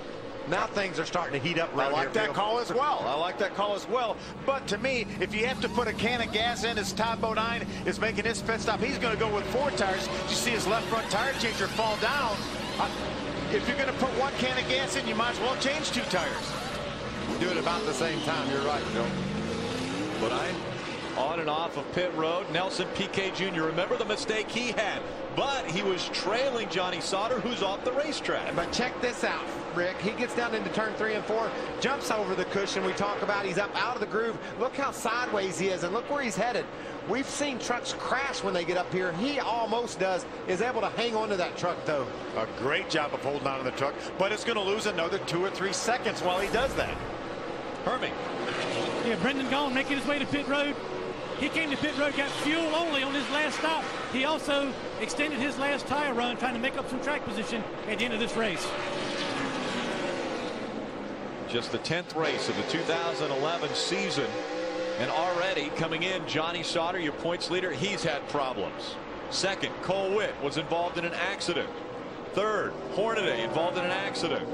Now things are starting to heat up. I like that call as well. I like that call as well. But to me, if you have to put a can of gas in as Todd Bodine is making his pit stop, he's going to go with 4 tires. You see his left front tire changer fall down. If you're going to put 1 can of gas in, you might as well change 2 tires. Do it about the same time. You're right, Bill. Bodine on and off of pit road. Nelson Piquet Jr. Remember the mistake he had, but he was trailing Johnny Sauter, who's off the racetrack. But check this out, Rick. He gets down into turn 3 and 4, jumps over the cushion we talk about. He's up out of the groove. Look how sideways he is, and look where he's headed. We've seen trucks crash when they get up here. He almost does. Is able to hang on to that truck, though. A great job of holding on to the truck, but it's going to lose another 2 or 3 seconds while he does that. Hermie. Yeah, Brendan Gaughan making his way to pit road. He came to pit road, got fuel only on his last stop. He also extended his last tire run, trying to make up some track position at the end of this race. Just the 10th race of the 2011 season. And already coming in, Johnny Sauter, your points leader, he's had problems. Second, Cole Witt was involved in an accident. Third, Hornaday involved in an accident.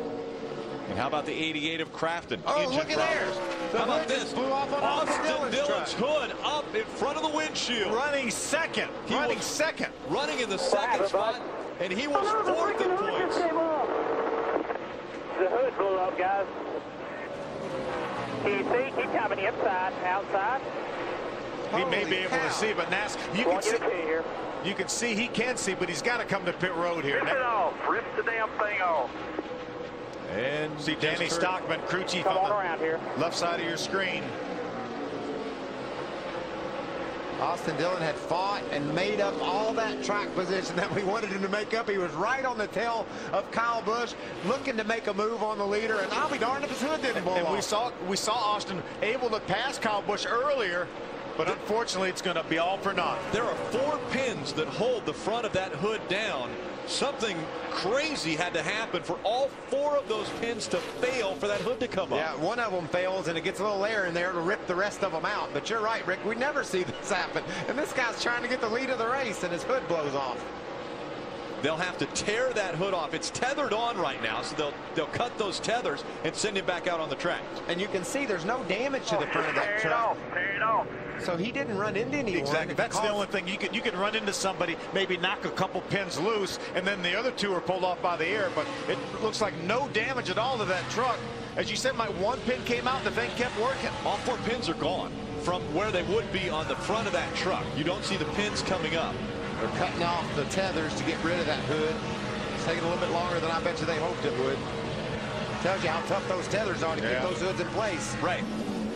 And how about the 88 of Crafton? Oh, look at there. How about this? Blew off on Austin Dillon's hood up in front of the windshield. Running second. Running second. Running in the second spot, and he was 4th in points. The hood blew up, guys. Can you see? Keep coming inside, outside. He may be able to see, but Nas, you can see he can see, but he's got to come to pit road here. Rip it off. Rip the damn thing off. And see Danny Stockman, crew chief on the left side of your screen. Austin Dillon had fought and made up all that track position that we wanted him to make up. He was right on the tail of Kyle Busch, looking to make a move on the leader, and I'll be darned if his hood didn't blow off. We saw Austin able to pass Kyle Busch earlier, but unfortunately it's going to be all for naught. There are 4 pins that hold the front of that hood down. Something crazy had to happen for all 4 of those pins to fail for that hood to come up. Yeah, one of them fails and it gets a little air in there to rip the rest of them out. But you're right, Rick, we never see this happen. And this guy's trying to get the lead of the race and his hood blows off. They'll have to tear that hood off. It's tethered on right now, so they'll cut those tethers and send him back out on the track. And you can see there's no damage to the front of that truck. Tear it off. So he didn't run into anyone. Exactly. That's the only thing. You can run into somebody, maybe knock a couple pins loose, and then the other 2 are pulled off by the air. But it looks like no damage at all to that truck. As you said, my 1 pin came out, the thing kept working. All 4 pins are gone from where they would be on the front of that truck. You don't see the pins coming up. They're cutting off the tethers to get rid of that hood. It's taking a little bit longer than I bet you they hoped it would. Tells you how tough those tethers are to keep those hoods in place. Right.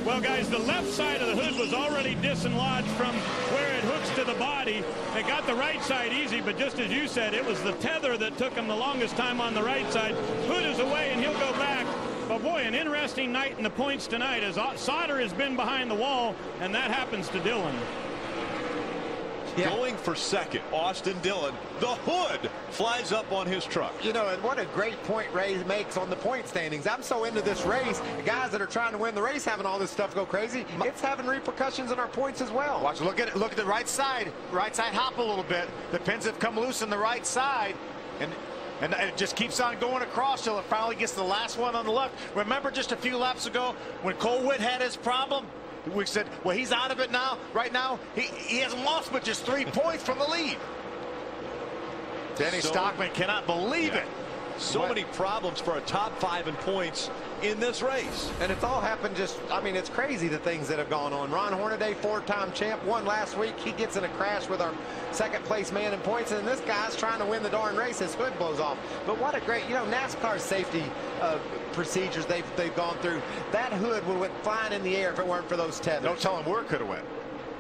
Well, guys, the left side of the hood was already dislodged from where it hooks to the body. They got the right side easy, but just as you said, it was the tether that took him the longest time on the right side. Hood is away, and he'll go back. But, boy, an interesting night in the points tonight as Sauter has been behind the wall, and that happens to Dillon. Yeah. Going for second, Austin Dillon. The hood flies up on his truck. You know, and what a great point Ray makes on the point standings. I'm so into this race. The guys that are trying to win the race having all this stuff go crazy. It's having repercussions on our points as well. Watch, look at it. Look at the right side. Right side hop a little bit. The pins have come loose on the right side. And it just keeps on going across till it finally gets the last one on the left. Remember just a few laps ago when Cole Witt had his problem? We said, well, he's out of it now. Right now, he hasn't lost but just 3 points from the lead. Danny Stockman cannot believe it. So many problems for a top 5 in points in this race. And it's all happened just, I mean, it's crazy the things that have gone on. Ron Hornaday, 4-time champ, won last week. He gets in a crash with our second place man in points, and this guy's trying to win the darn race. His hood blows off. But what a great, you know, NASCAR's safety procedures they've gone through. That hood would have went flying in the air if it weren't for those tethers. Don't tell him where it could have went.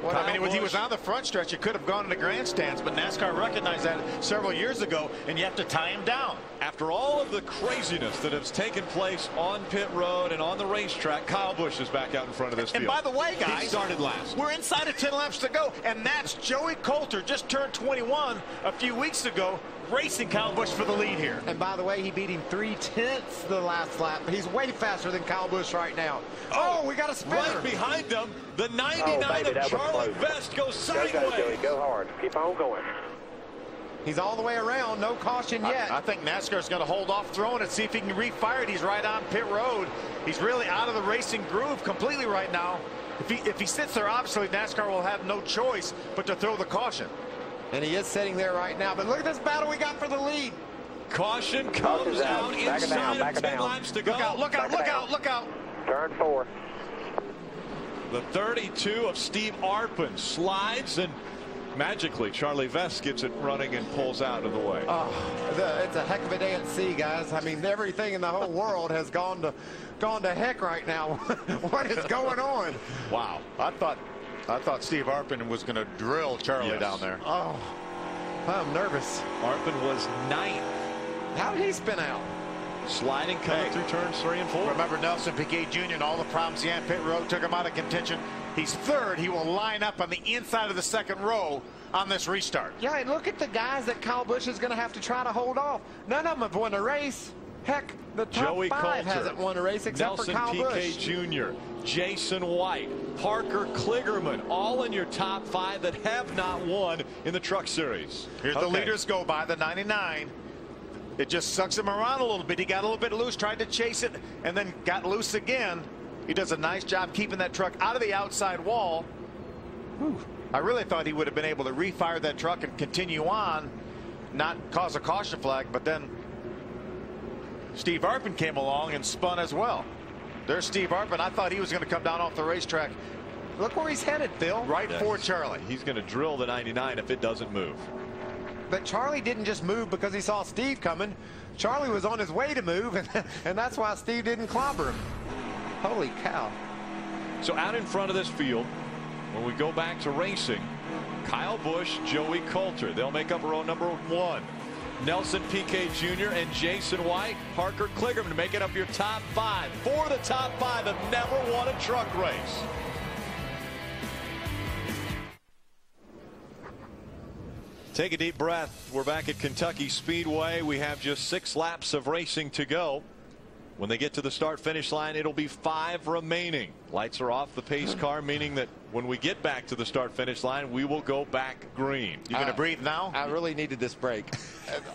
I mean, when he was on the front stretch, it could have gone into grandstands, but NASCAR recognized that several years ago, and you have to tie him down. After all of the craziness that has taken place on pit road and on the racetrack, Kyle Busch is back out in front of this field. And by the way, guys, he started last. We're inside of 10 laps to go, and that's Joey Coulter, just turned 21 a few weeks ago, racing Kyle Busch for the lead here. And by the way, he beat him 3/10 the last lap. He's way faster than Kyle Busch right now. Oh, we got a spinner. Right behind them, the 99 of Charlie Vest goes sideways. Go, Joey, go hard. Keep on going. He's all the way around. No caution yet. I think NASCAR's going to hold off throwing it, see if he can refire it. He's right on pit road. He's really out of the racing groove completely right now. If he sits there, obviously NASCAR will have no choice but to throw the caution. And he is sitting there right now. But look at this battle we got for the lead. Caution comes out inside of 10 laps to go. Look out, look out, look out, look out. Turn 4. The 32 of Steve Arpin slides, and magically Charlie Vest gets it running and pulls out of the way. It's a heck of a day at sea, guys. I mean, everything in the whole world has gone to heck right now. What is going on? Wow. I thought Steve Arpin was going to drill Charlie down there. Oh, I'm nervous. Arpin was 9th. How did he spin out? Sliding coming through turns 3 and 4. Remember Nelson Piquet Jr. and all the problems he had pit road took him out of contention. He's 3rd. He will line up on the inside of the 2nd row on this restart. Yeah, and look at the guys that Kyle Busch is going to have to try to hold off. None of them have won a race. Heck, the top Joey 5 Coulter hasn't won a race except Nelson for Kyle Piquet Busch. Jr., Jason White, Parker Kligerman, all in your top 5 that have not won in the Truck Series. Here's the leaders go by, the 99. It just sucks him around a little bit. He got a little bit loose, tried to chase it, and then got loose again. He does a nice job keeping that truck out of the outside wall. Whew. I really thought he would have been able to refire that truck and continue on, not cause a caution flag, but then Steve Arpin came along and spun as well. There's Steve Arpin. I thought he was going to come down off the racetrack. Look where he's headed, Phil. Right for Charlie. He's going to drill the 99 if it doesn't move. But Charlie didn't just move because he saw Steve coming. Charlie was on his way to move, and that's why Steve didn't clobber him. Holy cow. So out in front of this field, when we go back to racing, Kyle Busch, Joey Coulter. They'll make up row number 1. Nelson Piquet Jr. and Jason White, Parker Kligerman to make it up your top 5. 4 of the top 5 have never won a truck race. Take a deep breath. We're back at Kentucky Speedway. We have just 6 laps of racing to go. When they get to the start-finish line, it'll be 5 remaining. Lights are off the pace car, meaning that when we get back to the start-finish line, we will go back green. You gonna breathe now? I really needed this break.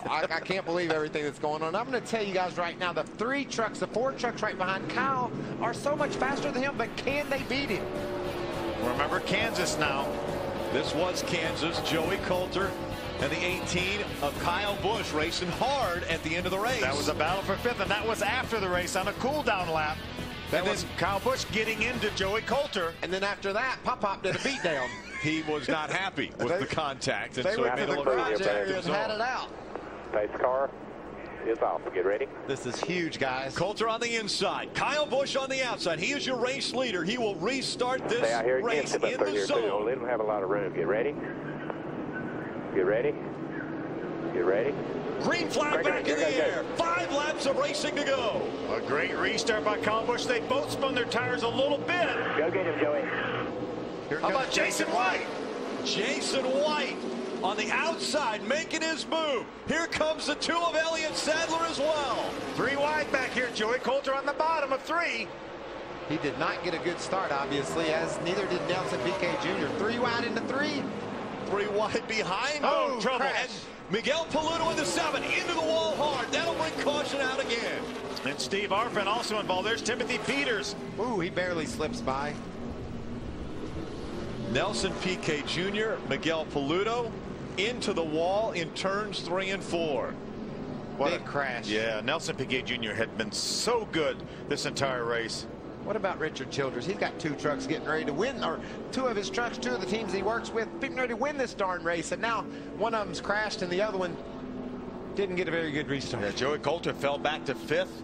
I can't believe everything that's going on. I'm going to tell you guys right now, the 4 trucks right behind Kyle are so much faster than him, but can they beat him? Remember Kansas now. This was Kansas. Joey Coulter and the 18 of Kyle Busch racing hard at the end of the race. That was a battle for 5th, and that was after the race on a cool-down lap. That was Kyle Busch getting into Joey Coulter. And then after that, Pop did a beatdown. He was not happy with the contact. And they so went to the garage area and had it out. Pace car is off. Get ready. This is huge, guys. Coulter on the inside. Kyle Busch on the outside. He is your race leader. He will restart this race in the zone. Let him have a lot of room. Get ready. Get ready. Get ready. Green flag back in the air. 5 laps of racing to go. A great restart by Kyle Busch. They both spun their tires a little bit. Go get him, Joey. How about Jason White? Jason White on the outside making his move. Here comes the 2 of Elliott Sadler as well. 3 wide back here. Joey Coulter on the bottom of 3. He did not get a good start, obviously, as neither did Nelson Piquet Jr. 3 wide into 3. 3 wide behind. Oh, trouble. Crash. Miguel Paludo in the 7, into the wall hard. That'll bring caution out again. And Steve Arpin also involved. There's Timothy Peters. Ooh, he barely slips by. Nelson Piquet Jr., Miguel Paludo into the wall in turns 3 and 4. What a crash. Yeah, Nelson Piquet Jr. had been so good this entire race. What about Richard Childress? He's got 2 trucks getting ready to win, or 2 of his trucks, 2 of the teams he works with, getting ready to win this darn race, and now one of them's crashed and the other one didn't get a very good restart. Yeah, Joey Coulter fell back to 5th.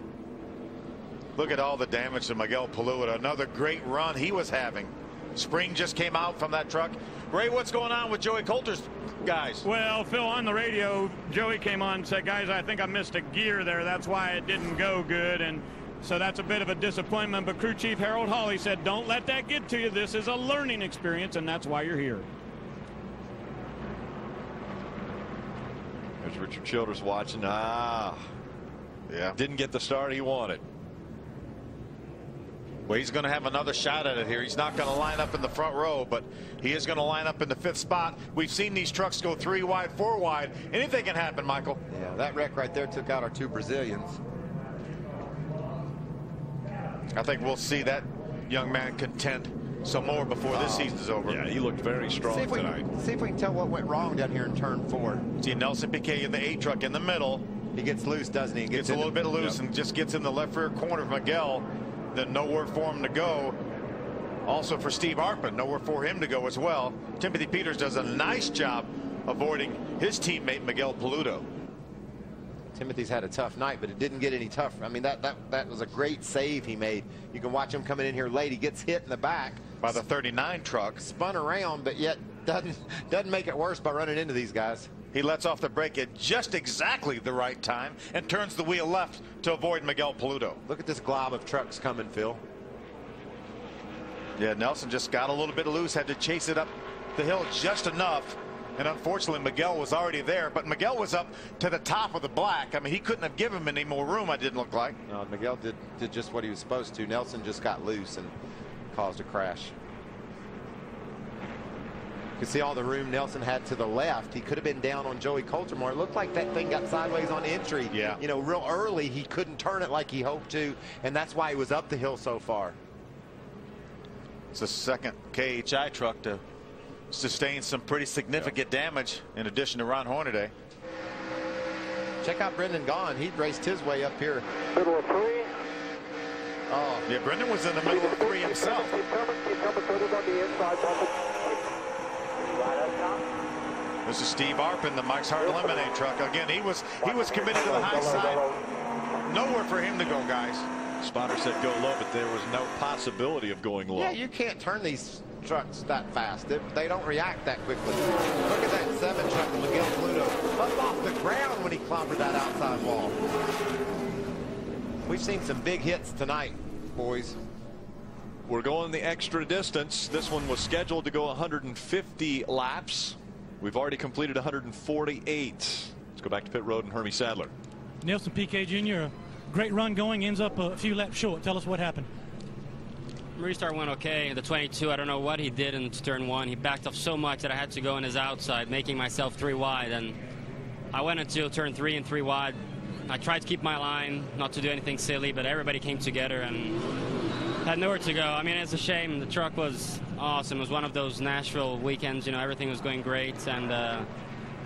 Look at all the damage to Miguel Paluda. Another great run he was having. Spring just came out from that truck. Ray, what's going on with Joey Coulter's guys? Well, Phil, on the radio, Joey came on and said, guys, I think I missed a gear there. That's why it didn't go good. And so that's a bit of a disappointment. But crew chief Harold Hawley said, don't let that get to you. This is a learning experience, and that's why you're here. There's Richard Childress watching. Yeah. Didn't get the start he wanted. Well, he's going to have another shot at it here. He's not going to line up in the front row, but he is going to line up in the 5th spot. We've seen these trucks go 3 wide, 4 wide. Anything can happen, Michael. Yeah, that wreck right there took out our 2 Brazilians. I think we'll see that young man contend some more before this season's over. Yeah, he looked very strong tonight. See if we can tell what went wrong down here in turn 4. See Nelson Piquet in the 8 truck in the middle. He gets loose, doesn't he? Gets a little bit loose and just gets in the left rear corner of Miguel. Then nowhere for him to go. Also for Steve Arpin, nowhere for him to go as well. Timothy Peters does a nice job avoiding his teammate Miguel Paludo. Timothy's had a tough night, but it didn't get any tougher. I mean, that was a great save he made. You can watch him coming in here late. He gets hit in the back by the 39 truck. Spun around, but yet doesn't make it worse by running into these guys. He lets off the brake at just exactly the right time and turns the wheel left to avoid Miguel Paludo. Look at this glob of trucks coming, Phil. Yeah, Nelson just got a little bit loose, had to chase it up the hill just enough. And unfortunately, Miguel was already there, but Miguel was up to the top of the black. I mean, he couldn't have given him any more room, it didn't look like. No, Miguel did just what he was supposed to. Nelson just got loose and caused a crash. You can see all the room Nelson had to the left. He could have been down on Joey Coulter more. It looked like that thing got sideways on entry. Yeah. You know, real early, he couldn't turn it like he hoped to, and that's why he was up the hill so far. It's the second KHI truck to sustain some pretty significant damage in addition to Ron Hornaday. Check out Brendan Gaughan. He raced his way up here. Middle of 3. Oh, yeah, Brendan was in the middle of 3 himself. Keep coming, put it on the inside. This is Steve Arpin, the Mike's Hard Lemonade truck. Again, he was committed to the high side. Nowhere for him to go, guys. Spotter said go low, but there was no possibility of going low. Yeah, you can't turn these trucks that fast. They don't react that quickly. Look at that 7 truck of Miguel Paludo up off the ground when he clobbered that outside wall. We've seen some big hits tonight, boys. We're going the extra distance. This one was scheduled to go 150 laps. We've already completed 148. Let's go back to pit road and Hermie Sadler. Nelson Piquet Jr., a great run going, ends up a few laps short. Tell us what happened. Restart went okay. The 22, I don't know what he did in turn 1. He backed off so much that I had to go in his outside, making myself 3 wide. And I went into turn 3 and 3 wide. I tried to keep my line, not to do anything silly, but everybody came together and had nowhere to go. I mean, it's a shame. The truck was awesome. It was one of those Nashville weekends. You know, everything was going great, and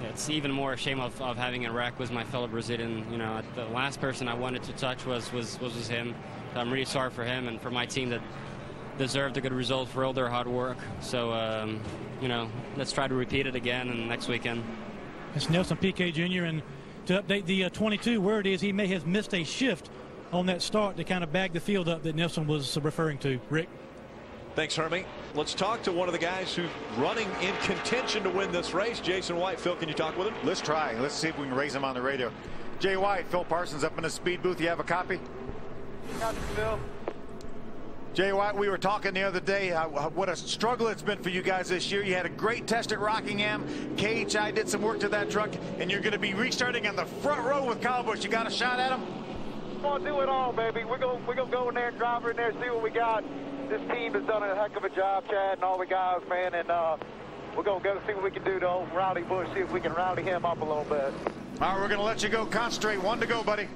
it's even more a shame of having a wreck with my fellow Brazilian. You know, the last person I wanted to touch was him. So I'm really sorry for him and for my team that deserved a good result for all their hard work. So, you know, let's try to repeat it again and next weekend. It's Nelson Piquet Jr. and to update the 22, where it is, he may have missed a shift on that start to kind of bag the field up that Nelson was referring to. Rick. Thanks, Hermie. Let's talk to one of the guys who's running in contention to win this race, Jason White. Phil, can you talk with him? Let's try. Let's see if we can raise him on the radio. Jay White, Phil Parsons up in the speed booth. You have a copy? Copy, Phil. Jay White, we were talking the other day what a struggle it's been for you guys this year. You had a great test at Rockingham. KHI did some work to that truck, and you're going to be restarting on the front row with Kyle Busch. You got a shot at him? We're going to do it all, baby. We're going to go in there and drive in there, see what we got. This team has done a heck of a job, Chad, and all the guys, man, and we're going to go see what we can do to old Rowdy Busch, see if we can rowdy him up a little bit. All right, we're going to let you go. Concentrate. 1 to go, buddy.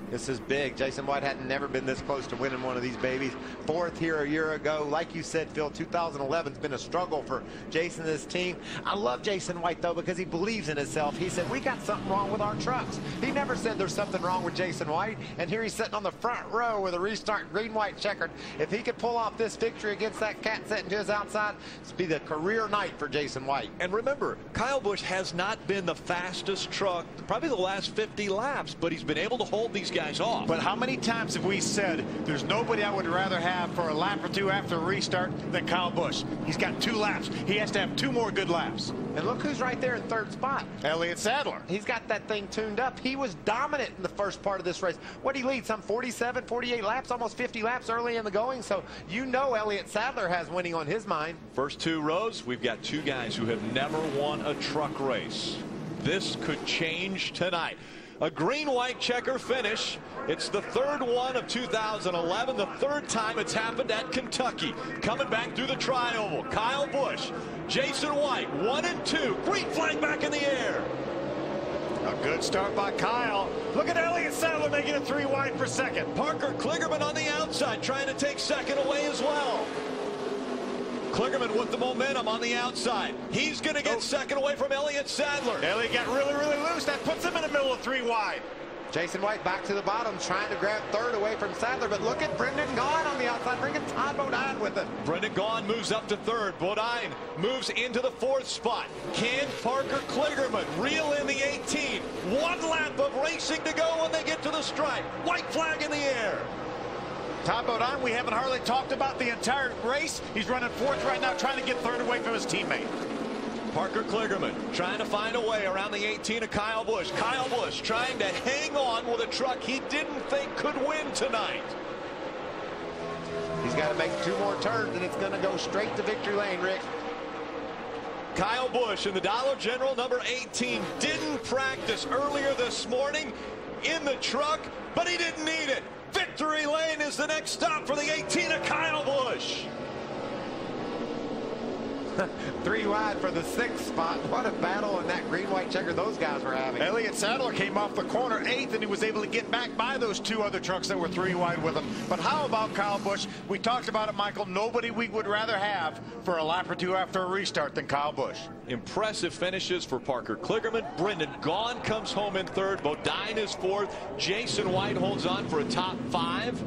This is big. Jason White had never been this close to winning one of these babies. 4th here a year ago. Like you said, Phil, 2011's been a struggle for Jason and his team. I love Jason White, though, because he believes in himself. He said, we got something wrong with our trucks. He never said there's something wrong with Jason White. And here he's sitting on the front row with a restart green-white checkered. If he could pull off this victory against that cat sitting to his outside, it's be the career night for Jason White. And remember, Kyle Busch has not been the fastest truck, probably the last 50 laps, but he's been able to hold these guys off. But how many times have we said there's nobody I would rather have for a lap or two after a restart than Kyle Busch? He's got 2 laps. He has to have 2 more good laps. And look who's right there in 3rd spot. Elliott Sadler. He's got that thing tuned up. He was dominant in the first part of this race. What did he lead? Some 47, 48 laps, almost 50 laps early in the going. So you know Elliott Sadler has winning on his mind. First 2 rows, we've got 2 guys who have never won a truck race. This could change tonight. A green-white checker finish. It's the 3rd one of 2011, the 3rd time it's happened at Kentucky. Coming back through the tri-oval, Kyle Busch, Jason White, 1 and 2. Green flag back in the air. A good start by Kyle. Look at Elliott Sadler making it 3 wide for 2nd. Parker Kligerman on the outside trying to take 2nd away as well. Kligerman with the momentum on the outside. He's going to get 2nd away from Elliott Sadler. Elliott got really, really loose. That puts him in the middle of 3 wide. Jason White back to the bottom, trying to grab 3rd away from Sadler. But look at Brendan Gaughan on the outside, bringing Todd Bodine with it. Brendan Gaughan moves up to 3rd. Bodine moves into the 4th spot. Can Parker Kligerman reel in the 18? 1 lap of racing to go when they get to the stripe. White flag in the air. Todd Bodine, we haven't hardly talked about the entire race. He's running 4th right now, trying to get 3rd away from his teammate. Parker Kligerman trying to find a way around the 18 of Kyle Busch. Kyle Busch trying to hang on with a truck he didn't think could win tonight. He's got to make 2 more turns, and it's going to go straight to victory lane, Rick. Kyle Busch in the Dollar General number 18 didn't practice earlier this morning in the truck, but he didn't need it. Victory lane is the next stop for the 18 of Kyle Busch. 3 wide for the 6th spot. What a battle in that green-white checker those guys were having. Elliott Sadler came off the corner 8th, and he was able to get back by those 2 other trucks that were 3 wide with him. But how about Kyle Busch? We talked about it, Michael. Nobody we would rather have for a lap or 2 after a restart than Kyle Busch. Impressive finishes for Parker Kligerman. Brendan Gaughan comes home in 3rd. Bodine is 4th. Jason White holds on for a top 5.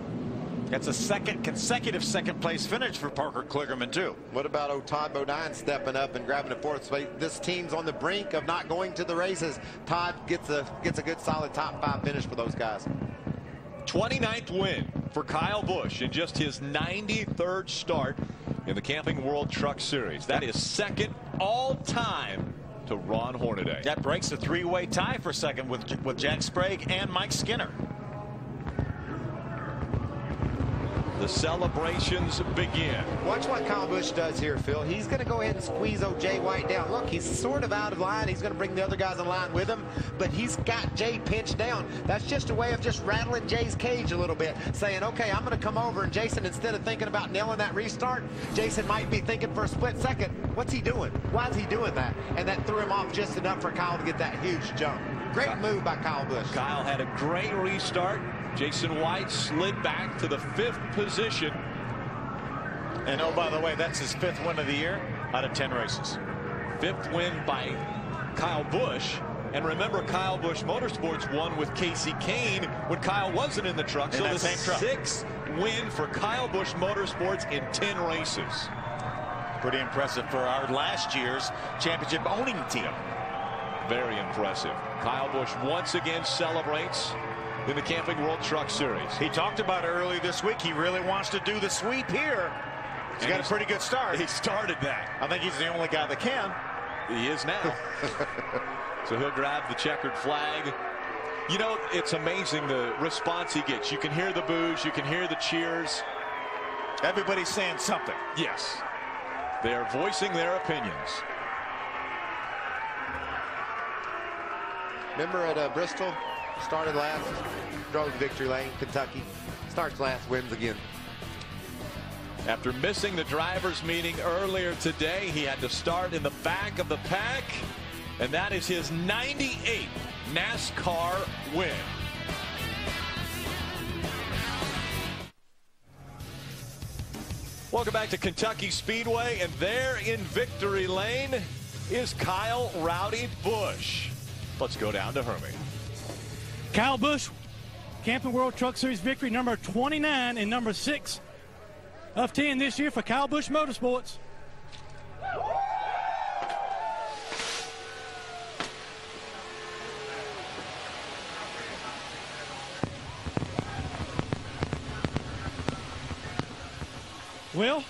That's a 2nd consecutive 2nd place finish for Parker Kligerman, too. What about Todd Bodine stepping up and grabbing a 4th spot? This team's on the brink of not going to the races. Todd gets a good solid top 5 finish for those guys. 29th win for Kyle Busch in just his 93rd start in the Camping World Truck Series. That is 2nd all time to Ron Hornaday. That breaks the 3-way tie for 2nd with Jack Sprague and Mike Skinner. The celebrations begin. Watch what Kyle Busch does here, Phil. He's going to go ahead and squeeze old Jay White down. Look, he's sort of out of line. He's going to bring the other guys in line with him, but he's got Jay pinched down. That's just a way of just rattling Jay's cage a little bit, saying, okay, I'm going to come over, and Jason, instead of thinking about nailing that restart, Jason might be thinking for a split second, what's he doing? Why is he doing that? And that threw him off just enough for Kyle to get that huge jump. Great move by Kyle Busch. Kyle had a great restart. Jason White slid back to the 5th position. And oh, by the way, that's his 5th win of the year out of 10 races. 5th win by Kyle Busch. And remember, Kyle Busch Motorsports won with Casey Kane when Kyle wasn't in the truck. So the 6th win for Kyle Busch Motorsports in 10 races. Pretty impressive for our last year's championship owning team. Very impressive. Kyle Busch once again celebrates in the Camping World Truck Series. He talked about it earlier this week. He really wants to do the sweep here. He's got a pretty good start. He started that. I think he's the only guy that can. He is now. So he'll grab the checkered flag. You know, it's amazing the response he gets. You can hear the boos. You can hear the cheers. Everybody's saying something. Yes. They're voicing their opinions. Remember at Bristol? Started last, drove victory lane, Kentucky. Starts last, wins again. After missing the drivers' meeting earlier today, he had to start in the back of the pack, and that is his 98th NASCAR win. Welcome back to Kentucky Speedway, and there in victory lane is Kyle Rowdy Busch. Let's go down to Hermie. Kyle Busch, Camping World Truck Series victory number 29 and number 6 of 10 this year for Kyle Busch Motorsports. Well,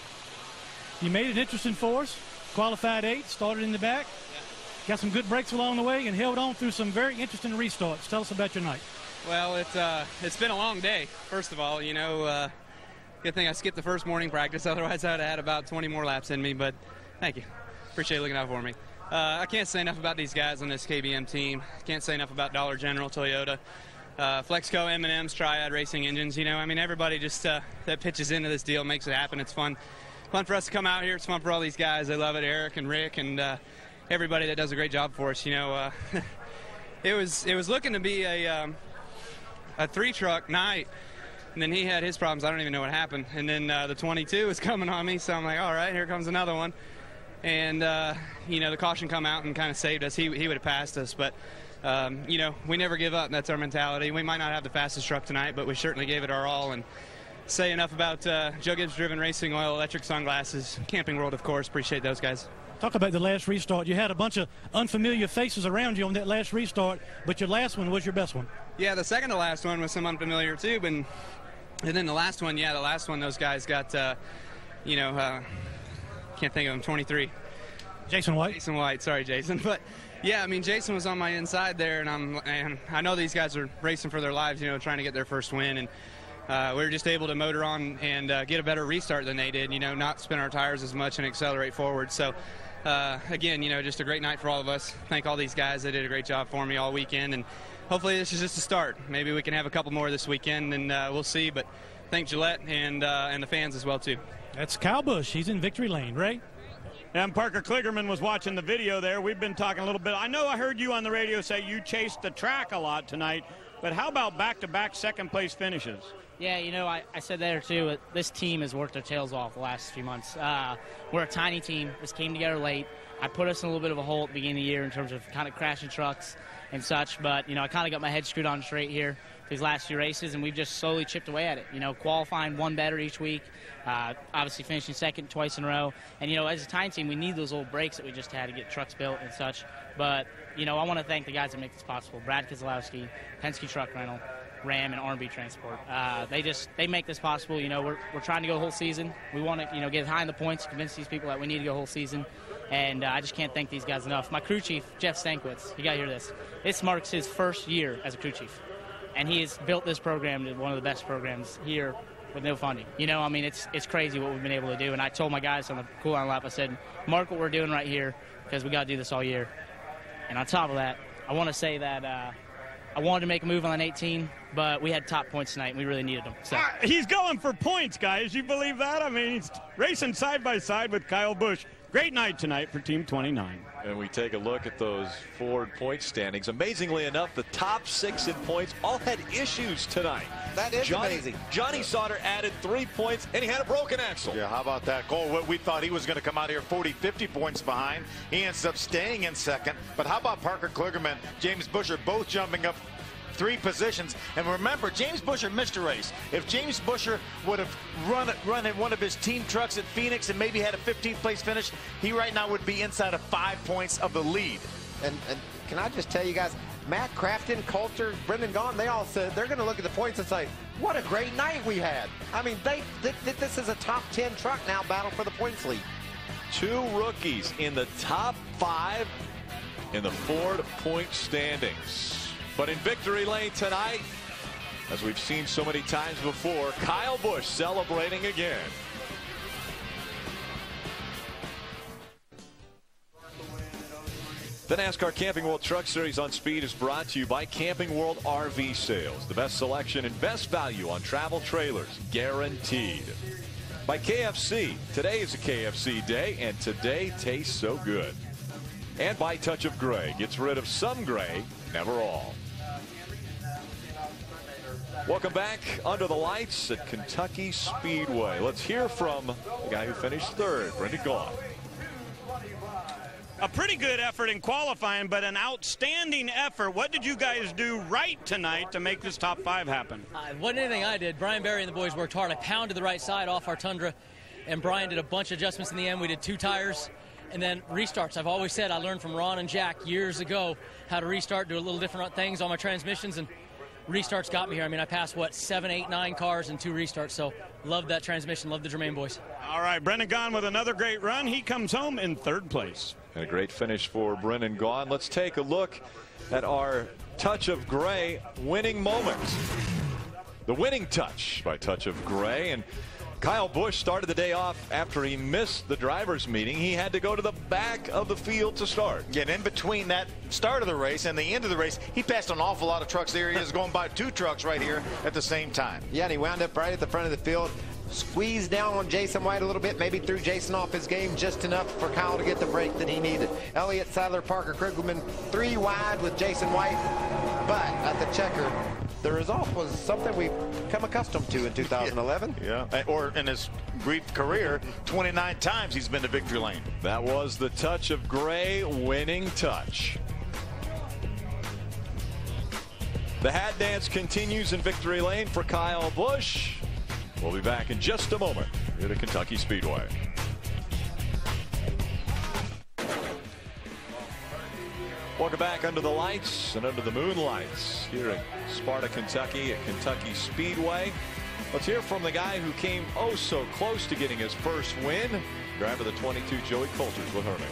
you made it interesting for us. Qualified 8, started in the back. Got some good breaks along the way and held on through some very interesting restarts. Tell us about your night. Well, it's been a long day, first of all. You know, good thing I skipped the first morning practice. Otherwise, I would have had about 20 more laps in me. But thank you. Appreciate you looking out for me. I can't say enough about these guys on this KBM team. Can't say enough about Dollar General, Toyota, Flexco, M&M's, Triad Racing Engines. You know, I mean, everybody just that pitches into this deal makes it happen. It's fun for us to come out here. It's fun for all these guys. They love it. Eric and Rick and everybody that does a great job for us. You know, it was looking to be a 3-truck night, and then he had his problems. I don't even know what happened. And then the 22 was coming on me, so I'm like, all right, here comes another one. And you know, the caution come out and kind of saved us. He would have passed us, but you know, we never give up, and that's our mentality. We might not have the fastest truck tonight, but we certainly gave it our all. And say enough about Joe Gibbs Driven Racing Oil, Electric Sunglasses, Camping World, of course. Appreciate those guys. Talk about the last restart. You had a bunch of unfamiliar faces around you on that last restart, but your last one was your best one. Yeah, the second to last one was some unfamiliar too, and then the last one, yeah, the last one, those guys got, you know, can't think of him, 23. Jason White. Jason White, sorry, Jason. But yeah, I mean, Jason was on my inside there, and I know these guys are racing for their lives, you know, trying to get their first win, and we were just able to motor on and get a better restart than they did, you know, not spin our tires as much and accelerate forward. So, again, you know, just a great night for all of us. Thank all these guys. They did a great job for me all weekend, and hopefully this is just a start. Maybe we can have a couple more this weekend, and we'll see. But thank Gillette and the fans as well, too. That's Kyle Busch. He's in victory lane, Ray. And Parker Kligerman was watching the video there. We've been talking a little bit. I know I heard you on the radio say you chased the track a lot tonight, but how about back-to-back second-place finishes? Yeah, you know, I said there too. This team has worked their tails off the last few months. We're a tiny team. This came together late. I put us in a little bit of a hole at the beginning of the year in terms of kind of crashing trucks and such, but, you know, I kind of got my head screwed on straight here these last few races, and we've just slowly chipped away at it. You know, qualifying one better each week, obviously finishing second twice in a row. And, you know, as a tiny team, we need those little breaks that we just had to get trucks built and such. But, you know, I want to thank the guys that make this possible. Brad Keselowski, Penske Truck Rental, Ram, and R&B Transport. They make this possible. You know, we're trying to go the whole season. We want to, you know, get high in the points, convince these people that we need to go the whole season. And I just can't thank these guys enough. My crew chief, Jeff Stankwitz, you got to hear this. This marks his first year as a crew chief. And he has built this program to one of the best programs here with no funding. You know, I mean, it's crazy what we've been able to do. And I told my guys on the cool-down lap, I said, mark what we're doing right here because we got to do this all year. And on top of that, I want to say that I wanted to make a move on 18, but we had top points tonight, and we really needed them. So. He's going for points, guys. You believe that? I mean, he's racing side by side with Kyle Busch. Great night tonight for Team 29. And we take a look at those Ford point standings. Amazingly enough, the top 6 in points all had issues tonight. That is amazing. Johnny Sauter added 3 points, and he had a broken axle. Yeah, how about that? Cole, we thought he was going to come out here 40, 50 points behind. He ends up staying in second. But how about Parker Kligerman, James Buescher, both jumping up 3 positions. And remember, James Buescher missed a race. If James Buescher would have run in one of his team trucks at Phoenix and maybe had a 15th place finish, he right now would be inside of 5 points of the lead. And can I just tell you guys, Matt Crafton, Coulter, Brendan Gaughan, they all said they're going to look at the points and say, what a great night we had. I mean, this is a top 10 truck now battle for the points lead. 2 rookies in the top 5 in the Ford point standings. But in victory lane tonight, as we've seen so many times before, Kyle Busch celebrating again. The NASCAR Camping World Truck Series on Speed is brought to you by Camping World RV Sales. The best selection and best value on travel trailers, guaranteed. By KFC. Today is a KFC day, and today tastes so good. And by Touch of Gray. Gets rid of some gray, never all. Welcome back under the lights at Kentucky Speedway. Let's hear from the guy who finished third, Brendan Gaughan. A pretty good effort in qualifying, but an outstanding effort. What did you guys do right tonight to make this top 5 happen? Wasn't anything I did. Brian Berry and the boys worked hard. I pounded the right side off our Tundra, and Brian did a bunch of adjustments in the end. We did 2 tires, and then restarts. I've always said I learned from Ron and Jack years ago how to restart, do a little different things on my transmissions, and restarts got me here. I mean, I passed, 7, 8, 9 cars and 2 restarts, so love that transmission, love the Germain boys. All right, Brendan Gaughan with another great run. He comes home in 3rd place. And a great finish for Brendan Gaughan. Let's take a look at our Touch of Gray winning moments. The winning touch by Touch of Gray. And Kyle Busch started the day off after he missed the drivers' meeting. He had to go to the back of the field to start. Yeah, and in between that start of the race and the end of the race, he passed an awful lot of trucks. There he is going by 2 trucks right here at the same time. Yeah, and he wound up right at the front of the field. Squeezed down on Jason White a little bit, maybe threw Jason off his game just enough for Kyle to get the break that he needed. Elliott Sadler, Parker Krigleman, 3 wide with Jason White, but at the checker, the result was something we've come accustomed to in 2011. Yeah, or in his brief career, 29 times he's been to victory lane. That was the Touch of Gray winning touch. The hat dance continues in victory lane for Kyle Busch. We'll be back in just a moment here at Kentucky Speedway. Welcome back under the lights and under the moonlights here in Sparta, Kentucky at Kentucky Speedway. Let's hear from the guy who came oh so close to getting his first win. Driver the 22, Joey Coulter, with Herman.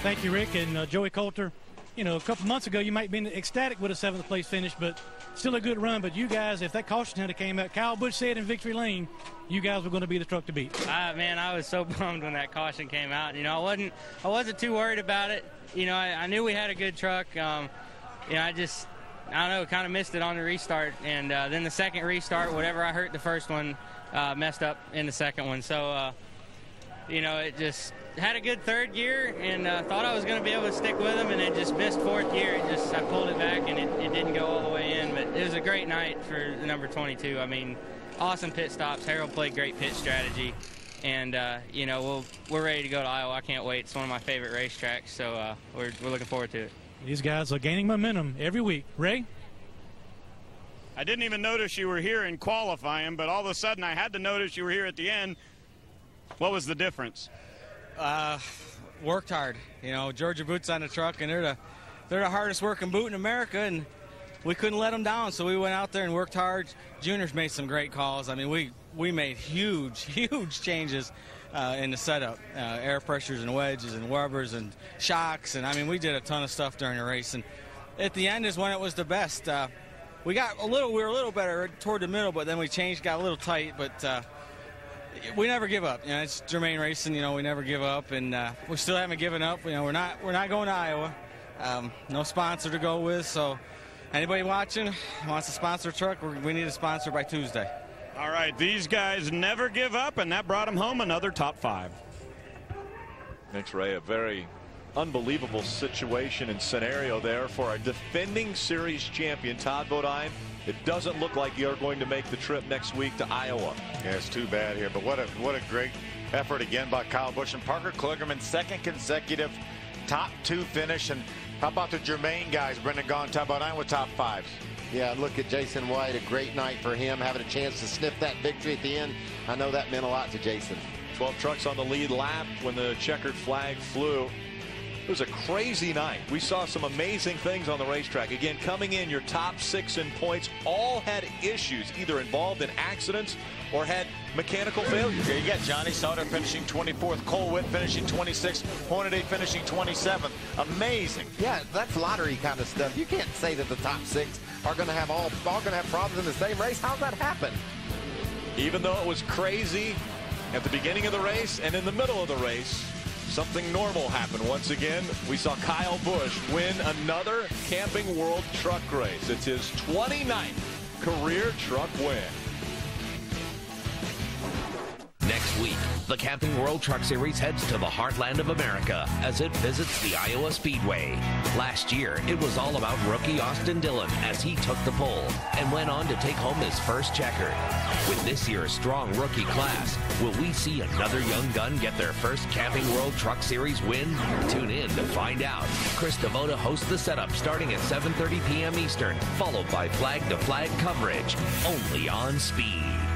Thank you, Rick. And Joey Coulter, you know, a couple months ago you might have been ecstatic with a 7th place finish, but still a good run. But you guys, if that caution had came out, Kyle Busch said in victory lane, you guys were going to be the truck to beat. Man, I was so bummed when that caution came out. You know, I wasn't too worried about it. You know, I knew we had a good truck. You know, I don't know, kind of missed it on the restart. And then the second restart, whatever I hurt the first one, messed up in the second one. So, you know, it just had a good 3rd gear and thought I was going to be able to stick with him, and then just missed 4th gear. I pulled it back and it didn't go all the way in. But it was a great night for the number 22. I mean, awesome pit stops. Harold played great pit strategy. And, you know, we're ready to go to Iowa. I can't wait. It's one of my favorite racetracks, so we're looking forward to it. These guys are gaining momentum every week. Ray? I didn't even notice you were here in qualifying, but all of a sudden I had to notice you were here at the end. What was the difference? Worked hard. You know, Georgia Boots on the truck, and they're the hardest working boot in America, and we couldn't let them down, so we went out there and worked hard. Juniors made some great calls. I mean, we made huge changes in the setup, air pressures and wedges and rubbers and shocks, and I mean, we did a ton of stuff during the race. And at the end is when it was the best. We were a little better toward the middle, but then we got a little tight. But we never give up. You know, it's Germain Racing. You know, we never give up, and we still haven't given up. You know, we're not going to Iowa. No sponsor to go with, so anybody watching wants to sponsor a truck, we need a sponsor by Tuesday. All right, these guys never give up, and that brought them home another top 5. Thanks, Ray. A very unbelievable situation and scenario there for our defending series champion, Todd Bodine. It doesn't look like you're going to make the trip next week to Iowa. Yeah, it's too bad here, but what a great effort again by Kyle Busch and Parker Kligerman, 2nd consecutive top 2 finish. And how about the Germain guys, Brendan Gaughan, Todd Bodine with top 5s? Yeah, look at Jason White, a great night for him, having a chance to sniff that victory at the end. I know that meant a lot to Jason. 12 trucks on the lead lap when the checkered flag flew. It was a crazy night. We saw some amazing things on the racetrack. Again, coming in, your top 6 in points all had issues, either involved in accidents or had mechanical failures. Yeah, you got Johnny Sauter finishing 24th, Cole Witt finishing 26th, Hornaday finishing 27th. Amazing. Yeah, that's lottery kind of stuff. You can't say that the top 6 are going to have all going to have problems in the same race. How's that happen? Even though it was crazy at the beginning of the race and in the middle of the race, something normal happened once again. We saw Kyle Busch win another Camping World truck race. It's his 29th career truck win. Next week, The Camping World Truck Series heads to the heartland of America as it visits the Iowa Speedway. Last year, it was all about rookie Austin Dillon as he took the pole and went on to take home his first checkered. With this year's strong rookie class, will we see another young gun get their first Camping World Truck Series win? Tune in to find out. Chris Devoda hosts the setup starting at 7:30 p.m. Eastern, followed by flag-to-flag coverage, only on Speed.